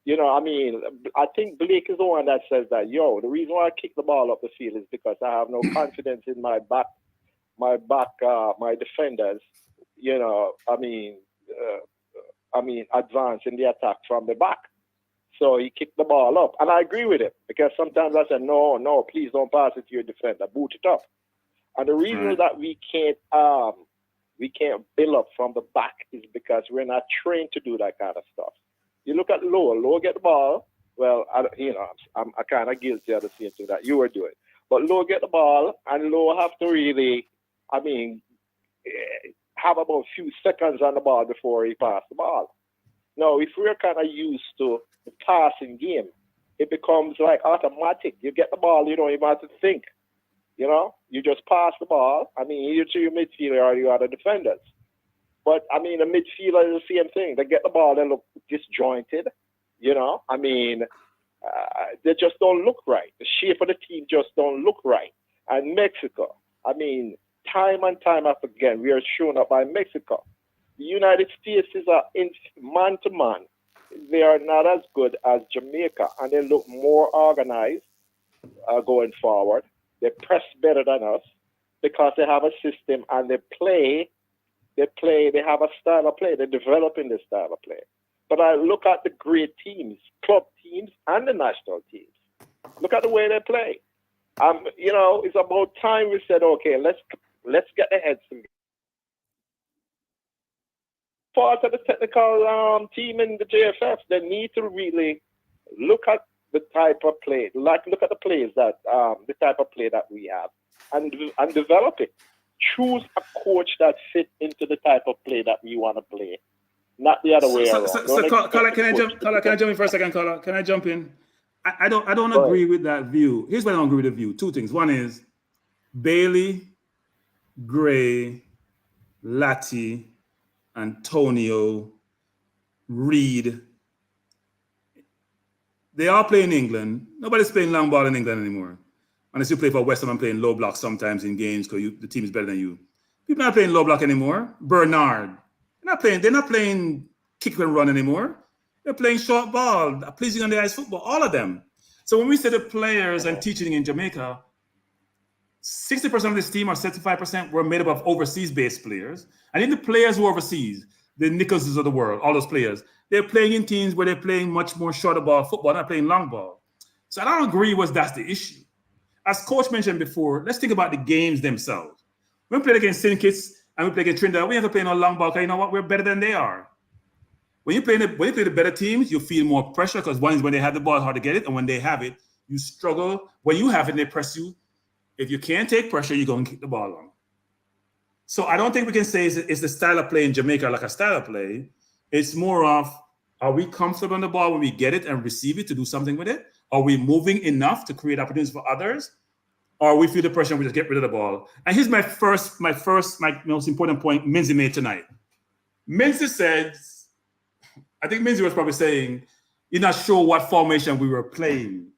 I mean, I think Blake is the one that says that, the reason why I kick the ball up the field is because I have no confidence in my defenders advance in the attack from the back. So he kicked the ball up. And I agree with him because sometimes I said, no, please don't pass it to your defender, boot it up. And the reason that we can't build up from the back is because we're not trained to do that kind of stuff. You look at Lowe get the ball. Well, I'm kind of guilty of the same thing that you were doing. But Lowe get the ball, and Lowe have to really, have about a few seconds on the ball before he pass the ball. Now, if we're kind of used to the passing game, it becomes like automatic. You get the ball, you don't even have to think. You just pass the ball. Either to your midfielder or your other defenders. But the midfielder is the same thing. They get the ball, they look disjointed. They just don't look right. The shape of the team just don't look right. And Mexico, time and time after again, we are shown up by Mexico. The United States is in man-to-man. They are not as good as Jamaica, and they look more organized going forward. They press better than us because they have a system and they have a style of play. They're developing this style of play. But I look at the great teams, club teams, and the national teams. Look at the way they play. It's about time we said, okay, let's get the heads together. Part of the technical team in the JFF, they need to really look at the type of play, look at the plays that the type of play that we have, and develop it. Choose a coach that fits into the type of play that we want to play, not the other way around. So Carla, can I jump in for a second, Carla? Can I jump in? I don't agree with that view. Here's why I don't agree with the view. Two things. One is Bailey, Gray, Latti, Antonio, Reed. They all play in England. Nobody's playing long ball in England anymore. Unless you play for West Ham and playing low block sometimes in games because the team is better than you. People are not playing low block anymore. Bernard. They're not playing kick and run anymore. They're playing short ball, pleasing on the ice football, all of them. So when we say the players and teaching in Jamaica, 60% of this team or 75% were made up of overseas-based players. And in the players who are overseas, the Nicholsons of the world, all those players, they're playing in teams where they're playing much more shorter ball football, not playing long ball. So I don't agree that's the issue. As Coach mentioned before, let's think about the games themselves. When we play against St. Kitts and we play against Trinidad, we have to play no long ball because you know what? We're better than they are. When you play the better teams, you feel more pressure because one is when they have the ball, it's hard to get it. And when they have it, you struggle. When you have it, they press you. If you can't take pressure, you're going to kick the ball on. So I don't think we can say it's the style of play in Jamaica like a style of play. It's more of, are we comfortable on the ball when we get it and receive it to do something with it? Are we moving enough to create opportunities for others? Or we feel the pressure and we just get rid of the ball? And here's my most important point Minzy made tonight. Minzy says, I think Minzy was probably saying, you're not sure what formation we were playing.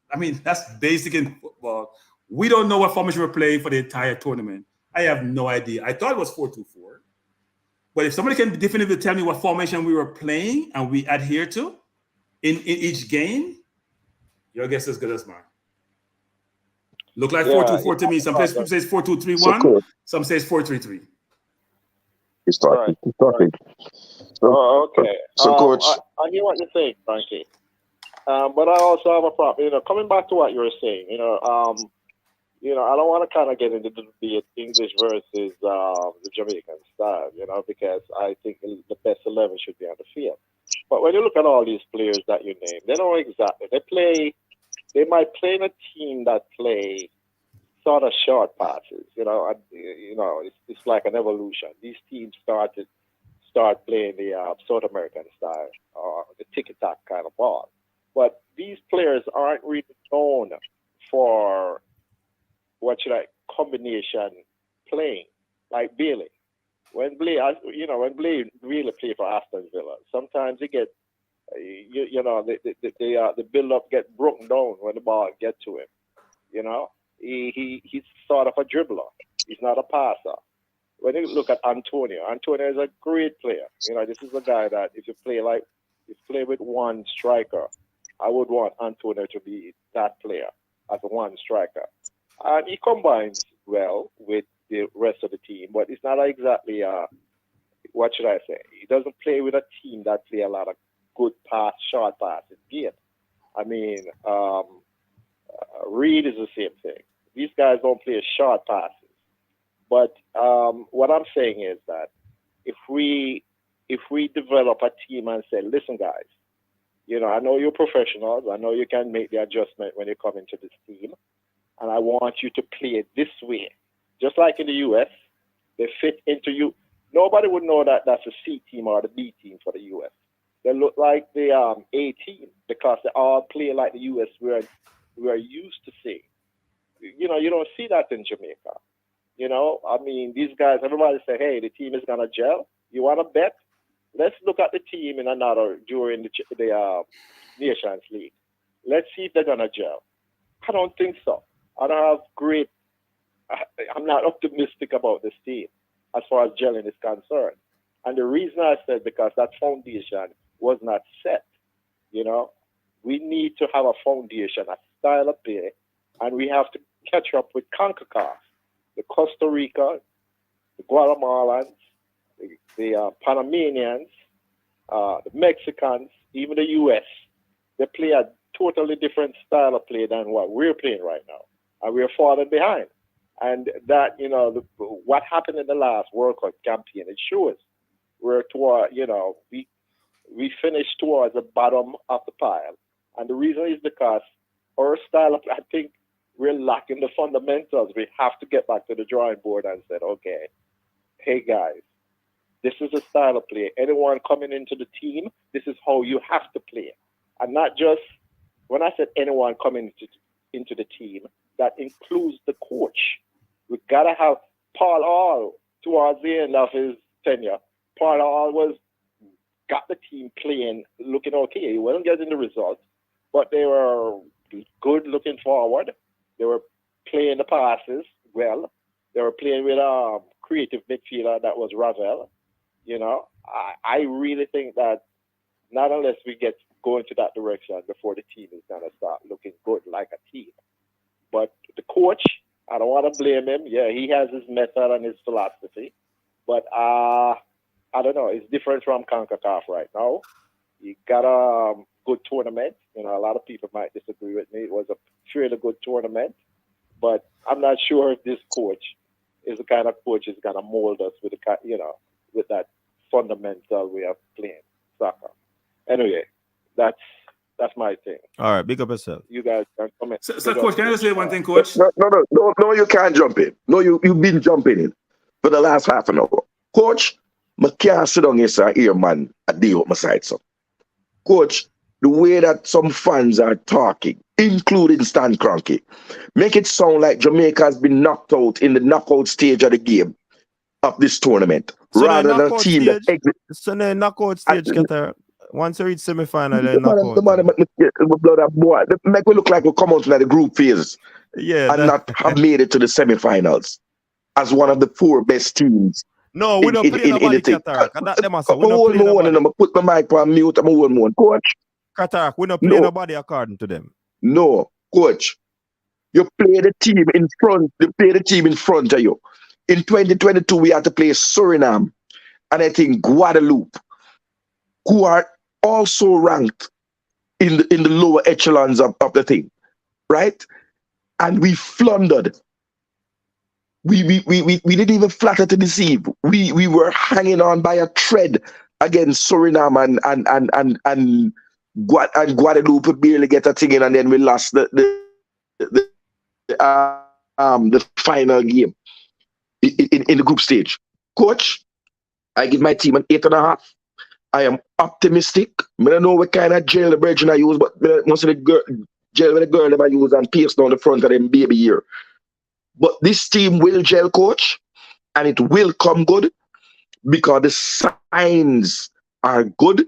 That's basic in football. We don't know what formation we're playing for the entire tournament. I have no idea. I thought it was 4-2-4. But if somebody can definitively tell me what formation we were playing and we adhere to in each game, your guess is as good as mine. Look like 4-2-4 to me. Some people say 4-2-3-1. Some say 4-3-3. He's talking. He's talking. Okay. So, Coach. I hear what you're saying, Frankie. But I also have a problem. Coming back to what you were saying, I don't want to kind of get into the debate English versus the Jamaican style, because I think the best 11 should be on the field. But when you look at all these players that you name, they know exactly. They might play in a team that play sort of short passes. It's like an evolution. These teams start playing the South American style or the tick-tack kind of ball. But these players aren't really known for combination playing, like Bailey. When Bailey really play for Aston Villa, sometimes he get, the build-up get broken down when the ball get to him. He's sort of a dribbler. He's not a passer. When you look at Antonio is a great player. This is a guy that if you play with one striker, I would want Antonio to be that player as a one striker. And he combines well with the rest of the team, but it's not exactly what should I say? He doesn't play with a team that play a lot of good short passes game. I mean, Reed is the same thing. These guys don't play short passes. But what I'm saying is that if we develop a team and say, listen, guys, you know, I know you're professionals. I know you can make the adjustment when you come into this team. And I want you to play it this way. Just like in the U.S., they fit into you. Nobody would know that that's a C team or the B team for the U.S. They look like the A team because they all play like the U.S. we are used to seeing. You know, you don't see that in Jamaica. You know, I mean, these guys, everybody say, hey, the team is going to gel. You want to bet? Let's look at the team in another during the Nations League. Let's see if they're going to gel. I don't think so. I don't have I'm not optimistic about this team as far as gelling is concerned. And the reason I said because that foundation was not set. You know, we need to have a foundation, a style of play, and we have to catch up with CONCACAF, the Costa Rica, the Guatemalans, the Panamanians, the Mexicans, even the U.S. They play a totally different style of play than what we're playing right now. And we're falling behind. And that, you know, what happened in the last World Cup campaign, it shows we're toward, you know, we finished towards the bottom of the pile. And the reason is because our style of, I think we're lacking the fundamentals. We have to get back to the drawing board and say, okay, hey guys, this is a style of play. Anyone coming into the team, this is how you have to play. And not just, when I said anyone coming into the team, that includes the coach. We gotta have Paul Hall towards the end of his tenure. Paul Hall got the team playing, looking okay. He wasn't getting the results, but they were good looking forward. They were playing the passes well. They were playing with a creative midfielder that was Ravel. You know, I really think that not unless we get going to that direction before the team is gonna start looking good like a team. But the coach, I don't want to blame him. Yeah, he has his method and his philosophy. But I don't know. It's different from CONCACAF right now. He got a good tournament. You know, a lot of people might disagree with me. It was a fairly good tournament. But I'm not sure if this coach is the kind of coach is going to mold us with the, you know, with that fundamental way of playing soccer. Anyway, that's my thing. All right, big up yourself. You guys can comment. So Coach, can I just say one thing, Coach? No, you can't jump in. No, you've been jumping in for the last half an hour. Coach, I can't sit down here, man, a day with my side, so. Coach, the way that some fans are talking, including Stan Kroenke, make it sound like Jamaica has been knocked out in the knockout stage of the game of this tournament. So rather than a team stage, that exits. so the knockout stage, once you reach semi-final, then knockout. The man make we look like we come out from the group phase and not have made it to the semi-finals as one of the 4 best teams. No, we don't play nobody, Cataract. I put my mic on mute. I'm one. Coach. Cataract, we don't play nobody according to them. No, Coach. You play the team in front. You play the team in front of you. In 2022, we had to play Suriname and I think Guadeloupe, who are also ranked in the lower echelons of the thing, right? And we floundered. We didn't even flatter to deceive. We were hanging on by a thread against Suriname and Guadeloupe barely get a thing in, and then we lost the final game in the group stage. Coach, I give my team an 8.5. I am optimistic. I don't know what kind of gel the virgin I use, but most of the gel with the girl that I use and paste down the front of them baby here. But this team will gel, Coach, and it will come good because the signs are good.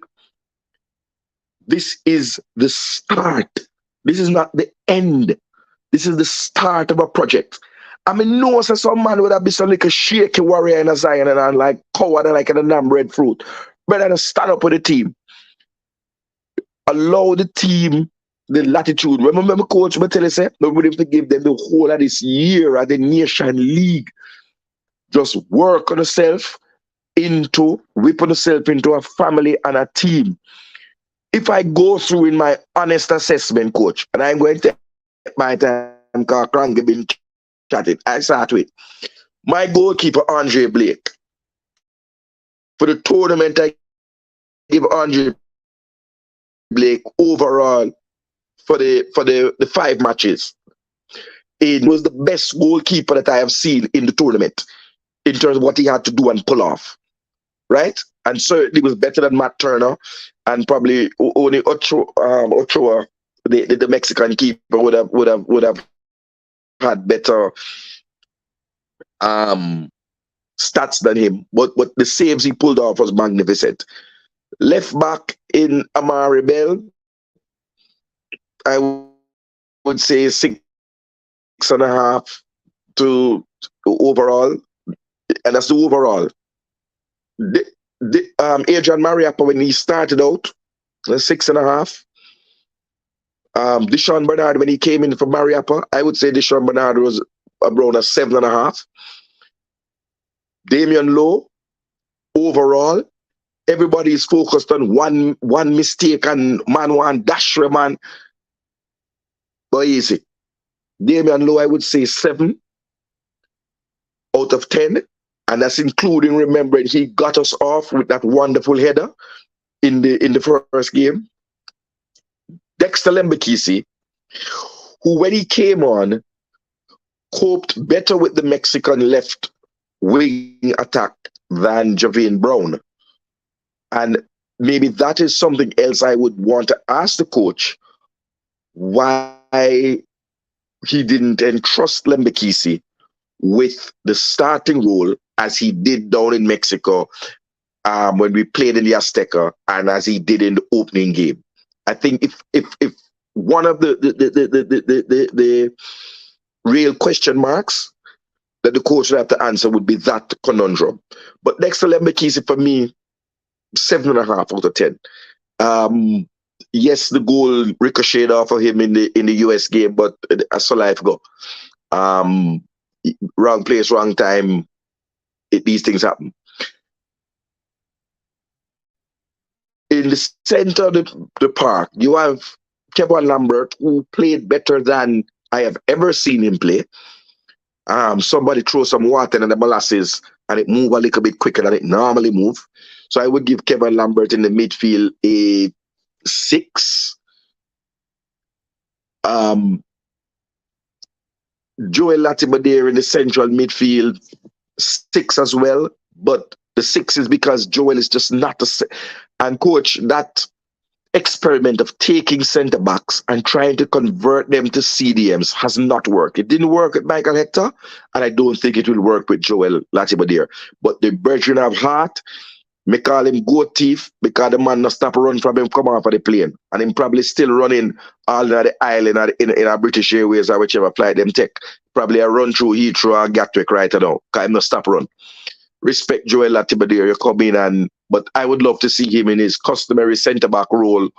This is the start. This is not the end. This is the start of a project. I mean, no, so some man would have been some like a shaky warrior in a Zion and like coward and like an damn red fruit. Better than stand up with the team. Allow the team the latitude. Remember, coach, I tell you, say, nobody have to give them the whole of this year at the Nation League. Just work on yourself, whipping yourself into a family and a team. If I go through in my honest assessment, coach, and I'm going to take my time, because Cranky been chatting, I start with my goalkeeper, Andre Blake. For the tournament, I give Andre Blake overall for the 5 matches. He was the best goalkeeper that I have seen in the tournament in terms of what he had to do and pull off, right? And certainly was better than Matt Turner, and probably only Ochoa, the Mexican keeper, would have had better stats than him. But the saves he pulled off was magnificent. Left back in Amari Bell, I would say 6.5 to overall, and that's the overall. Adrian Mariappa, when he started out, 6.5. Deshaun Bernard, when he came in for Mariappa, I would say Deshaun Bernard was around a 7.5. Damian Lowe, overall, everybody is focused on one mistake and one dash, man. But easy. Damian Lowe, I would say 7 out of 10. And that's including remembering he got us off with that wonderful header in the first game. Dexter Lembekisi, who when he came on, coped better with the Mexican left wing attack than Javane Brown. And maybe that is something else I would want to ask the coach, why he didn't entrust Lembekisi with the starting role as he did down in Mexico when we played in the Azteca, and as he did in the opening game. I think if one of the real question marks that the coach would have to answer would be that conundrum. But Dexter Lembekisi, for me, 7.5 out of 10. Yes, the goal ricocheted off of him in the US game, but that's how life go. Wrong place, wrong time. These things happen. In the center of the park, you have Kevin Lambert, who played better than I have ever seen him play. Somebody throw some water in the molasses and it move a little bit quicker than it normally move. So I would give Kevin Lambert in the midfield a 6. Joel Latimer in the central midfield, 6 as well. But the 6 is because Joel is just not and coach, that experiment of taking centre backs and trying to convert them to CDMs has not worked. It didn't work with Michael Hector, and I don't think it will work with Joel Latimer. But the brethren have heart. Me call him goat thief because the man not stop run from him come off of the plane. And him probably still running all of the island in a British Airways or whichever flight them take. Probably a run through Heathrow or Gatwick right now. Because him not stop run. Respect Joel Latimer, you come in, but I would love to see him in his customary centre-back role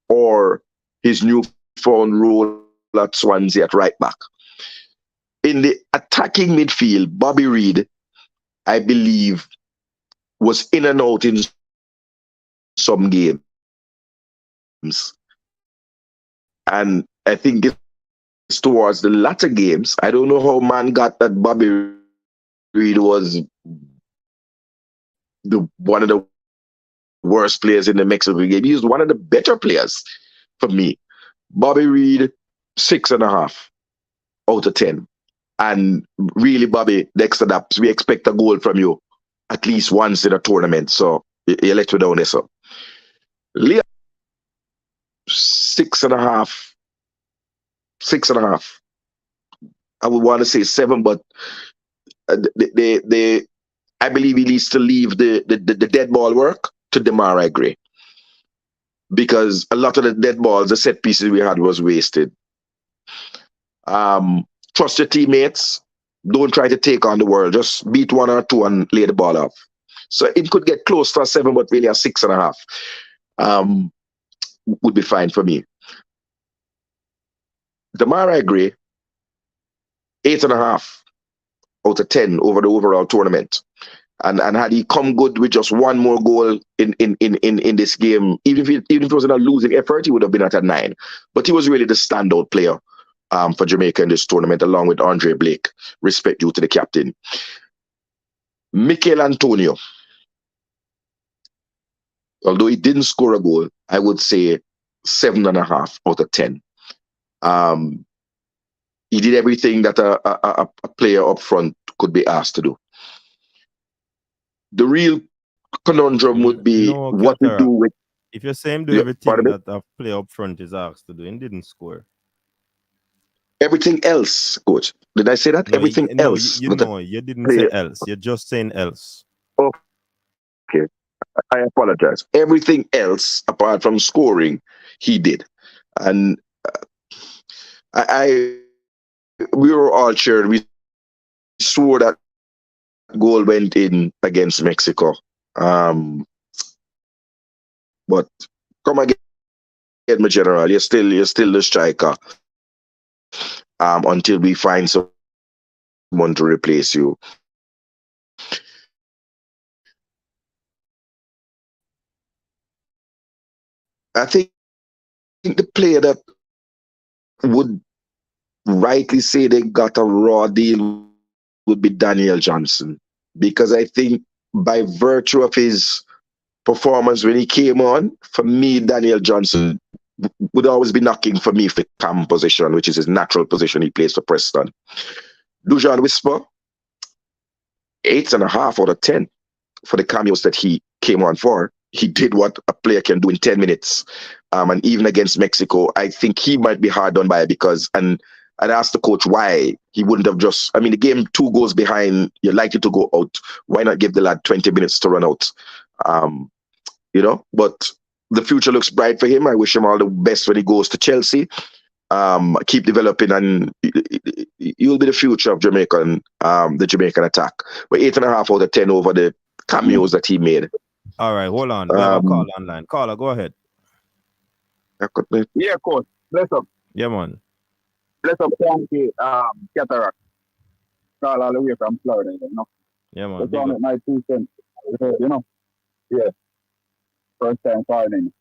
or his newfound role at Swansea at right back. In the attacking midfield, Bobby Reid, I believe, was in and out in some games. And I think it's towards the latter games. I don't know how man got that Bobby Reid was one of the worst players in the Mexico game. He was one of the better players for me. Bobby Reid, 6.5 out of 10. And really, Bobby, Dexter Daps, we expect a goal from you at least once in a tournament. So you let me down there, so. Leo, 6.5. 6.5. I would want to say 7, but I believe he needs to leave the dead ball work to Demarai Gray. Because a lot of the dead balls, the set pieces we had was wasted. Trust your teammates. Don't try to take on the world. Just beat 1 or 2 and lay the ball off. So it could get close to a 7, but really a 6.5 would be fine for me. Demarai Gray, 8.5 out of 10 over the overall tournament. And had he come good with just one more goal in this game, even if it was in a losing effort, he would have been at a 9. But he was really the standout player for Jamaica in this tournament, along with Andre Blake. Respect due to the captain. Mikel Antonio, although he didn't score a goal, I would say 7.5 out of 10. He did everything that a player up front could be asked to do. The real conundrum would be what to do with. If you're saying do everything that a player up front is asked to do, and didn't score. Everything else, coach. Did I say that? No, everything else. You didn't say else. You're just saying else. Okay. I apologize. Everything else, apart from scoring, he did. And we were all cheering. We swore that goal went in against Mexico. But come again, my general. You're still the striker. Until we find someone to replace you. I think the player that would rightly say they got a raw deal would be Daniel Johnson, because I think by virtue of his performance when he came on, for me, Daniel Johnson would always be knocking for me for cam position, which is his natural position he plays for Preston. Dujan Whisper, 8.5 out of 10 for the cameos that he came on for. He did what a player can do in 10 minutes. And even against Mexico, I think he might be hard done by because, and I'd asked the coach why he wouldn't have just, I mean, the game 2 goals behind, you're likely to go out. Why not give the lad 20 minutes to run out? But the future looks bright for him. I wish him all the best when he goes to Chelsea. Keep developing, and he'll be the future of Jamaican, the Jamaican attack. But 8.5 out of 10 over the cameos that he made. All right, hold on. We have a call online. Caller, go ahead. Yeah, coach. Bless up. Yeah, man. Bless up, Frankie, Cataract. Call all the way from Florida, Yeah, man. That's on my 2 cents. Yeah. First time calling.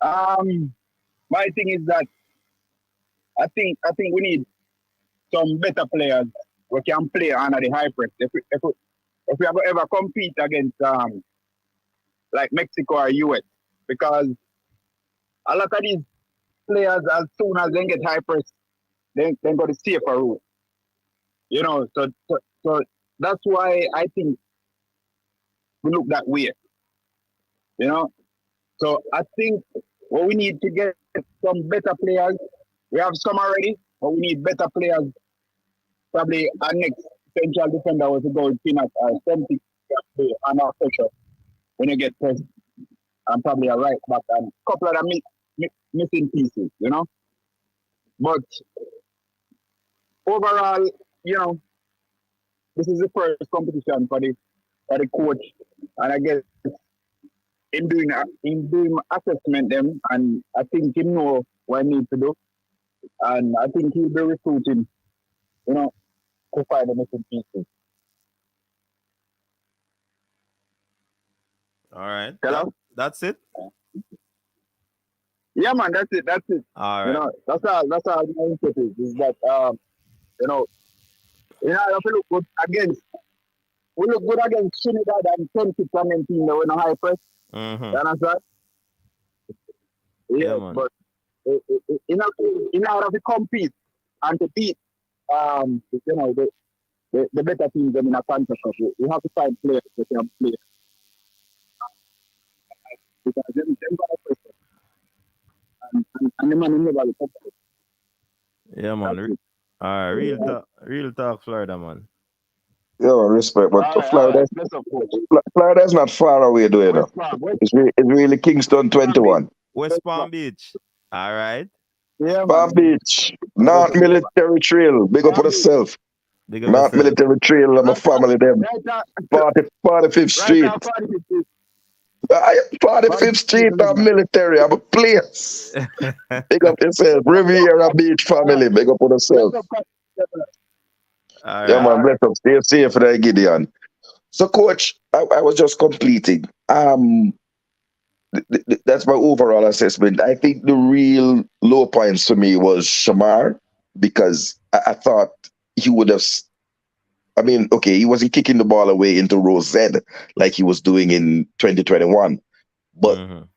My thing is that I think we need some better players who can play under the high press. If we ever compete against like Mexico or US, because a lot of these players, as soon as they get high press, they go to safer route. So that's why I think we look that way. So I think what we need to get some better players. We have some already, but we need better players. Probably our next central defender was to go with Pinnock or something and our pressure when you get pressed. And probably a right back and a couple of the missing pieces, But overall, this is the first competition for the coach, and I guess in doing assessment them, and I think he know what he needs to do, and I think he'll be recruiting, to find the missing pieces. All right. Hello? That's it? Yeah, man, that's it. All right. That's all my input is that, if we look good against, Trinidad and 10-6 and team that were in a high press. Mm-hmm. You understand? Yeah, man. But in order to compete and to beat, the better teams in a country, we have to find players that can play. Because them got a pressure. And the man never will come. Yeah, man. All right, real talk, Florida, man. Yeah, respect. But Florida's not far away, do you know? It's really Kingston 21. West Palm Beach. All right. Yeah, Palm Beach. North Military Trail. Big up for yourself. North Military Trail, I'm a family them. 45th Street. 45th Street of Military. I'm a place. Big up yourself. Riviera Beach family. Big up for yourself. All Yeah, right. man. Bless up. Stay safe for that, Gideon. So, coach, I was just completing. That's my overall assessment. I think the real low points for me was Shamar because I thought he would have. I mean, okay, he wasn't kicking the ball away into row Z like he was doing in 2021, but Mhm.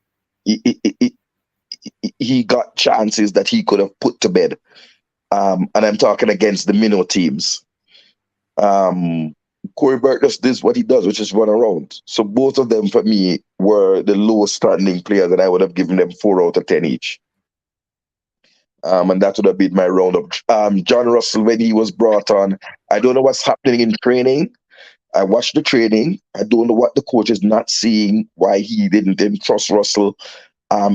he got chances that he could have put to bed. And I'm talking against the minnow teams. Corey Burke just does what he does, which is run around. So both of them for me were the lowest standing players, and I would have given them 4 out of 10 each. And that would have been my roundup. John Russell, when he was brought on, I don't know what's happening in training. I watched the training. I don't know what the coach is not seeing, why he didn't trust Russell.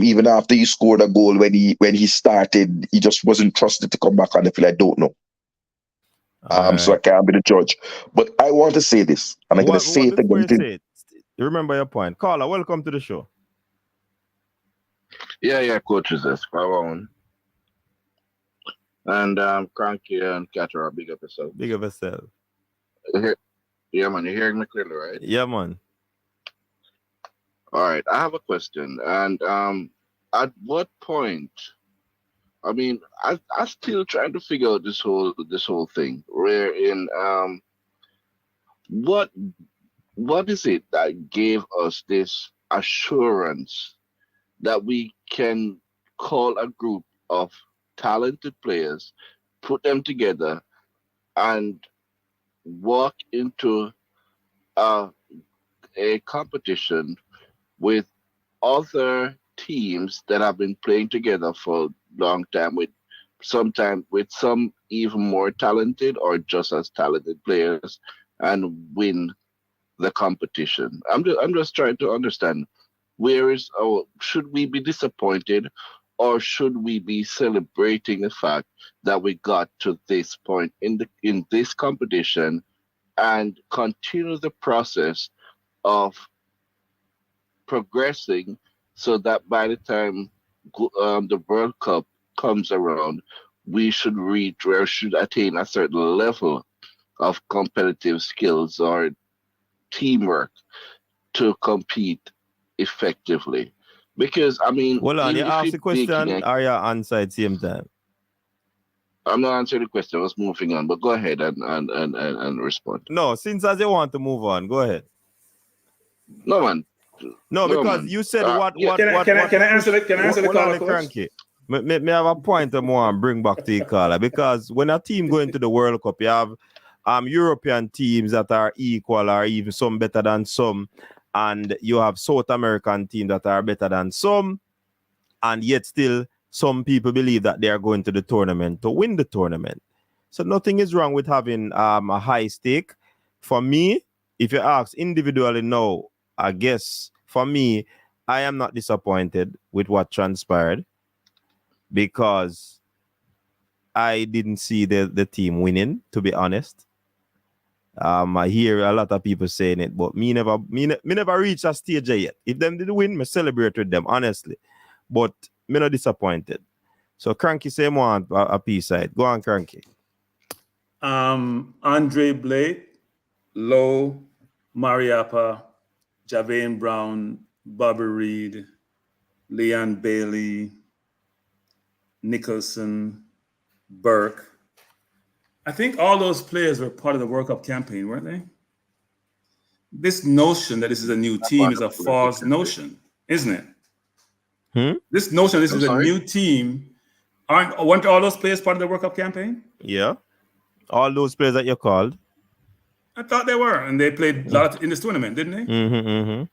Even after he scored a goal when he started, he just wasn't trusted to come back on the field. I don't know. So I can't be the judge. But I want to say this, and I'm going to say it before again. you say it, you remember your point. Caller, welcome to the show. Yeah, coaches, that's my own. And Cranky and Catara, big up yourself. Big up yourself. Yeah, man, you're hearing me clearly, right? Yeah, man. All right, I have a question. And at what point? I mean, I still trying to figure out this whole thing. Wherein what is it that gave us this assurance that we can call a group of talented players, put them together, and walk into a competition with other teams that have been playing together for a long time, with some even more talented or just as talented players, and win the competition. I'm just trying to understand, should we be disappointed, or should we be celebrating the fact that we got to this point in this competition and continue the process of progressing so that by the time the World Cup comes around, we should reach or should attain a certain level of competitive skills or teamwork to compete effectively? Because I mean, Hold on, you even if ask you're the question, or you answer at the same time? I'm not answering the question. I was moving on, but go ahead and respond. No, since as you want to move on, go ahead. No, man. No, because man. you said Can I answer the caller, coach? Cranky. Me have a point I want to bring back to you, caller, because when a team go into the World Cup, you have European teams that are equal or even some better than some, and you have South American teams that are better than some, and yet still some people believe that they are going to the tournament to win the tournament. So nothing is wrong with having a high stake. For me, if you ask individually, no, I guess for me, I am not disappointed with what transpired because I didn't see the team winning, to be honest. I hear a lot of people saying it, but me never reached a stage yet. If them did win, me celebrate with them, honestly. But me not disappointed. So Cranky say more a piece side. Go on, Cranky. Andre Blake, Lowe, Mariappa, Javane Brown, Bobby Reed, Leon Bailey, Nicholson, Burke. I think all those players were part of the World Cup campaign, weren't they? This notion that this is a new team is a false notion, isn't it? This notion this is a new team. Weren't all those players part of the World Cup campaign? Yeah. All those players that you called. I thought they were, and they played a lot in this tournament, didn't they?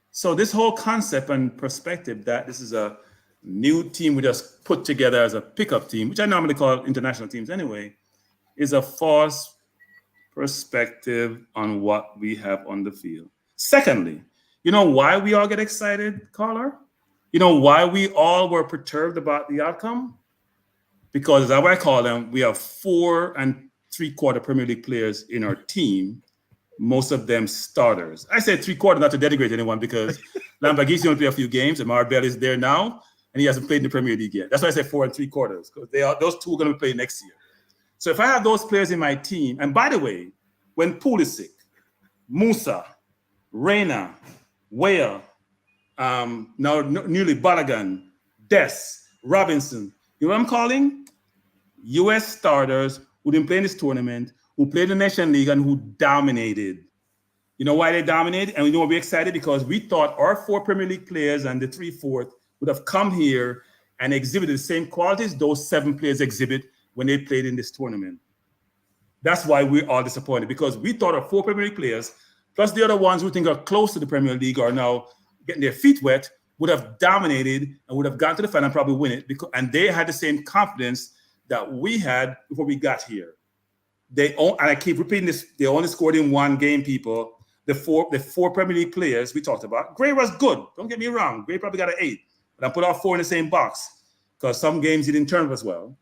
So this whole concept and perspective that this is a new team we just put together as a pickup team, which I normally call international teams anyway, is a false perspective on what we have on the field. Secondly, you know why we all get excited, caller? You know why we all were perturbed about the outcome? Because, as I call them, we have 4 3/4 Premier League players in our team, most of them starters. I said 3/4 not to denigrate anyone because Lamborghini only played a few games and Marbella is there now and he hasn't played in the Premier League yet. That's why I said 4 3/4 because those two are going to play next year. So if I have those players in my team, and by the way, when Pulisic, Musa, Reina, Whale, newly Balagan, Des, Robinson. You know what I'm calling? US starters who didn't play in this tournament, who played in the Nation League and who dominated. You know why they dominated? And we know we're excited because we thought our 4 Premier League players and the 3/4 would have come here and exhibited the same qualities those 7 players exhibit when they played in this tournament. That's why we're all disappointed, because we thought our 4 Premier League players, plus the other ones who think are close to the Premier League are now getting their feet wet, would have dominated and would have gone to the final and probably win it. And they had the same confidence that we had before we got here. And I keep repeating this, they only scored in 1 game, people. The four Premier League players we talked about. Gray was good. Don't get me wrong. Gray probably got an 8. But I put all 4 in the same box because some games he didn't turn up as well.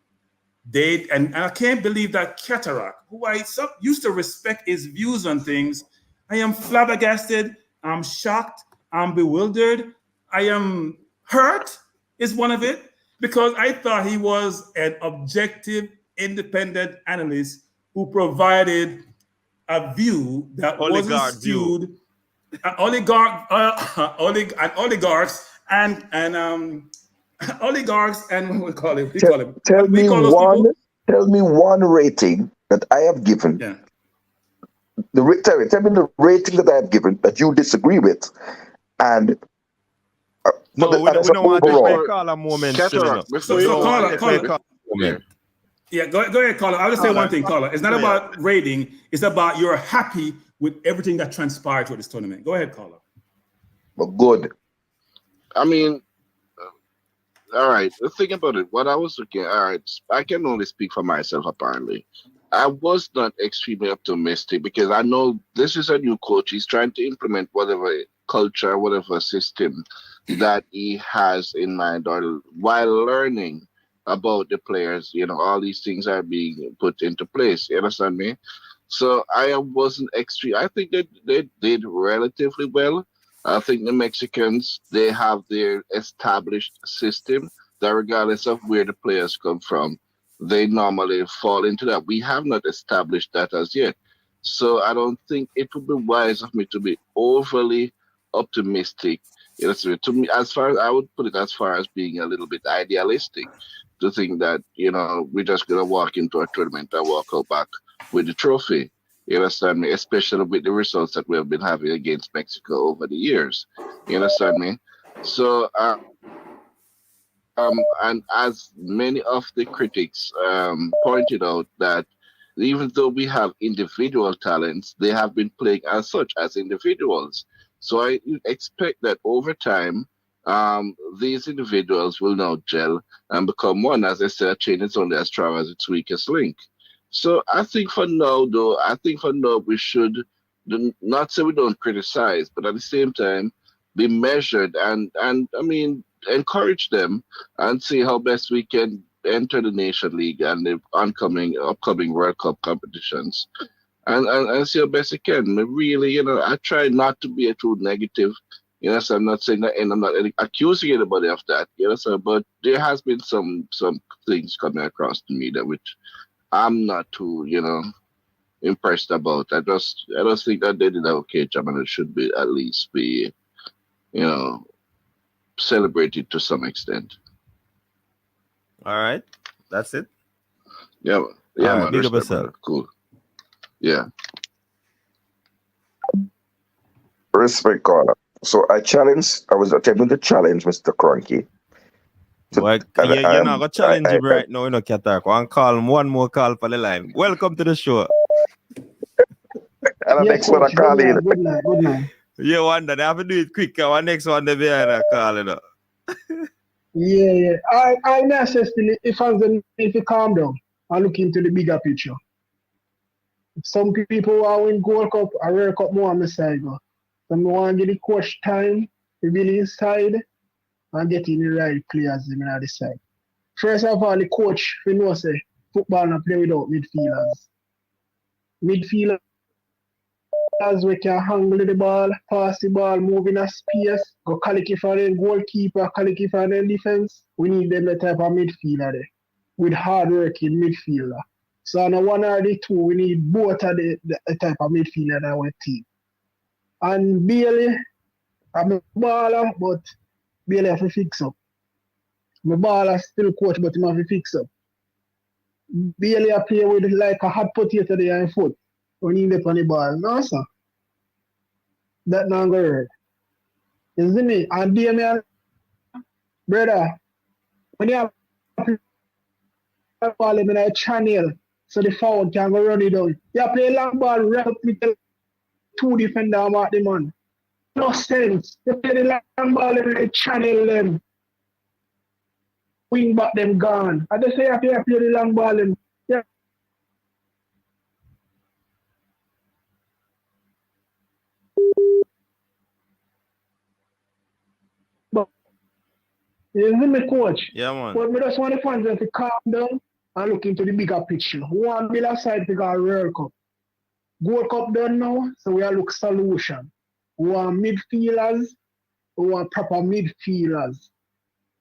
And I can't believe that Cataract, who I used to respect his views on things, I am flabbergasted. I'm shocked. I'm bewildered. I am hurt is one of it, because I thought he was an objective, independent analyst who provided a view that wasn't skewed. Oligarchs and what we call him. Tell me one rating that I have given. Yeah. Tell me the rating that I have given that you disagree with, and we don't want to call a moment. Yeah, go ahead, caller. I'll just say one thing, caller. It's not about rating. It's about you're happy with everything that transpired through this tournament. Go ahead, caller. Well, good. I mean, all right. The thing about it, what I was looking at, all right, I can only speak for myself, apparently. I was not extremely optimistic because I know this is a new coach. He's trying to implement whatever culture, whatever system that he has in mind, or while learning about the players, all these things are being put into place. You understand me? So I wasn't extreme. I think they did relatively well. I think the Mexicans, they have their established system that regardless of where the players come from, they normally fall into that. We have not established that as yet. So I don't think it would be wise of me to be overly optimistic. To me, as far as I would put it, as far as being a little bit idealistic, to think that, we're just going to walk into a tournament and walk out back with the trophy. You understand me? Especially with the results that we have been having against Mexico over the years. You understand me? So, and as many of the critics pointed out, that even though we have individual talents, they have been playing as such as individuals. So I expect that over time, these individuals will now gel and become one. As I said, a chain is only as strong as its weakest link. So I think for now, we should not say we don't criticize, but at the same time, be measured and I mean, encourage them and see how best we can enter the Nation League and the upcoming World Cup competitions. And see how best we can. Really, I try not to be too negative. So I'm not saying that, and I'm not accusing anybody of that. So, but there has been some things coming across to me that which I'm not too, impressed about. I just think that they did an okay job, and it should be at least be, celebrated to some extent. All right, that's it. Yeah, man. Big up yourself. Cool. Yeah. Respect, caller. So I was attempting to challenge Mr. Cronky. So, you're not going to challenge him right now, Qatar. One more call for the line. Welcome to the show. And the next one I call in. Good night. You wonder, they have to do it quick. Our next one, they behind a call, Yeah. I assess if you calm down and look into the bigger picture. Some people are win Gold Cup, I World Cup more on the side. Some want to give the coach time to be inside and getting the right players on the side. First of all, the coach, we know say football not play without midfielders. Midfielders we can handle the ball, pass the ball, move in a space, go calicky for the goalkeeper, calicky for the defense. We need them the type of midfielder there, with hard working midfielder. So on one or the two, we need both of the type of midfielder in our team. And Bailey, I'm a baller, but Bailey have to fix up. My baller still coach, but he have to fix up. Bailey a play with like a hot potato there in foot when he left on the ball. No, sir. That not gonna hurt. You see me? And Damian, brother, when you have a ball in a channel, so the forward can go run it down. You play long ball, wrap up with the two defender about the man. No sense. You play the long ball in the channel them. Wing back them gone. I just say you have to play the long ball and yeah. But you see me, coach? Yeah, man. But we just want the fans to calm down and look into the bigger picture. We want to build a side to go World Cup. Gold Cup done now, so we are look solution. We want midfielders, we want proper midfielders.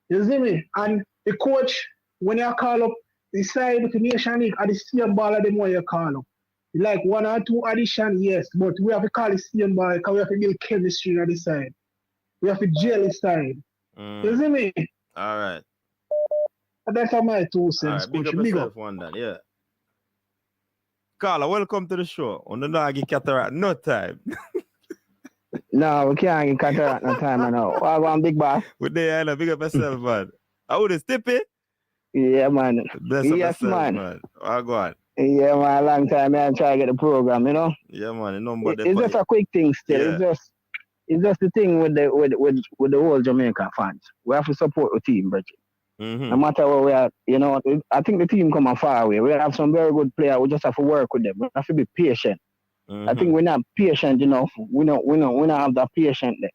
You see me? And the coach, when you call up the side with the Nation League, at the same ball of them when you call up. Like 1 or 2 addition, yes, but we have to call the same ball because we have to build chemistry on the side. We have to gel the side. You see me? All right. And that's my 2 All cents, right. Big coach. up Big yourself up. one that, yeah. Carla, welcome to the show. On the Nagi Cataract, no time. No, we can't get cataract no time now. I want big boss. With the big up yourself, man. How would it Stippy? Yeah, man. Bless up Yes, yourself, man. Oh, go on. Yeah, man. Long time, man. Try to get the program, you know. Yeah, man. No It's just a quick thing still. Yeah. It's just the thing with the whole Jamaica fans. We have to support the team, Bridget. No matter where we are, you know, I think the team come far away. We have some very good players. We just have to work with them. We have to be patient. I think we're not patient enough. We don't have that patience there.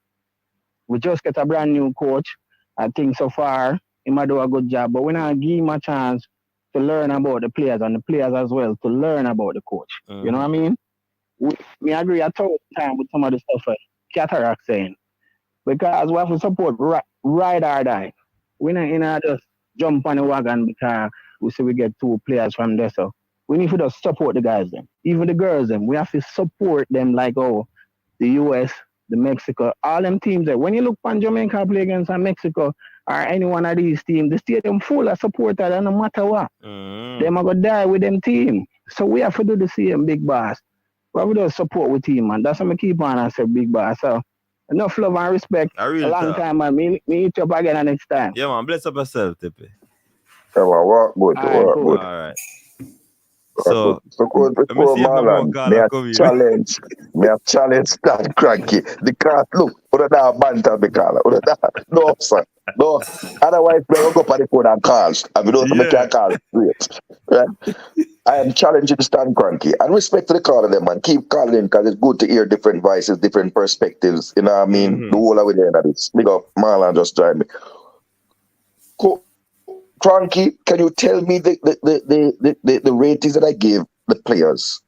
We just get a brand new coach. I think so far he might do a good job, but we not give him a chance to learn about the players and the players as well to learn about the coach. You know what I mean? We agree a total time with some of the stuff Cataract saying. Because we have to support ride or die. We not just jump on the wagon because we say we get 2 players from there. So we need to just support the guys then. Even the girls then. We have to support them like the US, the Mexico, all them teams there. When you look on Jamaica play against Mexico or any one of these teams, the stadium full of supporters and no matter what. Them are gonna die with them team. So we have to do the same, big boss. We have to do support with team, man. That's what I keep on and say, big boss. So enough love and respect. A long time, man. Me eat you up again next time. Yeah, man. Bless up yourself, Tippy. Come on, work good. All right. So coach, before Marlon, me a challenge Stan Cranky. The cat look, other than banter me call. No, sir. No. Otherwise, we will go for the phone and call. And we don't make a call straight. Right? I am challenging Stan Cranky. And respect to the caller them, man. Keep calling because it's good to hear different voices, different perspectives. You know what I mean? The whole of it that is. Big up Marlon just joined me. Cranky, can you tell me the ratings that I gave the players?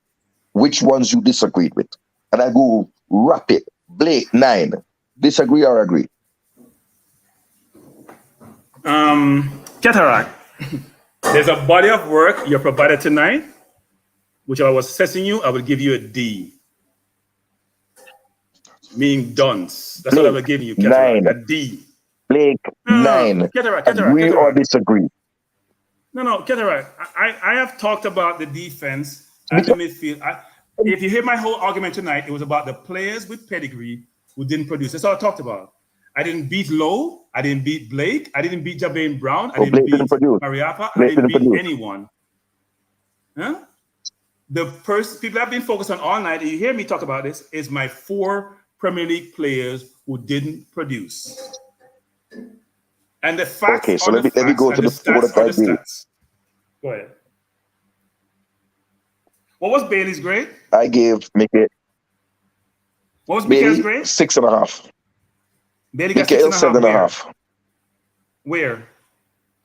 Which ones you disagreed with? And I go rapid. Blake 9. Disagree or agree? Cataract. There's a body of work you provided tonight, which I was assessing you. I would give you a D. Meaning dunce. That's what I would give you, Cataract. 9. A D. Blake 9. Cataract. Agree or disagree? No, Cataract. I have talked about the defense and the midfield. If you hear my whole argument tonight, it was about the players with pedigree who didn't produce. That's all I talked about. I didn't beat Lowe. I didn't beat Blake. I didn't beat Jabane Brown. I didn't beat Mariappa. I didn't beat anyone. Huh? The first people I've been focused on all night, and you hear me talk about this, is my 4 Premier League players who didn't produce. And the facts. Okay, so let me go to the stats. Go ahead. What was Bailey's grade? I gave Mickey. What was Mickey's grade? 6.5. Bailey got 7.5. Where?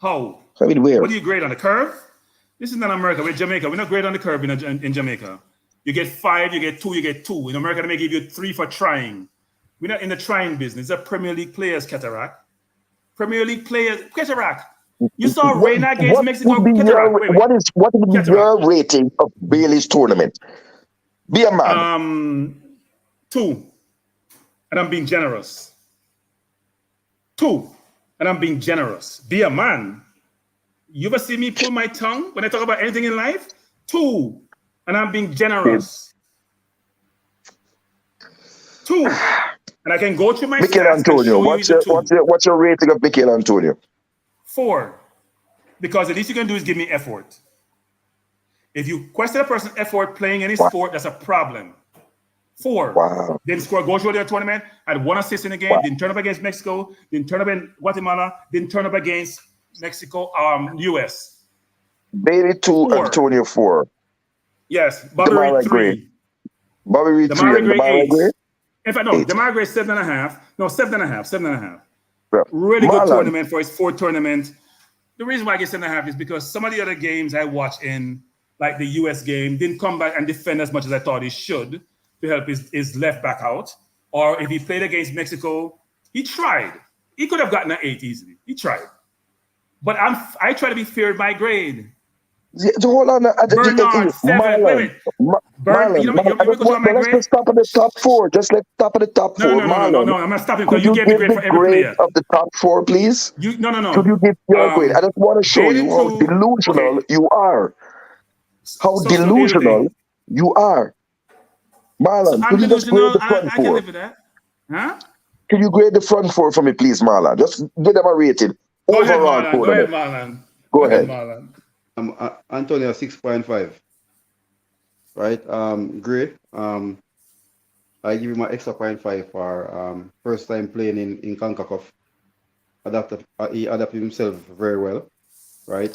How? I mean, where? What do you grade on the curve? This is not America. We're Jamaica. We're not grade on the curve in Jamaica. You get 5, you get 2, you get 2. In America, they may give you 3 for trying. We're not in the trying business. It's a Premier League players, Cataract. Premier League players, Cataract. You saw Reina against Mexico. What is your rating of Bailey's tournament? Be a man. 2. and I'm being generous. 2, and I'm being generous. Be a man. You ever see me pull my tongue when I talk about anything in life? 2, and I'm being generous. 2, and I can go through my Mikel stats and Antonio, show you he's a 2. what's your rating of Mikel Antonio? 4, because the least you can do is give me effort. If you question a person's effort playing any sport, that's a problem. 4. Wow. Didn't score a goal through their tournament, had 1 assist in the game, didn't turn up against Mexico, didn't turn up in Guatemala, didn't turn up against Mexico, US. Bailey 2, 4. Antonio 4. Yes, Bobby Reed 3. Bobby Reed 3 and Demarai Gray? In fact, no, Demarai Gray 7.5. No, 7.5. Yeah. Really Marlon. good tournament for his 4th tournament. The reason why I get 7.5 is because some of the other games I watched in, like the US game, didn't come back and defend as much as I thought he should to help his left back out. Or if he played against Mexico, he tried. He could have gotten an 8 easily. He tried. But I try to be fair with my grade. Hold on. Bernard, 7. Wait. Let's just stop at the top 4. Just let top of the top 4. No, I'm not stopping because you Could gave me grade for every player. of the top 4, please? No. Could you give your grade? I just want to show you how delusional you are. How delusional you are. Marlon, could you just grade the front 4? I can live with that. Huh? Can you grade the front 4 for me, please, Marlon? Just give them a rating. Go ahead, Marlon. Go ahead. Marlon. Antonio 6.5. Right? Gray. I give him an extra 0.5 for first time playing in CONCACAF. He adapted himself very well. Right?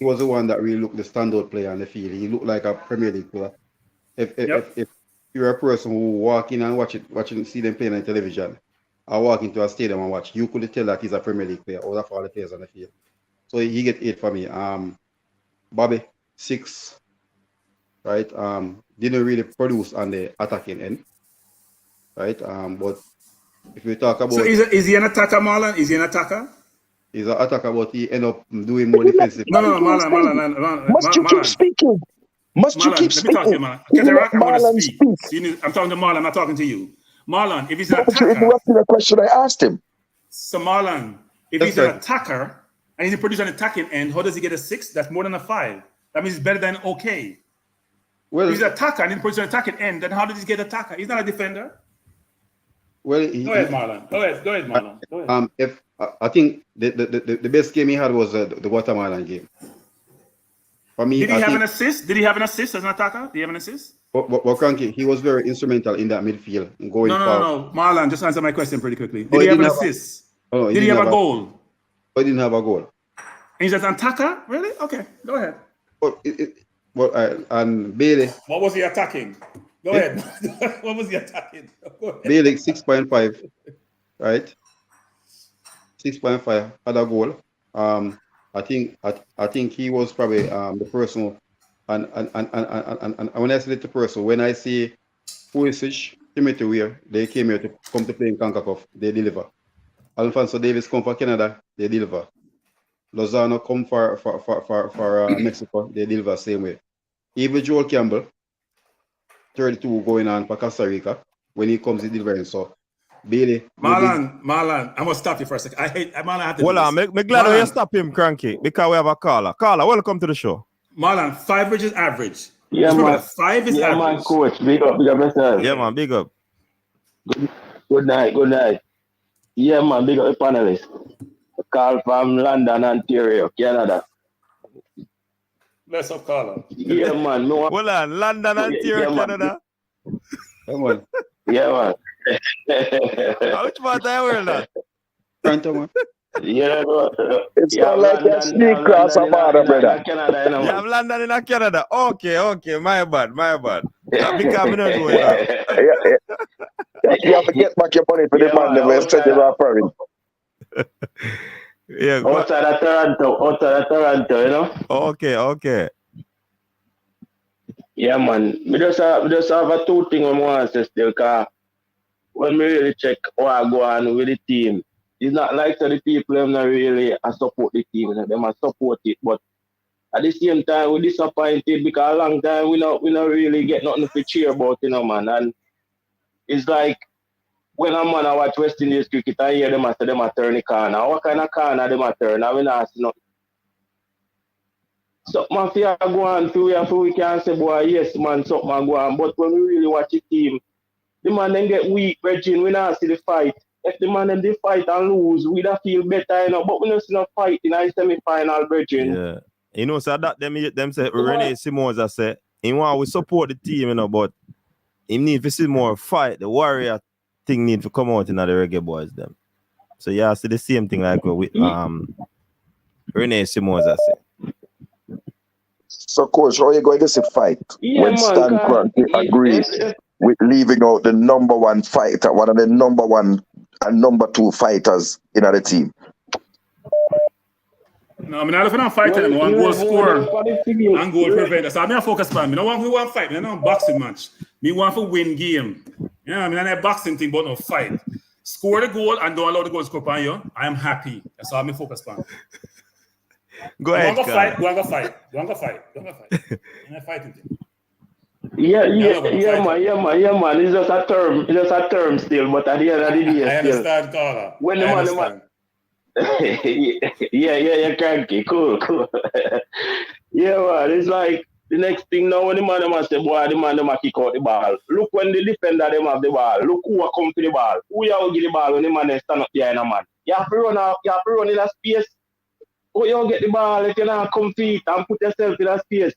He was the one that really looked the standout player on the field. He looked like a Premier League player. If you're a person who walk in and see them playing on television, or walk into a stadium and watch, you could tell that he's a Premier League player out of all the players on the field. So he get 8 for me. Bobby 6. Right? Didn't really produce on the attacking end. Right? But if we talk about, so is he an attacker, Marlon? Is he an attacker? He's an attacker, but he end up doing more defensive. No, Marlon. Must you keep speaking? Must you keep speaking? Marlon, speak. I'm talking to Marlon. I'm not talking to you. Marlon, if he's an attacker, you interrupted the question I asked him. So Marlon, if he's an attacker and he's producing an attacking end, how does he get a 6? That's more than a 5. That means it's better than okay. Well, if he's an attacker and he's producing an attacking end, then how did he get an attacker? He's not a defender. Well, go ahead, Marlon. Go ahead, Marlon. Go ahead. If I think the best game he had was the Guatemalan game. For me, did he have an assist? Did he have an assist as an attacker? Did he have an assist? Well, Cranky, he was very instrumental in that midfield going forward. No. Marlon, just answer my question pretty quickly. Did he have an assist? Did he have a goal? He didn't have a goal. And he's an attacker? Really? Okay, go ahead. And Bailey. What was he attacking? Go ahead. What was he attacking? Bailey 6.5, right? 6.5 had a goal. I think he was probably the person, and when I say the person, when I see Pulisic, Timothy Weah, they came here to come to play in CONCACAF, they deliver. Alfonso Davis come for Canada, they deliver. Lozano come for Mexico, they deliver same way. Even Joel Campbell, 32 going on for Costa Rica, when he comes, he delivering. So Bailey. Marlon, I'm gonna stop you for a second. Marlon, I have to well, I'm glad you stop him, Cranky, because we have a caller. Caller, welcome to the show. Marlon, 5 is average. Yeah, man. 5 is average. Man, coach. Big up yourself. Yeah, man, big up. Good night. Yeah, man, big up the panelists. Call from London, Ontario, Canada. Bless up, caller. Yeah, man. Well, London, Ontario, Canada. Come on. Yeah, man. Which part of the world that? Toronto, man. Yeah, it's not like that sneak across a border, brother. You have London in Canada. Okay, my bad. Because I don't know that. You have to get back your money for the man that will send you off for it. Yeah, outside of Toronto, you know? Okay. Yeah, man. We just have a 2 things I want to say still, because when we really check how I go on with the team, it's not like the people them not really support the team, them support it, but at the same time we're disappointed because a long time we not really get nothing to cheer about, man. And it's like when a man watch West Indies cricket and hear them say them a turn the corner. What kind of corner them a turn? I mean, I see nothing. Something mafia go on for we can say, boy, yes, man, something go on. But when we really watch the team, the man then get weak, Virgin, we not see the fight. If the man them they fight and lose, we don't feel better, you know. But we don't see no fight in our semi-final, Virgin. Yeah. You know, so that them say Renee Simons I say, he want we support the team, you know, but he need to see more fight. The warrior thing need to come out in the Reggae Boyz them. So yeah, I see the same thing like with Renee Simons I say. So, coach, how are you going to see fight when Stan Kroenke agrees with leaving out the number one fighter, one of the number one and number two fighters in the team? No, I mean, I'm not fighting. I want goal score and goal preventer. So I'm not focused on. I don't want to fight. I don't want boxing match. Me want to win game. Yeah, I mean, I'm not boxing thing, but no fight. Score the goal and don't allow the goal to score on you. I am happy. That's all I'm focused on. Go ahead. Go fight. I'm not fighting thing. Yeah, man. It's just a term still, but at the end of the day, I understand, Carla. When the man, yeah, cranky, cool. Yeah, man, it's like the next thing now when the man say, boy, the man kick out the ball. Look when the defender them have the ball. Look who are come to the ball. Who you give the ball when the man stand up behind a man. You have to run out. You have to run in a space. Who you get the ball if you not compete and put yourself in a space.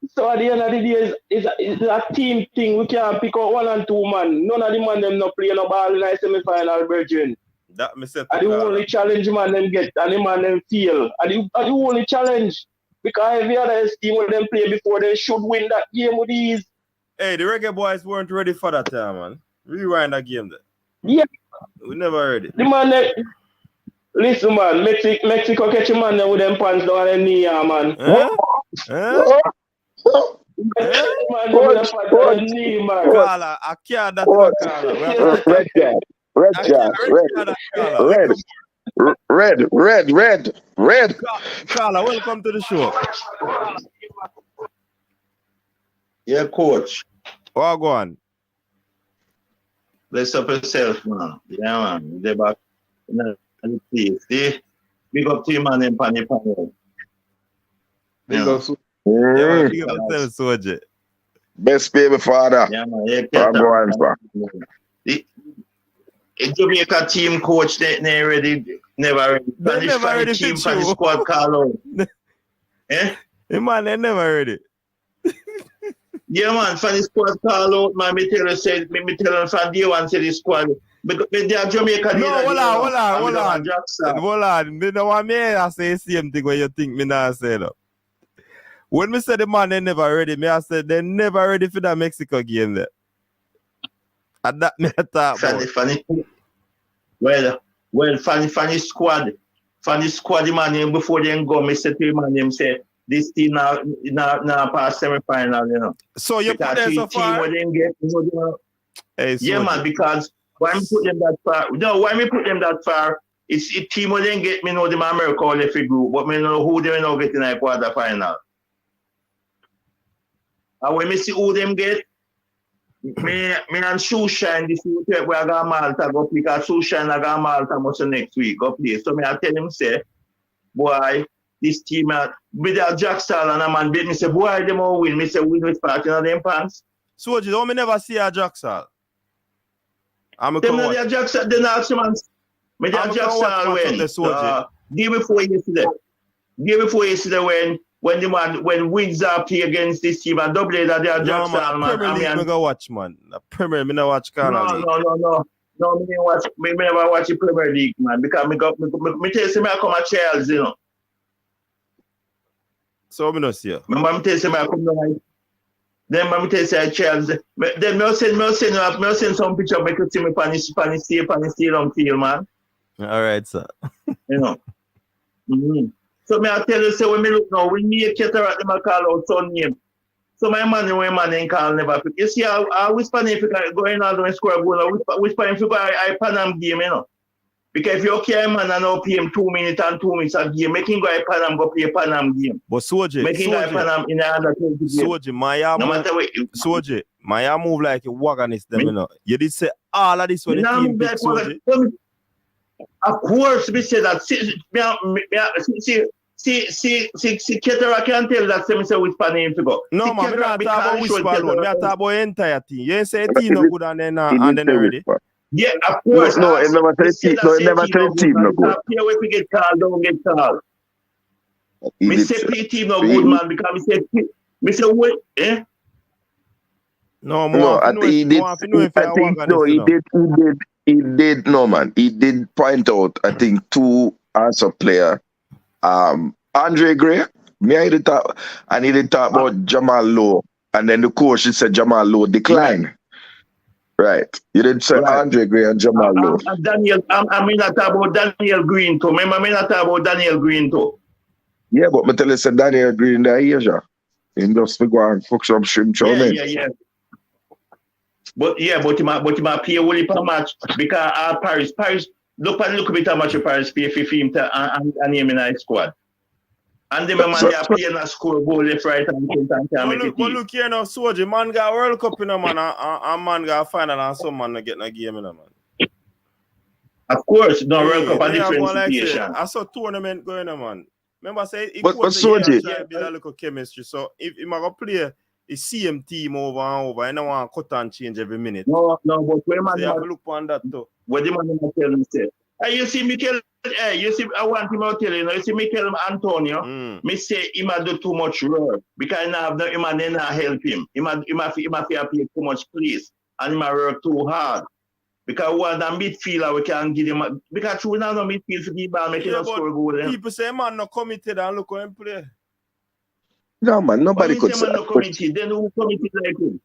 So at the end of the day, it's a team thing. We can't pick out 1 and 2 man. None of the man them not play no ball in the semi-final, Virgin. That me say. And the only challenge man them get, and the man them feel. And the only challenge. Because every other team when them play before, they should win that game with ease. Hey, the Reggae Boyz weren't ready for that time, man. Rewind that game there. Yeah. We never heard it. The man them, listen, man, Mexico catch a man with them pants down on their knee, man. Carla, I can't that Red. Carla, welcome to the show. Yeah, coach. Oh, go on. Bless up yourself, man. Yeah, man. They're back in the place. See? Big up to you, man, in Pani. Big up. Yeah, big up yourself, Soldier. Best baby father. Yeah, man. The Jamaica team coach, they never ready. Never ready team for the squad call out. Eh? Hey, man, they never heard it. Yeah, man, for the squad call out, man, me tell you from day one, say the squad. But they are Jamaica. No, hold on. They don't want me to say the same thing when you think me not say that. When me say the man, they never ready, me I said they never ready for that Mexico game there. And that me I thought funny. Well, funny squad. Funny squad, the man, before they go, me say to the man, say, this team now past semi-final, you know. So you put them so far? Where they get, hey, yeah, man, because why me put them that far? No, why me put them that far? It's a team where they get me know them America all every group, but me know who they now get in a quarter final. And when me see who them get, me and Sushan this week we are going Malta go because Sushan I got Malta most next week go play. So me I tell him say, boy, this team with that Jack Sall and a man beat me say, boy, them all win. Me say win with part in them pants. So you don't me never see a Jack Sall. I'm a them not the Jack Sall, the next man. Me the Jack Sall win. Day before yesterday when Windsor play against this team and double that they are Jack Sall, man. Premier League me go watch, man. The Premier me no watch Canada League. No, me never watch the Premier League, man. Because me tell you, I come at Charles, you know. So me no see you. Remember me tell you, I come down. Then me tell you, Charles. Then me send some picture make you see me pan stadium field, man. All right, sir. You know. Mm-hmm. So me I tell you, say when me look now, when me a cataract, them a call out son name. So my man in call never pick. You see, I whisper if you going out and score a goal, I whisper if you go I Panam game, you know. Because if you okay, man, and now pay him 2 minutes and 2 minutes a game, make him go I Panam go play Panam game. But Soji, make him go I Panam in the under 20 game. Soji, Man, you move like a wagonist, them, you know. You did say all of this when the team pick Soji. Of course, we say that. See, Ketera can tell that same say which pan him to go. No, man, we not talk about whisper alone. We are talking about entire team. You ain't say team no good and then already. Yeah, of course. No, it never tell team. No, it never tell team no good. Here we get called, don't get called. Me say P team no good, man, because me say wait, eh? No, he did. No, man. He did point out, I think, two answer player. Andre Gray. Me, I did talk, and he did talk about Jamal Lowe, and then the coach he said Jamal Lowe decline. Right. You didn't say Andre Gray and Jamal Lowe. Daniel, I mean not talk about Daniel Green too. Remember, I mean not talk about Daniel Green too. Yeah, but me tell you, say Daniel Green there here, ja. He just go and fuck some shrimp chow mein. Yeah. But he might pay only per match because Paris, look a bit how much Paris pay for him and him in a squad. And then man they are playing a score goal left, right, and look here now, Soji, man got World Cup in a man and man got final and some man not getting a game in a man. Of course, no World Cup a different situation. I saw tournament going on, man. Remember I say it but was Soji, try to build a little chemistry. So if he might go play the same team over and over, I don't want to cut and change every minute. No, but when man so you have to look on that too. What the man tell me say? Hey, you see Mikel, you see I want him to tell you, you see Mikel Antonio, me say he might do too much work because he have no him and then help him. He might pay too much place and he might work too hard. Because one the midfielder we can give him because true now no midfield for the ball making us score goal. People say man not committed and look how him play. No man, nobody could say man no committed. Then who committed like him?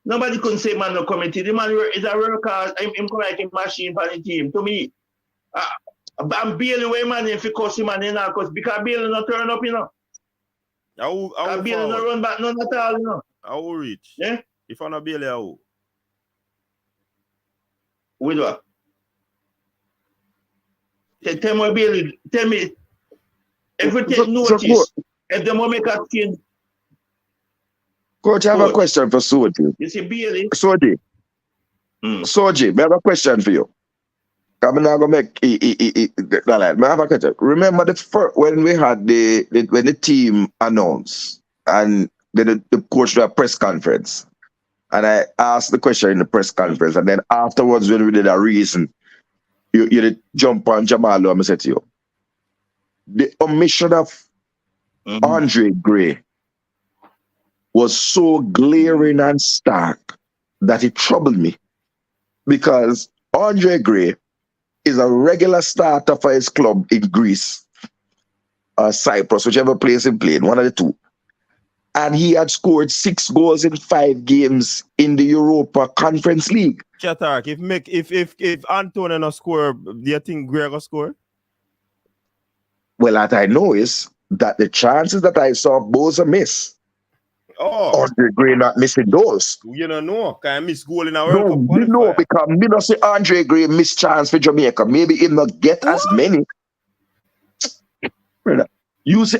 Nobody could say man no committed. The man is a worker. Him come like a machine for the team. To me, I'm barely way man if you cost him and then because Bailey not turn up, you know. Bailey not run back none at all, you know. I will reach. Yeah. If I'm not Bailey, I will. With what? Tell me, Bailey. Tell me. If we take notice, if the moment make a change. Coach, I have a question for Soji. You see, Bailey. Soji, I have a question for you. I'm not gonna make I have a question. Remember the first when we had when the team announced and then the coach did a press conference, and I asked the question in the press conference, and then afterwards when we did a reason, you did jump on Jamal Lowe and I said to you, the omission of Andre Gray was so glaring and stark that it troubled me because Andre Gray is a regular starter for his club in Greece or Cyprus, whichever place he played, one of the two. And he had scored 6 goals in 5 games in the Europa Conference League. Chatarak, if Antonio no score, do you think Gray will score? Well, what I know is that the chances that I saw Boza miss, Andre Gray not missing those. You don't know, can I miss goal in a World Cup qualifier? No, because me not say Andre Gray miss chance for Jamaica. Maybe he not get as many. You say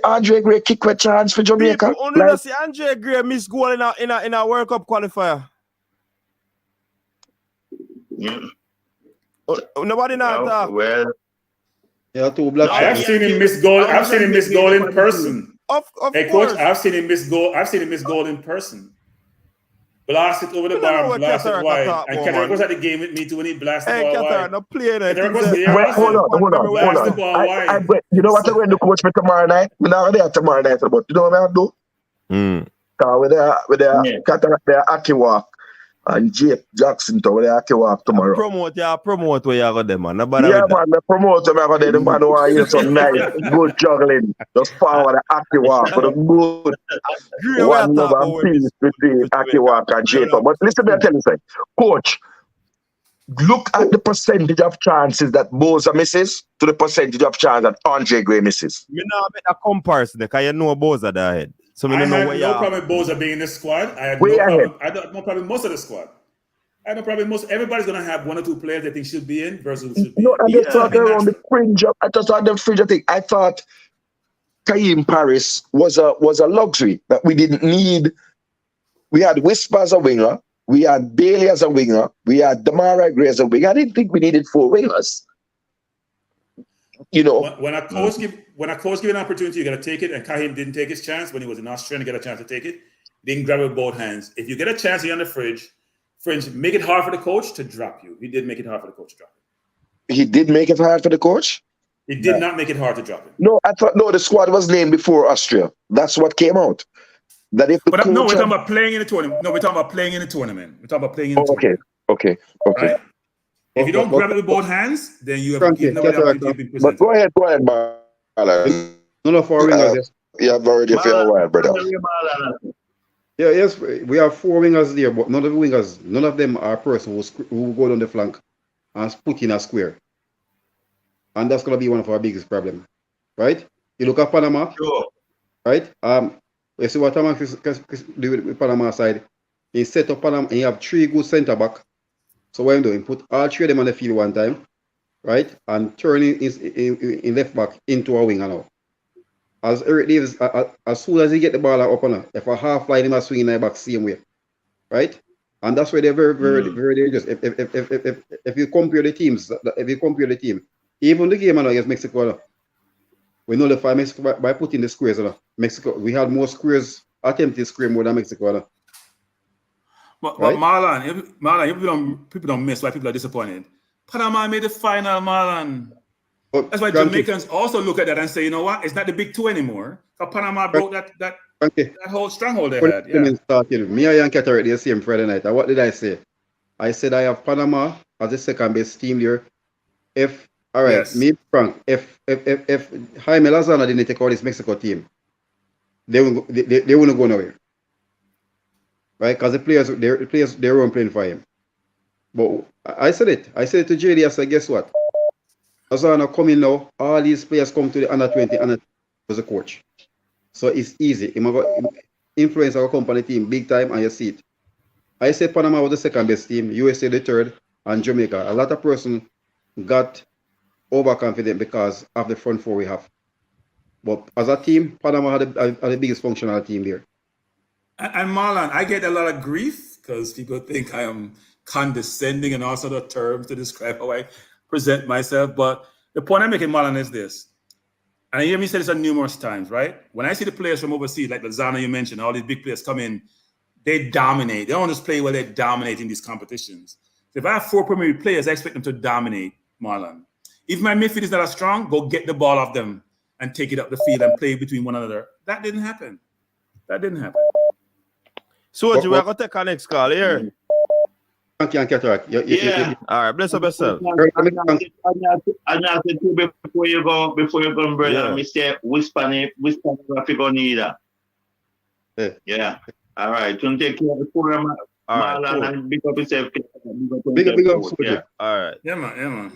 Andre Gray kick a chance for Jamaica. People only not see Andre Gray miss goal in a World Cup qualifier. Nobody not talk. Well, yeah, two black. I have seen him miss goal. I've seen him miss goal in person. Of hey, course. Coach, I've seen him miss goal. I've seen him miss goal in person. Blast it over the bar, blast it wide. And Qatar was at the game with me too when he blasted the ball wide. No play that. Hold on. You know what I'm going to coach me tomorrow night? We're not there tomorrow night, but you know what I'm going to do? Because with the Qatar, they're Aki Walk and Jake Jackson to where they walk tomorrow. Promote where you go there, man. Yeah, man, the promoter me go there. The man who want hear some nice, good juggling. Just forward the Aki Walk for the good one love and peace between Aki Walk and Jake. But listen, me tell you something. Coach, look at the percentage of chances that Boza misses to the percentage of chances that Andre Gray misses. Me not make a comparison because you know Boza there ahead. So I had no problem with Boza being in the squad. I had no problem with most of the squad. I had no problem with everybody's going to have 1 or 2 players that they should be in versus should be. No, I just thought around the fringe. I just thought the fringe thing. I thought Kaim Paris was a luxury that we didn't need We had Whisper as a winger. We had Bailey as a winger. We had Damara Gray as a winger. I didn't think we needed 4 wingers. You know, when a coach give an opportunity, you gotta take it. And Kahim didn't take his chance when he was in Australia to get a chance to take it. Didn't grab it with both hands. If you get a chance, you're on the fringe, make it hard for the coach to drop you. He did make it hard for the coach to drop you. He did make it hard for the coach? He did not make it hard to drop him. No, I thought the squad was named before Austria. That's what came out. That if But no, we're talking about playing in the tournament. No, we're talking about playing in the tournament. We're talking about playing in the tournament. Okay. Right? If you don't grab it with both hands, then you have given away the opportunity to be presented. But go ahead, Marlon. None of our wingers. You have already for a while, brother. Yeah, yes, we have 4 wingers there, but none of them are persons who go down the flank and put in a square. And that's going to be one of our biggest problems, right? You look at Panama, right? You see what Panama do with Panama side. He set up Panama and he have 3 good centre back. So what I'm doing, put all 3 of them on the field one time, right? And turn in left back into a winger now. As Eric Davis, as soon as he get the ball up on her, if a half line him a swing in the back same way, right? And that's why they're very, very, very dangerous. If you compare the teams, even the game against Mexico, we nullify Mexico by putting the squares. Mexico, we had more squares attempted square more than Mexico. But Right? Marlon, people don't miss why people are disappointed. Panama made the final, Marlon. That's why Jamaicans also look at that and say, you know what? It's not the big 2 anymore. Because Panama broke that whole stronghold they had. Yeah. Started, me and Yan Catter the same Friday night. And what did I say? I said I have Panama as the second best team there. Me Frank, if Jaime Lozano didn't take out this Mexico team, they wouldn't go nowhere. Right? Because the players they weren't playing for him. But I said it. I said it to JD. I said, guess what? Lozano coming now, all these players come to the under 20 as a coach. So it's easy. He might influence our company team big time and you see it. I said Panama was the second best team, USA the third, and Jamaica. A lot of person got overconfident because of the front 4 we have. But as a team, Panama had the biggest functional team there. And Marlon, I get a lot of grief because people think I am condescending and all sort of terms to describe how I present myself. But the point I'm making, Marlon, is this. And you hear me say this numerous times, right? When I see the players from overseas, like Lozano you mentioned, all these big players come in, they dominate. They don't just play well, they dominate in these competitions. So if I have 4 Premier League players, I expect them to dominate, Marlon. If my midfield is not as strong, go get the ball off them and take it up the field and play between one another. That didn't happen. So, we're going to take our next call here. Yeah. All right, bless up yourself. I said before you go, brother, Yeah. me say whisper figure neither. Yeah. All right. To take care of the program, Marlon, and big up yourself. Big up. Yeah. All right. Yeah, man.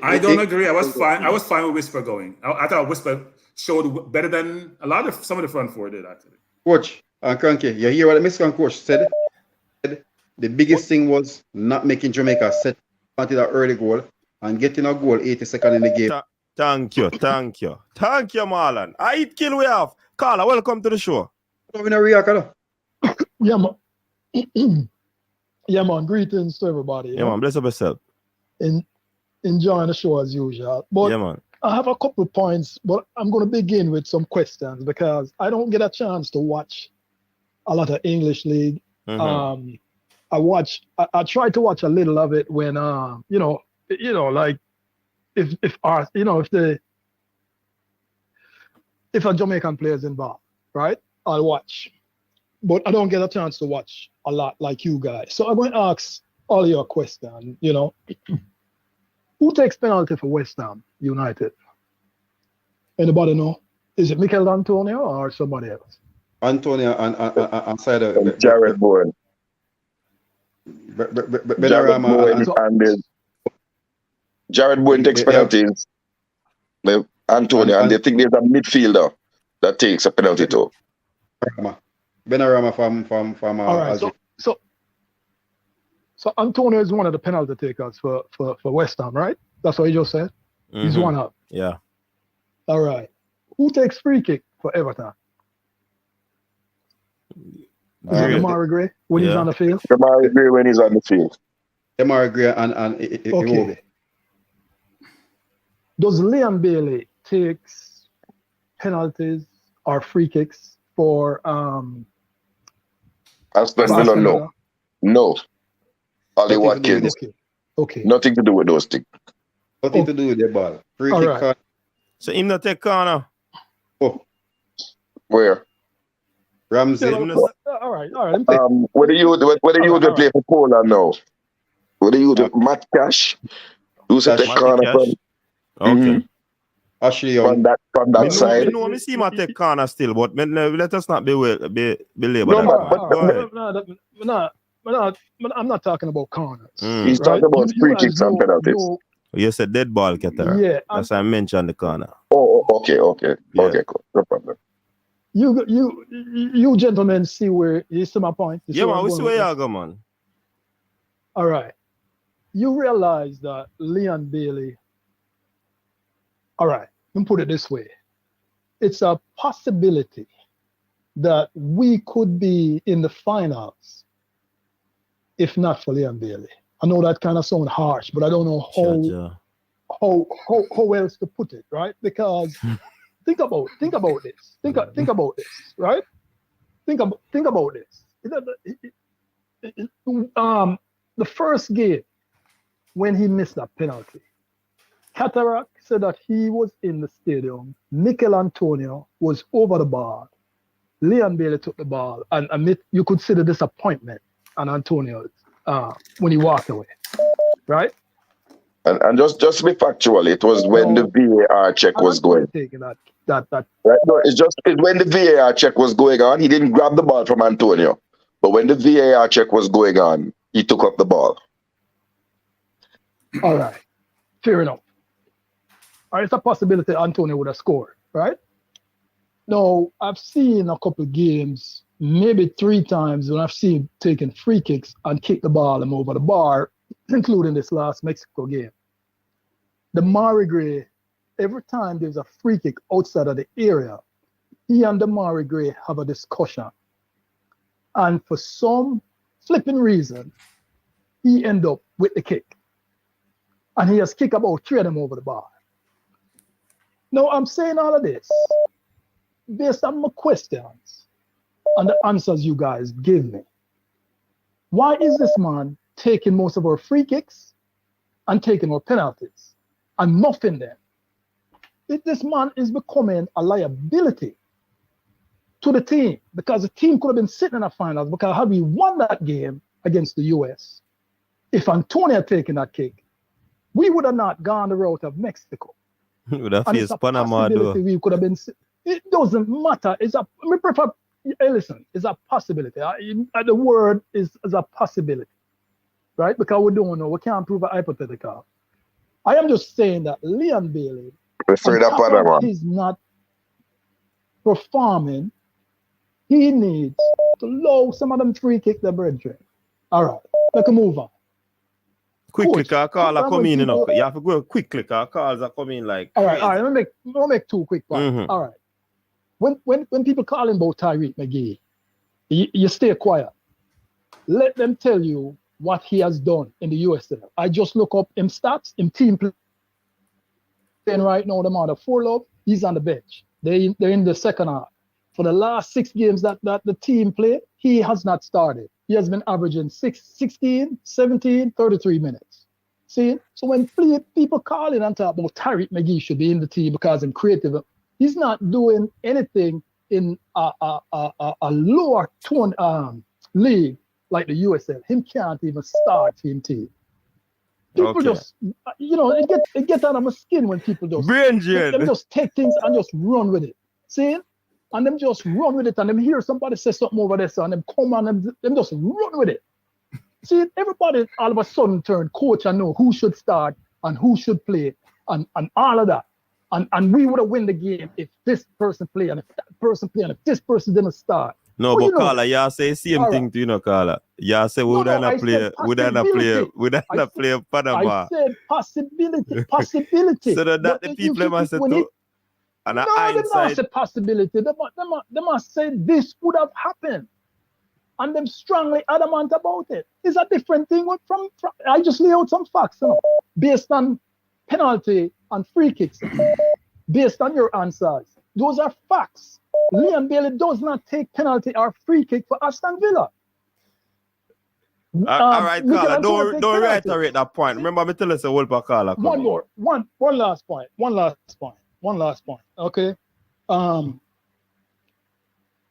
I don't agree. I was fine with Whisper going. I thought Whisper showed better than some of the front 4 did, actually. Coach, Cranky, you hear what the Mexican coach said? The biggest thing was not making Jamaica set until that early goal and getting a goal 82nd in the game. Thank you, Marlon. I kill we have. Carla, welcome to the show. Yeah, man. Yeah, man. Greetings to everybody. Yeah, man. Bless up yourself. Enjoying the show as usual. But yeah, man. I have a couple of points, but I'm going to begin with some questions because I don't get a chance to watch a lot of English League. Mm-hmm. I try to watch a little of it when like if a Jamaican player is involved, right? I'll watch. But I don't get a chance to watch a lot like you guys. So I'm going to ask all your questions, Who takes penalty for West Ham United? Anybody know? Is it Mikel Antonio or somebody else? Antonio and side of Jared Bowen. Jared Bowen takes penalties. Antonio, and they think there's a midfielder that takes a penalty too. Benarama from all right, so Antonio is one of the penalty takers for West Ham, right? That's what you just said? Mm-hmm. He's one of. Yeah. All right. Who takes free kick for Everton? Is it Damari Gray when he's on the field? Damari Gray when he's on the field. Damari Gray and Okay. Does Leon Bailey takes penalties or free kicks for Aston Villa? No. No. Ollie Watkins. Okay. Nothing to do with those things. Nothing to do with the ball. Free All kick. right. So him not take corner. Oh. Where? Ramsey. All right. What do you play for Poland now? What do you do? Matt Cash? Who's the corner from? Okay. Ashley from that side. Me see my take corner still, but let us not be labor. I'm not talking about corners. He's talking about free kicks and penalties. You said dead ball, Qatar. Yeah, that's why I mentioned the corner. Oh, okay, okay, cool, no problem. You gentlemen see where you see my point. Yeah, man, we see where you go, man. All right, you realize that Leon Bailey. All right, let me put it this way: it's a possibility that we could be in the finals if not for Leon Bailey. I know that kind of sounds harsh, but I don't know how else to put it, right? Because think about this. Think about this, right? Think about this. The first game when he missed that penalty, Cataract said that he was in the stadium. Mikel Antonio was over the ball. Leon Bailey took the ball, and you could see the disappointment on Antonio when he walked away, right? And just to be factual, it was when the VAR check was going. That right? No, it's when the VAR check was going on. He didn't grab the ball from Antonio, but when the VAR check was going on, he took up the ball. All right, fair enough. All right, it's a possibility Antonio would have scored, right? Now, I've seen a couple of games, maybe 3 times, when I've seen him taking free kicks and kick the ball and over the bar, including this last Mexico game. The Damari Gray, every time there's a free kick outside of the area, he and the Damari Gray have a discussion. And for some flipping reason, he end up with the kick. And he has kicked about 3 of them over the bar. Now, I'm saying all of this based on my questions and the answers you guys give me. Why is this man taking most of our free kicks and taking our penalties and muffing them? This man is becoming a liability to the team, because the team could have been sitting in the finals, because had we won that game against the US, if Antonio had taken that kick, we would have not gone the route of Mexico. Would have faced Panama, though. We could have been. It doesn't matter. It's a possibility. The word is a possibility, right? Because we don't know. We can't prove a hypothetical. I am just saying that Leon Bailey, he's not performing. He needs to low some of them free kick the brethren. All right, let's move on. Quickly, call come in, you know. You have to go quickly, calls are coming like. All right. Let me make 2 quick points. Mm-hmm. All right. When people call him about Tyreek McGee, you stay quiet. Let them tell you what he has done in the USL. I just look up him stats, him team playing right now. The amount of 4 love, he's on the bench. They're in the second half. For the last 6 games that the team played, he has not started. He has been averaging 16, 17, 33 minutes. See? So when people call in and talk about Tyreek McGee should be in the team because he's creative, he's not doing anything in a lower tone league like the USL. Him can't even start team. People just, it gets out of my skin when people just, them just take things and just run with it. See? And them just run with it, and them hear somebody say something over there, so and them come on and them just run with it. See, everybody all of a sudden turn coach and know who should start and who should play and all of that. And we would have win the game if this person play and if that person play and if this person didn't start. No, but Carla, you say same thing to Carla. You say would I not play Panama? I said possibility. So that the people must say too. And no, they must say possibility. They must say this would have happened. and them strongly adamant about it. It's a different thing from I just lay out some facts, you know, based on penalty and free kicks, based on your answers. Those are facts. Liam Bailey does not take penalty or free kick for Aston Villa. All right, Carla, don't reiterate that point. Remember, me tell us a whole pack, Carla. One last point. Okay. I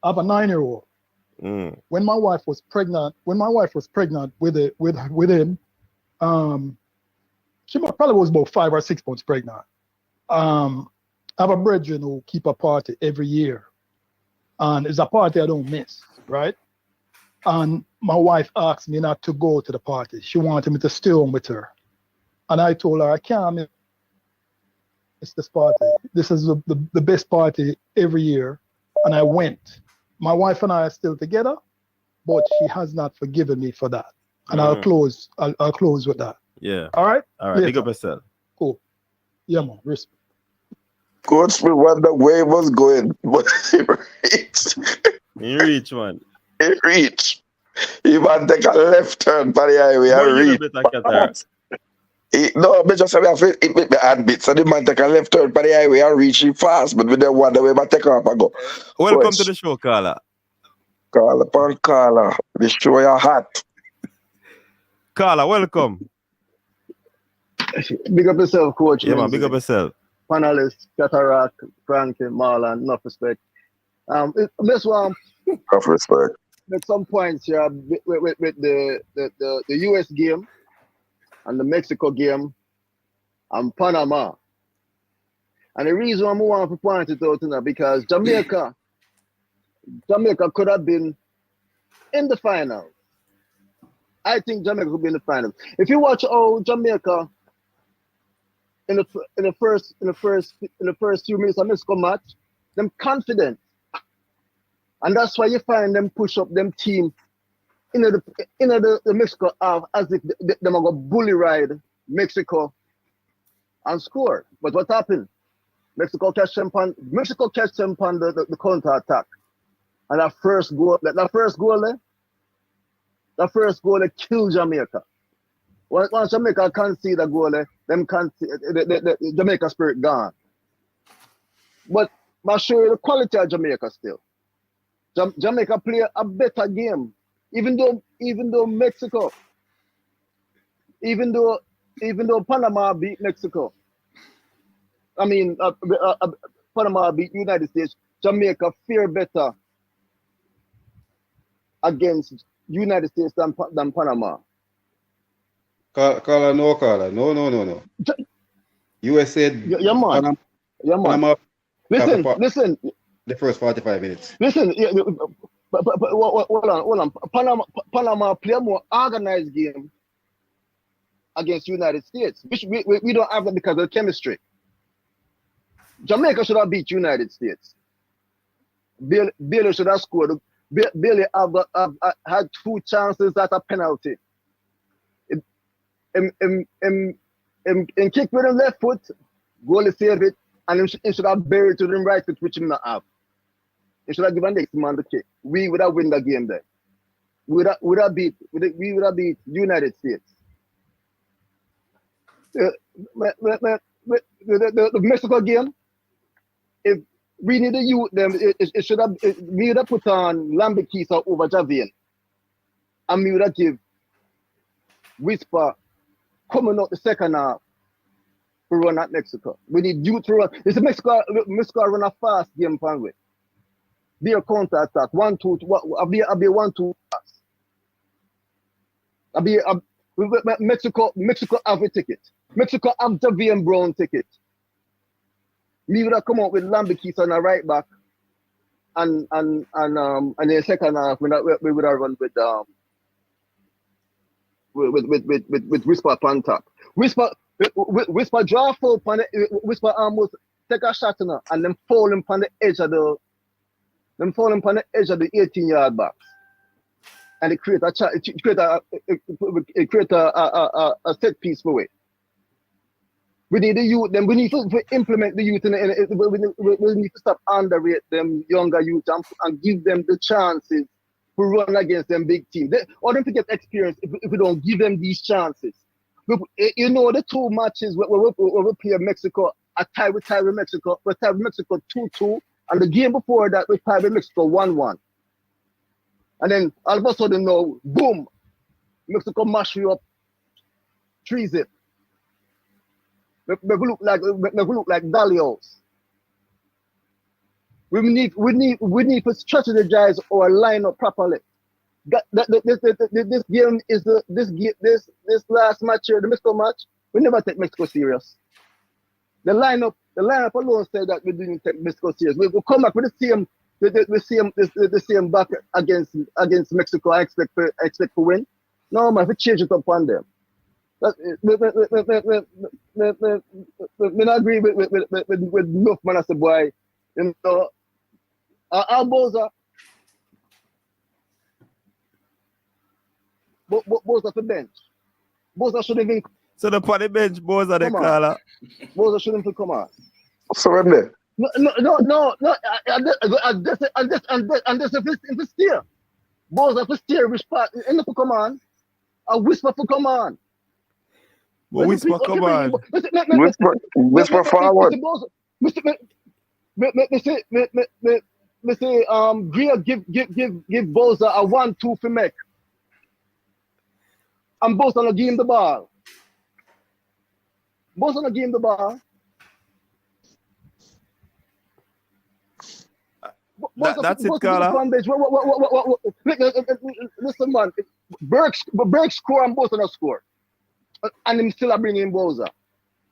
have a 9-year-old. When my wife was pregnant with him, she probably was about 5 or 6 months pregnant. I have a brethren who keep a party every year, and it's a party I don't miss, right? And my wife asked me not to go to the party. She wanted me to stay home with her, and I told her I can't miss this party. This is the best party every year, and I went. My wife and I are still together, but she has not forgiven me for that. And I'll close with that. Yeah. All right? Later. Big up yourself. Cool. Yeah, man. Respect. Coach, we wonder where he was going, but he reached. He reached, man. He reached. He might take a left turn by the highway and reach. No, but just have to hit me hand bit. So the man take a left turn by the highway and reach it fast, but we don't wonder where I take off and go. Welcome to the show, Carla. Carla. The show you're hot. Carla, welcome. Big up yourself, Coach. Yeah, man, big up yourself. Panelists, Cataract, Frankie, Marlon, enough respect. This one. Enough respect. Make some points here with the US game and the Mexico game and Panama. And the reason I want to point it out is because Jamaica could have been in the final. I think Jamaica could be in the final. If you watch Jamaica in the first few minutes of Mexico match, them confident. And that's why you find them push up them team in the Mexico half as if them are going to bully ride Mexico and score. But what happened? Mexico catch them on the counter attack. And that first goal they killed Jamaica. Once Jamaica can't see the goal, the Jamaica spirit gone. But I'll show you the quality of Jamaica still. Jamaica play a better game, even though Mexico, even though Panama beat Mexico. I mean, Panama beat United States. Jamaica fare better against United States than Panama. Carla, no. USA. Yeah, man. Panama. Listen. The first 45 minutes. Listen, but hold on. Panama play a more organized game against United States, which we don't have that because of the chemistry. Jamaica should have beat United States. Bailey should have scored. Bailey had 2 chances at a penalty. In kick with him left foot, goalie save it, and he should have buried to the right foot, which he not have. He should have given next man the kick. We would have win the game there. We would have beat United States. The Mexico game, if we need to use them, it should have we would have put on Lambikisa over Javian. And we would have give Whisper coming out the second half to run at Mexico. We need you to run. It's Mexico run a fast game fan with. Be a counter attack. 1-2. I'll be 1-2 pass. Mexico have a ticket. Mexico have Javian Brown ticket. We would have come out with Lambikis on the right back, and in the second half we would have run with Whisper on top. Whisper draw full on the Whisper almost take a shot in her, and then fall him on the edge of the 18-yard box, and it create a set piece for it. We need the youth. Then we need to implement the youth. We need to stop underrate them younger youth and give them the chances to run against them big teams. Or them to get experience if we don't give them these chances. You know, the two matches where we play Mexico, we tie with Mexico 2-2, and the game before that we tie with Mexico 1-1. And then all of a sudden now, boom, Mexico mash you up 3-0. We look like Dalios. We need to strategize our lineup properly. This game is this last match here, the Mexico match. We never take Mexico serious. The lineup alone said that we didn't take Mexico serious. We will come back with the same back against Mexico. I expect to win. No man, we change it up on them. I agree with enough man. I said, boy, you know, our Boza. Boza for bench. Boza shouldn't even. So the party bench, Boza they call her. Boza shouldn't even come on. So I'm there. No. And this if it's steer. Boza for steer which part? And if come on, a whisper for come on. But whisper come on. Whisper forward. Me say Greer give Boza a 1-2 for Mek. And Boza not give him the ball. Boza not give him the ball. That's it, Carla. Listen, man. Burke score and Boza not score. And him still bring in Boza.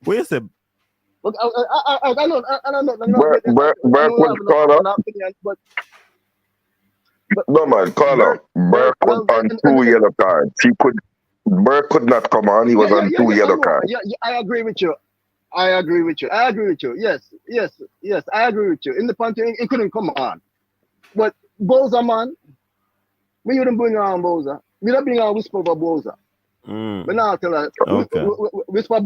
What you say? I don't know. Burke would call up. No man, call up. Burke was on 2 yellow cards. Burke could not come on. He was on 2 yellow cards. Yeah, I agree with you. Yes. I agree with you. I agree with you. In the punch, he couldn't come on. But Boza, man, we wouldn't bring on Boza. We don't bring on Whisper over Boza. But now I tell her, okay. Whisper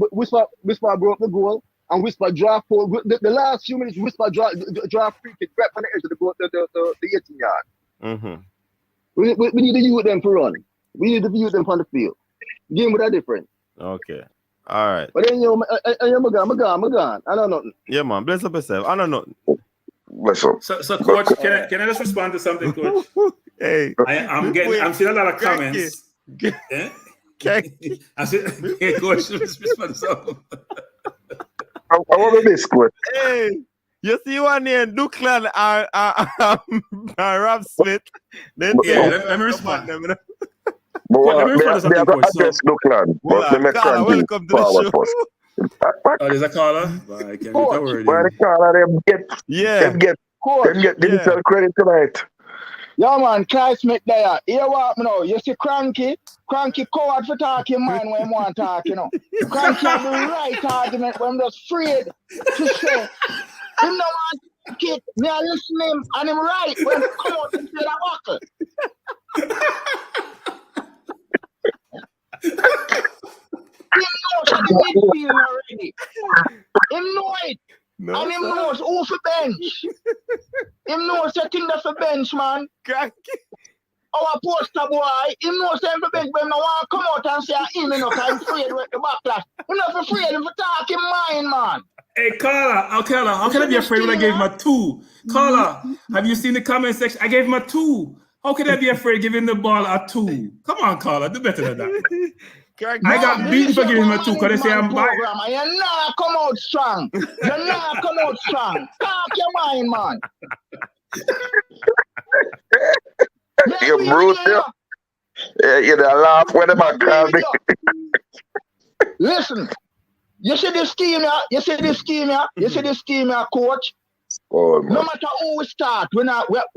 broke the goal, and Whisper draw four. The last few minutes, Whisper draw free kick right on the edge of the goal, the 18 yard. Mm-hmm. We need to use them to run. We need to use them on the field. Game with a difference. Okay. All right. But then I'm gone. I don't know. Yeah, man. Bless up yourself. I don't know. Bless up. So Coach, can I just respond to something, Coach? Hey, I'm seeing a lot of comments. Yeah? I said, hey, Coach, let's respond to something. I want to be square. Hey, you see one here, Duckland and Rob Smith. Then let me respond. But they have to address Duckland. But the Mexican welcome to the show. Oh, there's a caller? I can't Well, the caller, them get digital credit tonight. Yeah, man, Kai Smith there. Here what now? You see Cranky coward for talking man when he want to talk, you know. Cranky have the right argument when I'm just afraid to say. Him no want kid, me I listen him and him right when he come out and say that buckle. Him knows that the big feeling already. Him know it. No, and him knows who for bench. Him knows the thing that's for bench, man. Our poster boy, him knows him for bench, but him no want to come out and say him enough and afraid with the backlash. Him not afraid him for talking mind, man. Hey, Carla, how can I be afraid when I gave him a 2? Carla, have you seen the comment section? I gave him a 2. How can I be afraid giving the ball a 2? Come on, Carla, do better than that. I got beaten for giving him a 2 because they say I'm biased. You're not come out strong. You're not come out strong. Talk your mind, man. You brute, yeah. You laugh when them are calling. Listen, you see this scheme here? You see this scheme here, coach? Oh, man. No matter who we start, we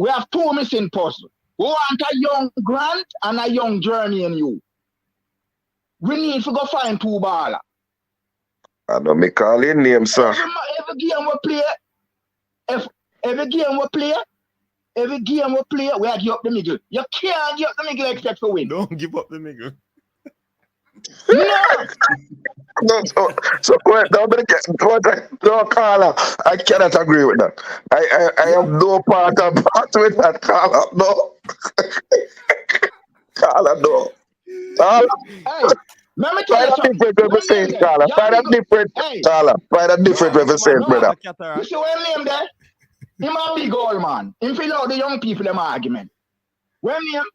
have 2 missing persons. We want a young Grant and a young Journey in you. We need to go find 2 ballers. I know me call your name, sir. Every game we play, every game we play, we have to give up the middle. You can't give up the middle except for win. Don't give up the middle. No. So no, Carla, I cannot agree with that. I have no part with that, Carla. No. Carla, no. Carla, Hey, let me tell find you a something. different When name represent, there, Carla. y'all Find a big up. different, Hey, Carla. Find a different no, represent, brother. you see when name there? Him a big old man. Him fill out the young people them argument. When him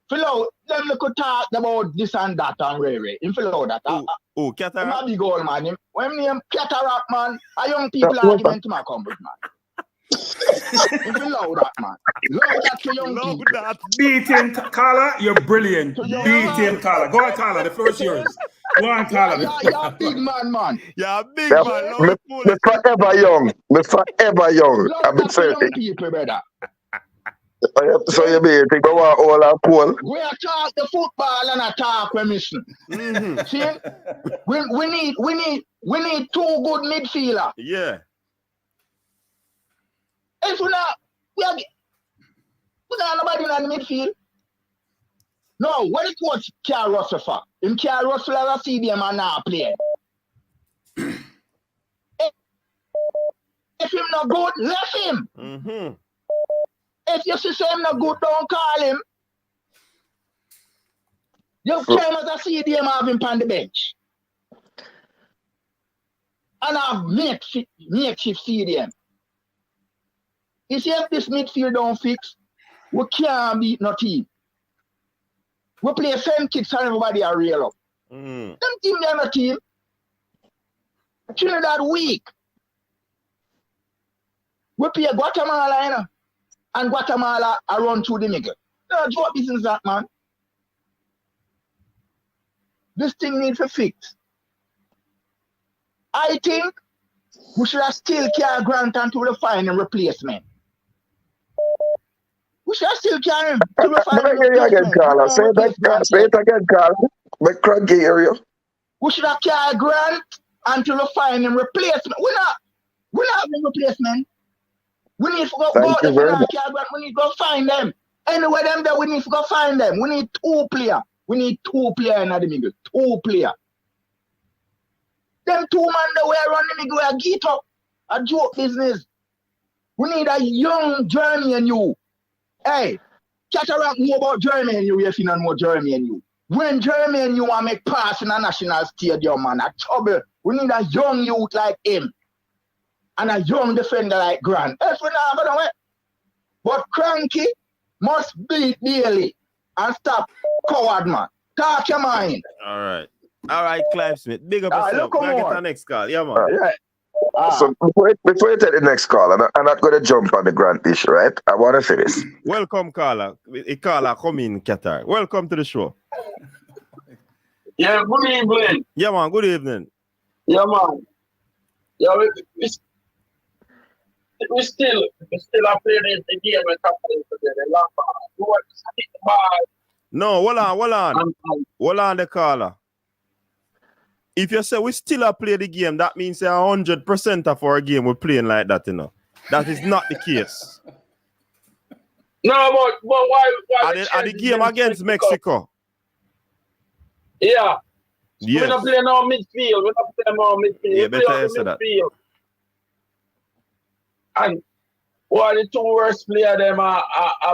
fill out them could talk about this and that and Ray. Him fill out that. Oh, Him Cataract. a big old man. Him, when him Cataract man, a young Yeah, people argument him a come with, man. Him fill out that, man. Loud that to young people. That. Beat him, Carla. You're brilliant. To young Beat him, people. Carla. Go on, Carla. The floor is yours. Go on, Carla. You're a big man. Yeah, big yeah, man. me forever young. Me forever young. Loud I've been that to young saying. people, brother. So you mean think about all our pool? We are talk the football and attack permission. See, we need two good midfielder. Yeah. If we not nobody in the midfield. No, what it was Carl Russell for? Him Carl Russell ever see them and now play. If him not good, left him. If you see him not good, don't call him. You came as a CDM have him on the bench. And have makeshift CDM. You see if this midfield don't fix, we can't beat no team. We play same kicks and everybody are real up. Them team they're no team. Trinidad weak. We play Guatemala, you know, and Guatemala are run through the middle. No joke business that, man. This thing needs to fix. I think we should have still carry Grant until we find a replacement. We should have still carry him till we find a replacement. Again, Carla. Say it again, Carla. Make Cranky area. We should have carry Grant until we find him replacement. We're not having replacement. We need to go Thank you very much. Grant, we need to go find them. Anyway, them there, we need to go find them. We need two players. We need two players in the middle. Two players. Them two man that we run the middle, we get up. A joke business. We need a young Jeremy and you. Hey, Cataract more about Jeremy and you if you know more Jeremy and you. When Jeremy and you want to make pass in a national stadium, man, a trouble. We need a young youth like him. And a young defender like Grant. If we not gonna win. But Cranky must beat Bailey and stop coward, man. Talk your mind. All right, Clive Smith. Big up yourself. Can I get the next call? Yeah, man. So before you take the next call, I'm not going to jump on the Grant issue, right? I want to say this. Welcome, Carla. Carla, come in, Qatar. Welcome to the show. Yeah, good evening. Yeah, man. Good evening. Yeah, man. Yeah, we still are playing the game with companies together. You want to hit the ball. No, hold on. Hold on, the caller. If you say we still are play the game, that means 100% of our game we're playing like that, you know. That is not the case. No, but why are the game against Mexico? Yeah. Yes. We're not playing our midfield. Yeah, better you say that. And one of the two worst players them are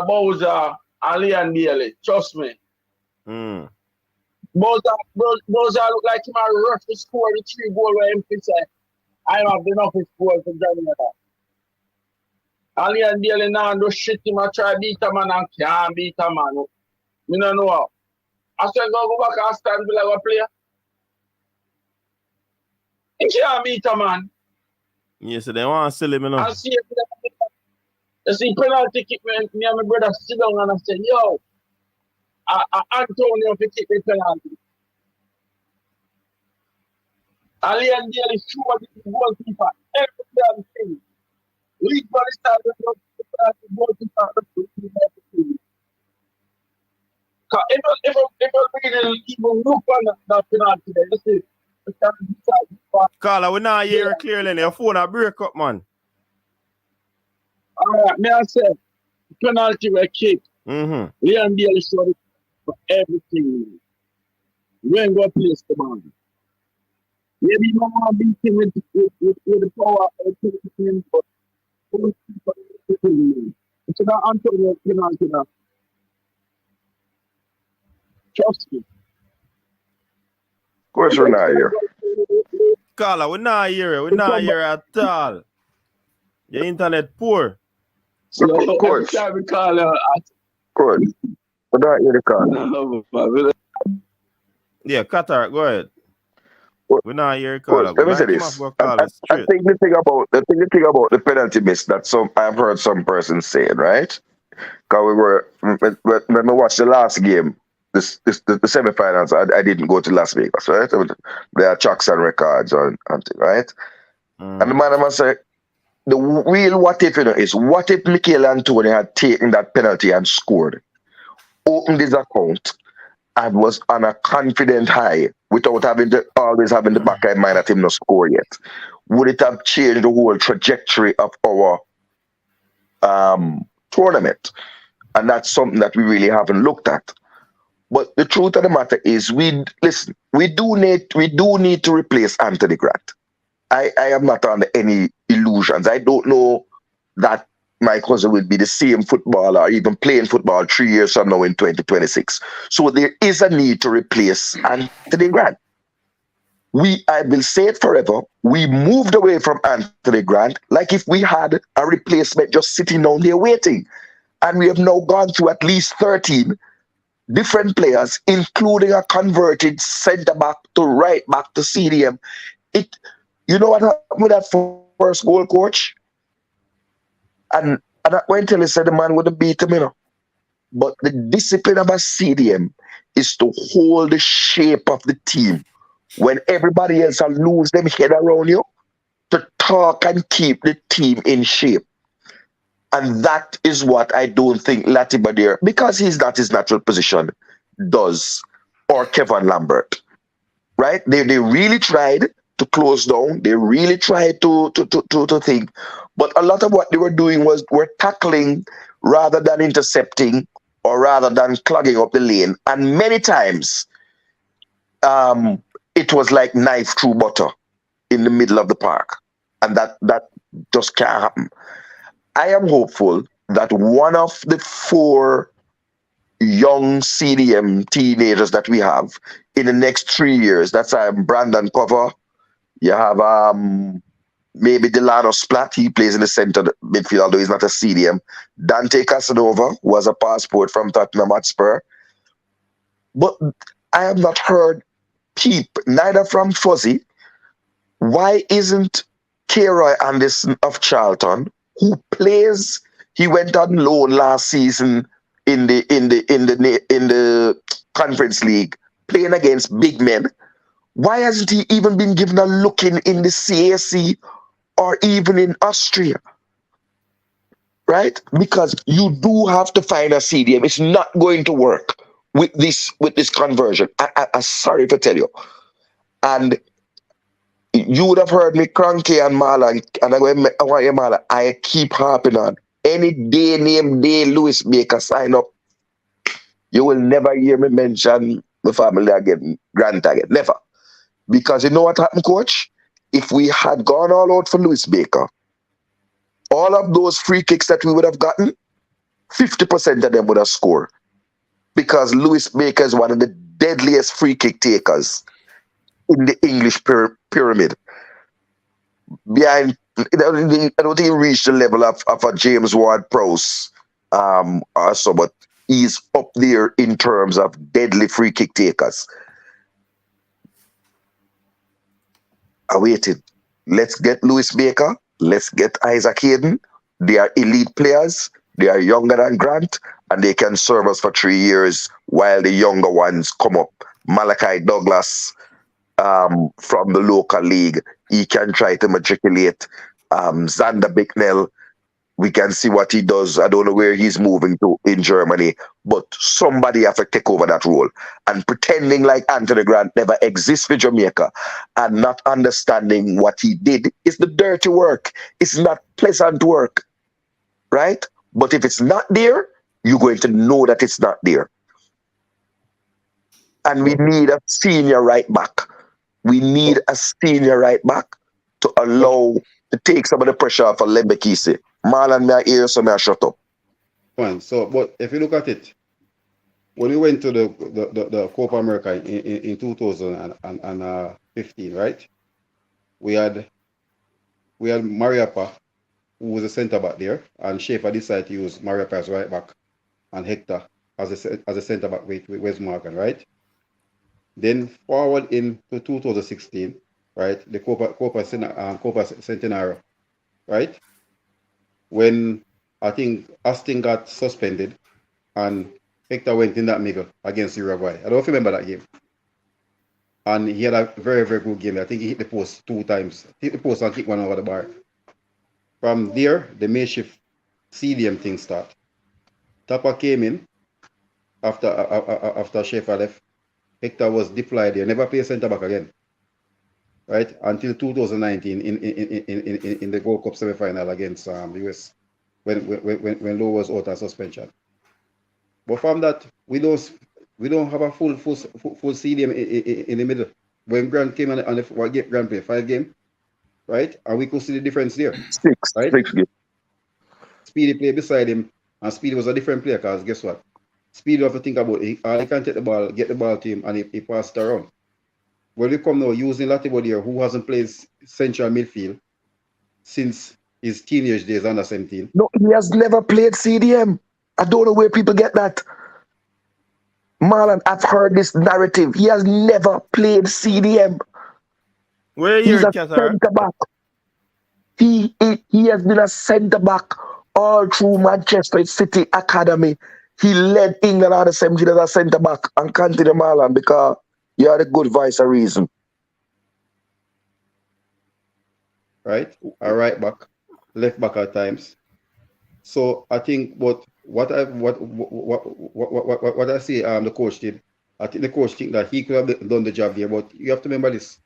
Bowser and Leon Bailey. Trust me. Bowser look like he might rush to score the 3 goal where him say, I don't have enough to score for Jamaica. And Leon Bailey now do shit him and try beat a man and can't beat a man. Me don't know how. I said go back and stand be like a player. He can't beat a man. Yes, so they want to sell him, you know. I see penalty kick me and my brother sit down and I say, yo, Antonio to kick the penalty. Ali and Daly sure the goalkeeper. Every damn thing. League for the start of the goalkeeper. If I really even look on that penalty, then you see. Carla, we not hear clearly. Your phone a break up, man. Alright, may I say, penalty were kicked. Leon Bailey showed it for everything. We ain't going to place the man. Maybe you don't want to beat him with the power of the team, but it's not Antonio penalty now. Trust me. Coach, we're not here. Caller, we're not here. We're not here at all. Your internet poor. So, Every coach, time we call her, coach, we're not here to call. Yeah, Qatar, go ahead. We're not here to Coach, call. let me say Mike him this. off, go I, call I, us I straight. think the thing about the penalty miss that I've heard some persons saying, right? Because we were when we watched the last game, the semifinals. I didn't go to Las Vegas, right? There are tracks and records and thing, right? And the man must say the real what if is what if Mikel Antonio had taken that penalty and scored, opened his account, and was on a confident high without always having the back of mind that him not score yet? Would it have changed the whole trajectory of our tournament? And that's something that we really haven't looked at. But the truth of the matter is, we do need to replace Anthony Grant. I am not under any illusions. I don't know that my cousin will be the same footballer or even playing football 3 years from now in 2026. So there is a need to replace Anthony Grant. I will say it forever, we moved away from Anthony Grant like if we had a replacement just sitting down there waiting. And we have now gone through at least 13 different players, including a converted centre back to right back to CDM. You know what happened with that first goal, coach? And I went till he said the man would have beat him, But the discipline of a CDM is to hold the shape of the team when everybody else will lose them head around you, to talk and keep the team in shape. And that is what I don't think Latiba there, because he's not his natural position, does, or Kevin Lambert, right? They really tried to close down. They really tried to think. But a lot of what they were doing were tackling rather than intercepting or rather than clogging up the lane. And many times it was like knife through butter in the middle of the park. And that just can't happen. I am hopeful that one of the 4 young CDM teenagers that we have in the next 3 years, that's Brandon Cover, you have maybe Delano Splat, he plays in the center midfield, although he's not a CDM. Dante Casanova was a passport from Tottenham Hotspur. But I have not heard peep, neither from Fuzzy. Why isn't K-Roy Anderson of Charlton, who plays, he went on loan last season in the Conference League, playing against big men? Why hasn't he even been given a look in the CAC or even in Austria? Right? Because you do have to find a CDM. It's not going to work with this conversion. I'm sorry to tell you. And you would have heard me cranky and Mala, and I keep harping on. Any day named day Lewis Baker sign up, you will never hear me mention the family again, Grant again. Never. Because you know what happened, coach? If we had gone all out for Lewis Baker, all of those free kicks that we would have gotten, 50% of them would have scored. Because Lewis Baker is one of the deadliest free kick takers in the English pyramid. I don't think he reached the level of a James Ward-Prowse or so, but he's up there in terms of deadly free kick takers. I waited. Let's get Lewis Baker. Let's get Isaac Hayden. They are elite players. They are younger than Grant, and they can serve us for 3 years while the younger ones come up. Malachi Douglas from the local league, he can try to matriculate. Xander Bicknell, we can see what he does. I don't know where he's moving to in Germany, but somebody have to take over that role. And pretending like Anthony Grant never exists for Jamaica and not understanding what he did is the dirty work. It's not pleasant work, right? But if it's not there, you're going to know that it's not there. And we need a senior right back. We need a senior right back to allow to take some of the pressure off of Lembekisi. Marlon, may I hear, so may I shut up. Fine. So, but if you look at it, when we went to the Copa America in 2015, right? We had Mariapa, who was a centre back there, and Schaefer decided to use Mariapa as right back and Hector as a centre back with Wes Morgan, right? Then forward into 2016, right? The Copa Centenario, right? When I think Austin got suspended and Hector went in that middle against Uruguay. I don't remember that game. And he had a very, very good game. I think he hit the post 2 times. Hit the post and kicked one over the bar. From there, the makeshift CDM thing start. Tapa came in after Schaefer left. Hector was deployed there. Never played centre back again. Right? Until 2019 in the Gold Cup semi-final against the US when Lowe was out of suspension. But from that, we don't have a full CDM in the middle. When Grant came on the what game Grant played 5 games, right? And we could see the difference there. 6 games. Speedy played beside him, and Speedy was a different player because guess what? Speedy have to think about it. He can take the ball, get the ball to him, and he passed around. When we come now using Latibo there, who hasn't played central midfield since his teenage days under 17. No, he has never played CDM. I don't know where people get that. Marlon, I've heard this narrative. He has never played CDM. Where He's a Qatar? centre back. He has been a centre back all through Manchester City Academy. He led England out of 17 as a centre back and continue Marlon because you had a good voice of reason. Right? A right back, left back at times. So I think what I see the coach did, I think the coach think that he could have done the job there, but you have to remember this.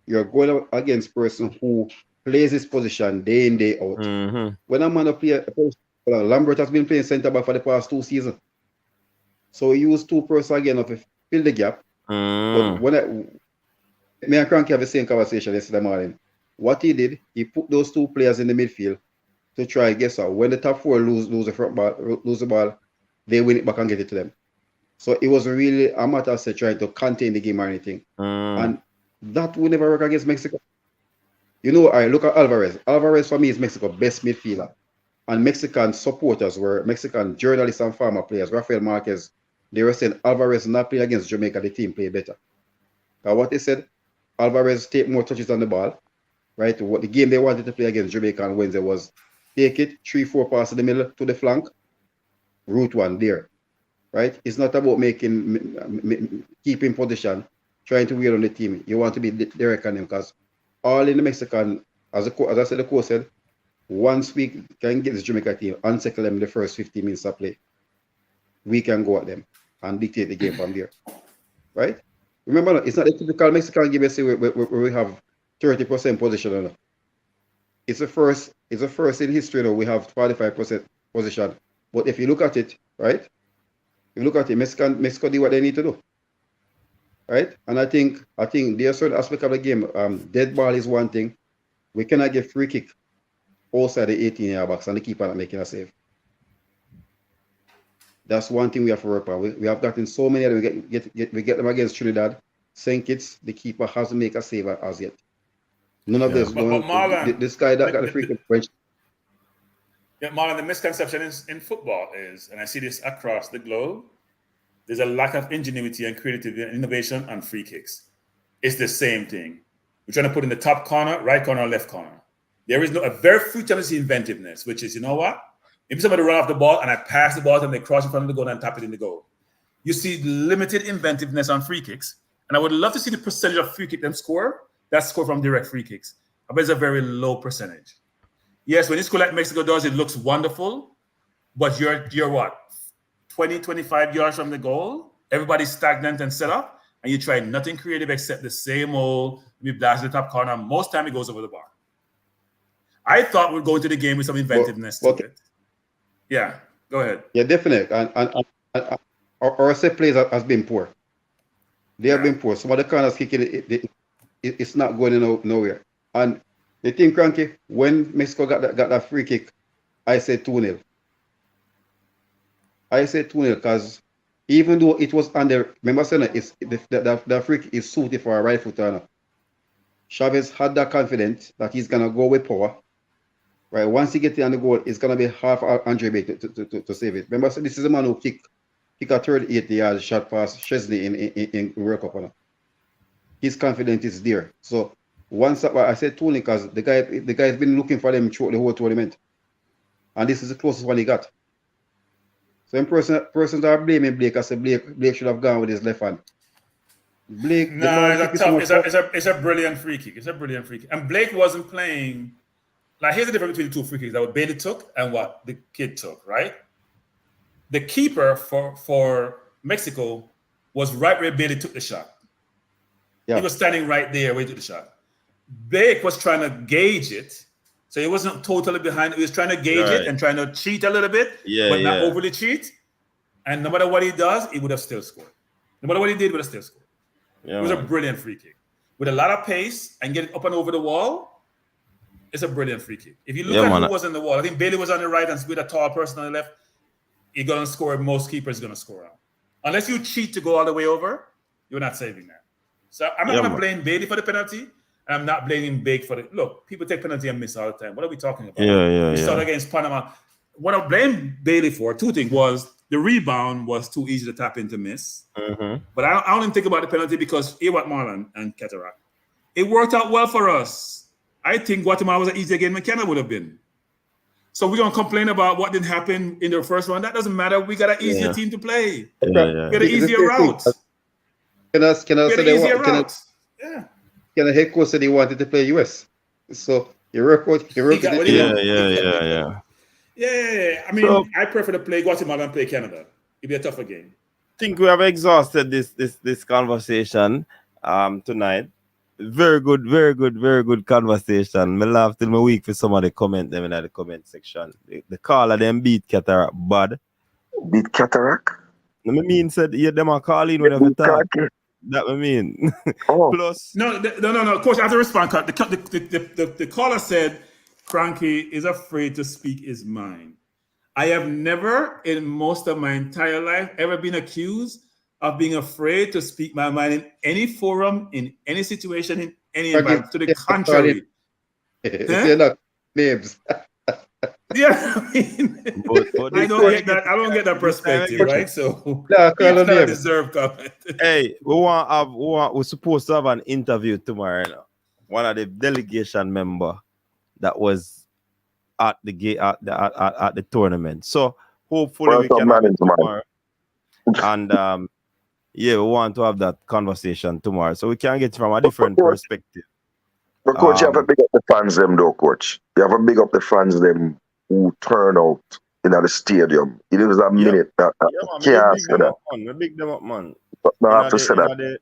You're going against a person who plays his position day in, day out. Mm-hmm. When a man play, Lambert has been playing centre back for the past 2 seasons. So he used 2 persons again to fill the gap. But when me and Cranky have the same conversation yesterday morning. What he did, he put those 2 players in the midfield to try guess out. When the top 4 lose the ball, they win it back and get it to them. So it was really a matter of trying to contain the game or anything. And that will never work against Mexico. You know, I look at Alvarez. Alvarez for me is Mexico's best midfielder. And Mexican supporters were Mexican journalists and former players. Rafael Marquez, they were saying Alvarez not play against Jamaica, the team play better. What they said, Alvarez take more touches on the ball. Right? What the game they wanted to play against Jamaica on Wednesday was take it, 3-4 passes in the middle to the flank, route 1 there. Right? It's not about keeping position, trying to wheel on the team. You want to be direct on them because all in the Mexican, as I said, the coach said, once we can get this Jamaica team, unsettle them in the first 15 minutes of play, we can go at them and dictate the game from there. Right? Remember, it's not a typical Mexican game where we have 30% position. It's the first in history we have 45% position. But if you look at it, right? You look at it, Mexico do what they need to do. Right? And I think there's a certain aspect of the game. Dead ball is one thing. We cannot get free kick outside the 18-yard box and the keeper not making a save. That's one thing we have to work on. We have gotten so many of them. We get them against Trinidad. St. Kitts, the keeper hasn't made a save as yet. None of this. But Marlon, this guy that got the free kick. Yeah, Marlon, the misconception in football is, and I see this across the globe, there's a lack of ingenuity and creativity and innovation on free kicks. It's the same thing. We're trying to put in the top corner, right corner, left corner. There is a very few times you see inventiveness, which is, you know what? If somebody run off the ball and I pass the ball and they cross in front of the goal and tap it in the goal. You see limited inventiveness on free kicks. And I would love to see the percentage of free kick them score. That's score from direct free kicks. I bet it's a very low percentage. Yes, when you score like Mexico does, it looks wonderful. But you're what? 20, 25 yards from the goal. Everybody's stagnant and set up. And you try nothing creative except the same old, we blast the top corner. Most time it goes over the bar. I thought we'd go into the game with some inventiveness to it. Yeah, go ahead. Yeah, definitely. And our set plays has been poor. They have been poor. Some of the corners kicking it's not going nowhere. And the thing, Cranky, when Mexico got that free kick, I said 2-0. I said 2-0 because Even though it was under, remember saying it's the free kick is suited for a right footer. Chavez had that confidence that he's gonna go with power. Right, once he gets on the goal, it's gonna be half Andre Bay to save it. Remember, so this is a man who kick a 38-yard shot past Chesney in World Cup. His confidence is there. So once I said Tony, because the guy's been looking for them throughout the whole tournament, and this is the closest one he got. So in persons are blaming Blake. I said Blake should have gone with his left hand. Blake, it's a brilliant free kick. It's a brilliant free kick. And Blake wasn't playing. Like, here's the difference between the two free kicks that what Bailey took and what the kid took, right? The keeper for Mexico was right where Bailey took the shot. Yeah. He was standing right there where he took the shot. Blake was trying to gauge it. So he wasn't totally behind. He was trying to gauge it and trying to cheat a little bit, but not overly cheat. And no matter what he does, he would have still scored. No matter what he did, he would have still scored. Yeah, it was a brilliant free kick. With a lot of pace and getting up and over the wall, it's a brilliant free kick. If you look at who was on the wall, I think Bailey was on the right and with a tall person on the left, you're going to score. Most keepers are going to score out. Unless you cheat to go all the way over, you're not saving that. So I'm not going to blame Bailey for the penalty. I'm not blaming Bake for the look. People take penalty and miss all the time. What are we talking about? We saw it against Panama. What I blame Bailey for, two things, was the rebound was too easy to tap into miss. But I don't even think about the penalty because here what Marlon and Cataract. It worked out well for us. I think Guatemala was an easier game than Canada would have been. So we're going to complain about what didn't happen in the first round. That doesn't matter. We got an easier team to play. We got an easier route. Can I head coach said he wanted to play US. So you work out. Yeah. I mean, I prefer to play Guatemala and play Canada. It'd be a tougher game. I think we have exhausted this conversation tonight. Very good conversation. Me laugh till my week for some of the comment them in the comment section. The caller them beat Cataract bad. Beat Cataract? I mean said them are calling whenever talk. That I mean. Plus no. Coach, I have to respond. The caller said Cranky is afraid to speak his mind. I have never in most of my entire life ever been accused of being afraid to speak my mind in any forum, in any situation, in any environment. To the contrary. They're not names. Yeah, I mean, I don't get that perspective, right? So it's not a deserved comment. Hey, we're supposed to have an interview tomorrow. You know? One of the delegation member that was at the tournament. So hopefully we can have it tomorrow. And we want to have that conversation tomorrow, so we can get from a different perspective. But coach, you have to big up the fans them though, coach. You have to big up the fans them who turn out in the stadium. It was a minute that can't ask for that. We big them up, man. But I have to say that.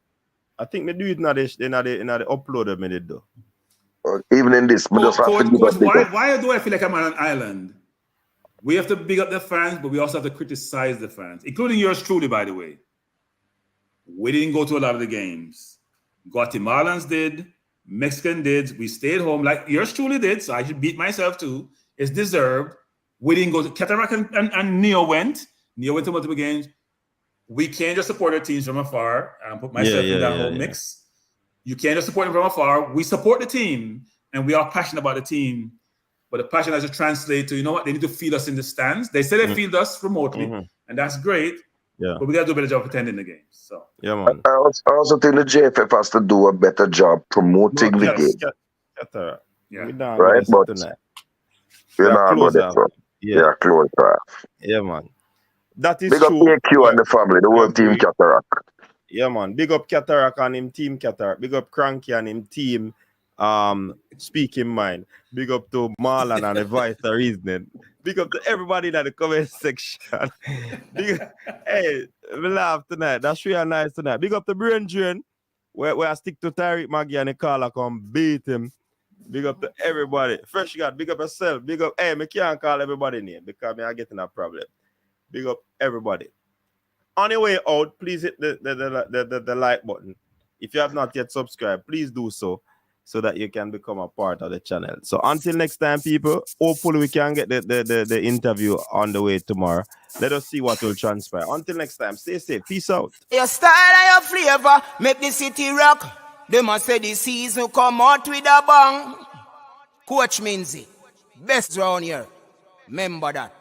I think we do it in the uploader minute though. Even in this, coach, why do I feel like I'm on an island? We have to big up the fans, but we also have to criticize the fans, including yours truly, by the way. We didn't go to a lot of the games. Guatemalans did. Mexican did. We stayed home like yours truly did, so I should beat myself too. It's deserved. We didn't go to Cataract and Neo went. Neo went to multiple games. We can't just support our teams from afar and put myself in that whole mix. You can't just support them from afar. We support the team and we are passionate about the team. But the passion has to translate to, you know what, they need to feed us in the stands. They say they feed us remotely, and that's great. Yeah. But we got to do a better job attending the games. So man. I also think the JFF has to do a better job promoting the game. Right? But you're not about it. Yeah, close to half. Yeah, man. That is big true. Big up AQ and the family, the whole team Cataract. Yeah, man. Big up Cataract and him team Cataract. Big up Cranky and him team Speaking Mind. Big up to Marlon and the Vice Reasoning. Big up to everybody in the comment section. Hey, we laugh tonight. That's really nice tonight. Big up to Brain Drain, where I stick to Tariq Maggie and the caller come beat him. Big up to everybody. Fresh God, big up yourself. Big up. Hey, I can't call everybody name because I get in a problem. Big up everybody. On your way out, please hit the like button. If you have not yet subscribed, please do so that you can become a part of the channel. So until next time, people, hopefully we can get the interview on the way tomorrow. Let us see what will transpire. Until next time, stay safe. Peace out. Your style and your flavor make the city rock. They must say the season come out with a bang. Coach Minzy, best round here. Remember that.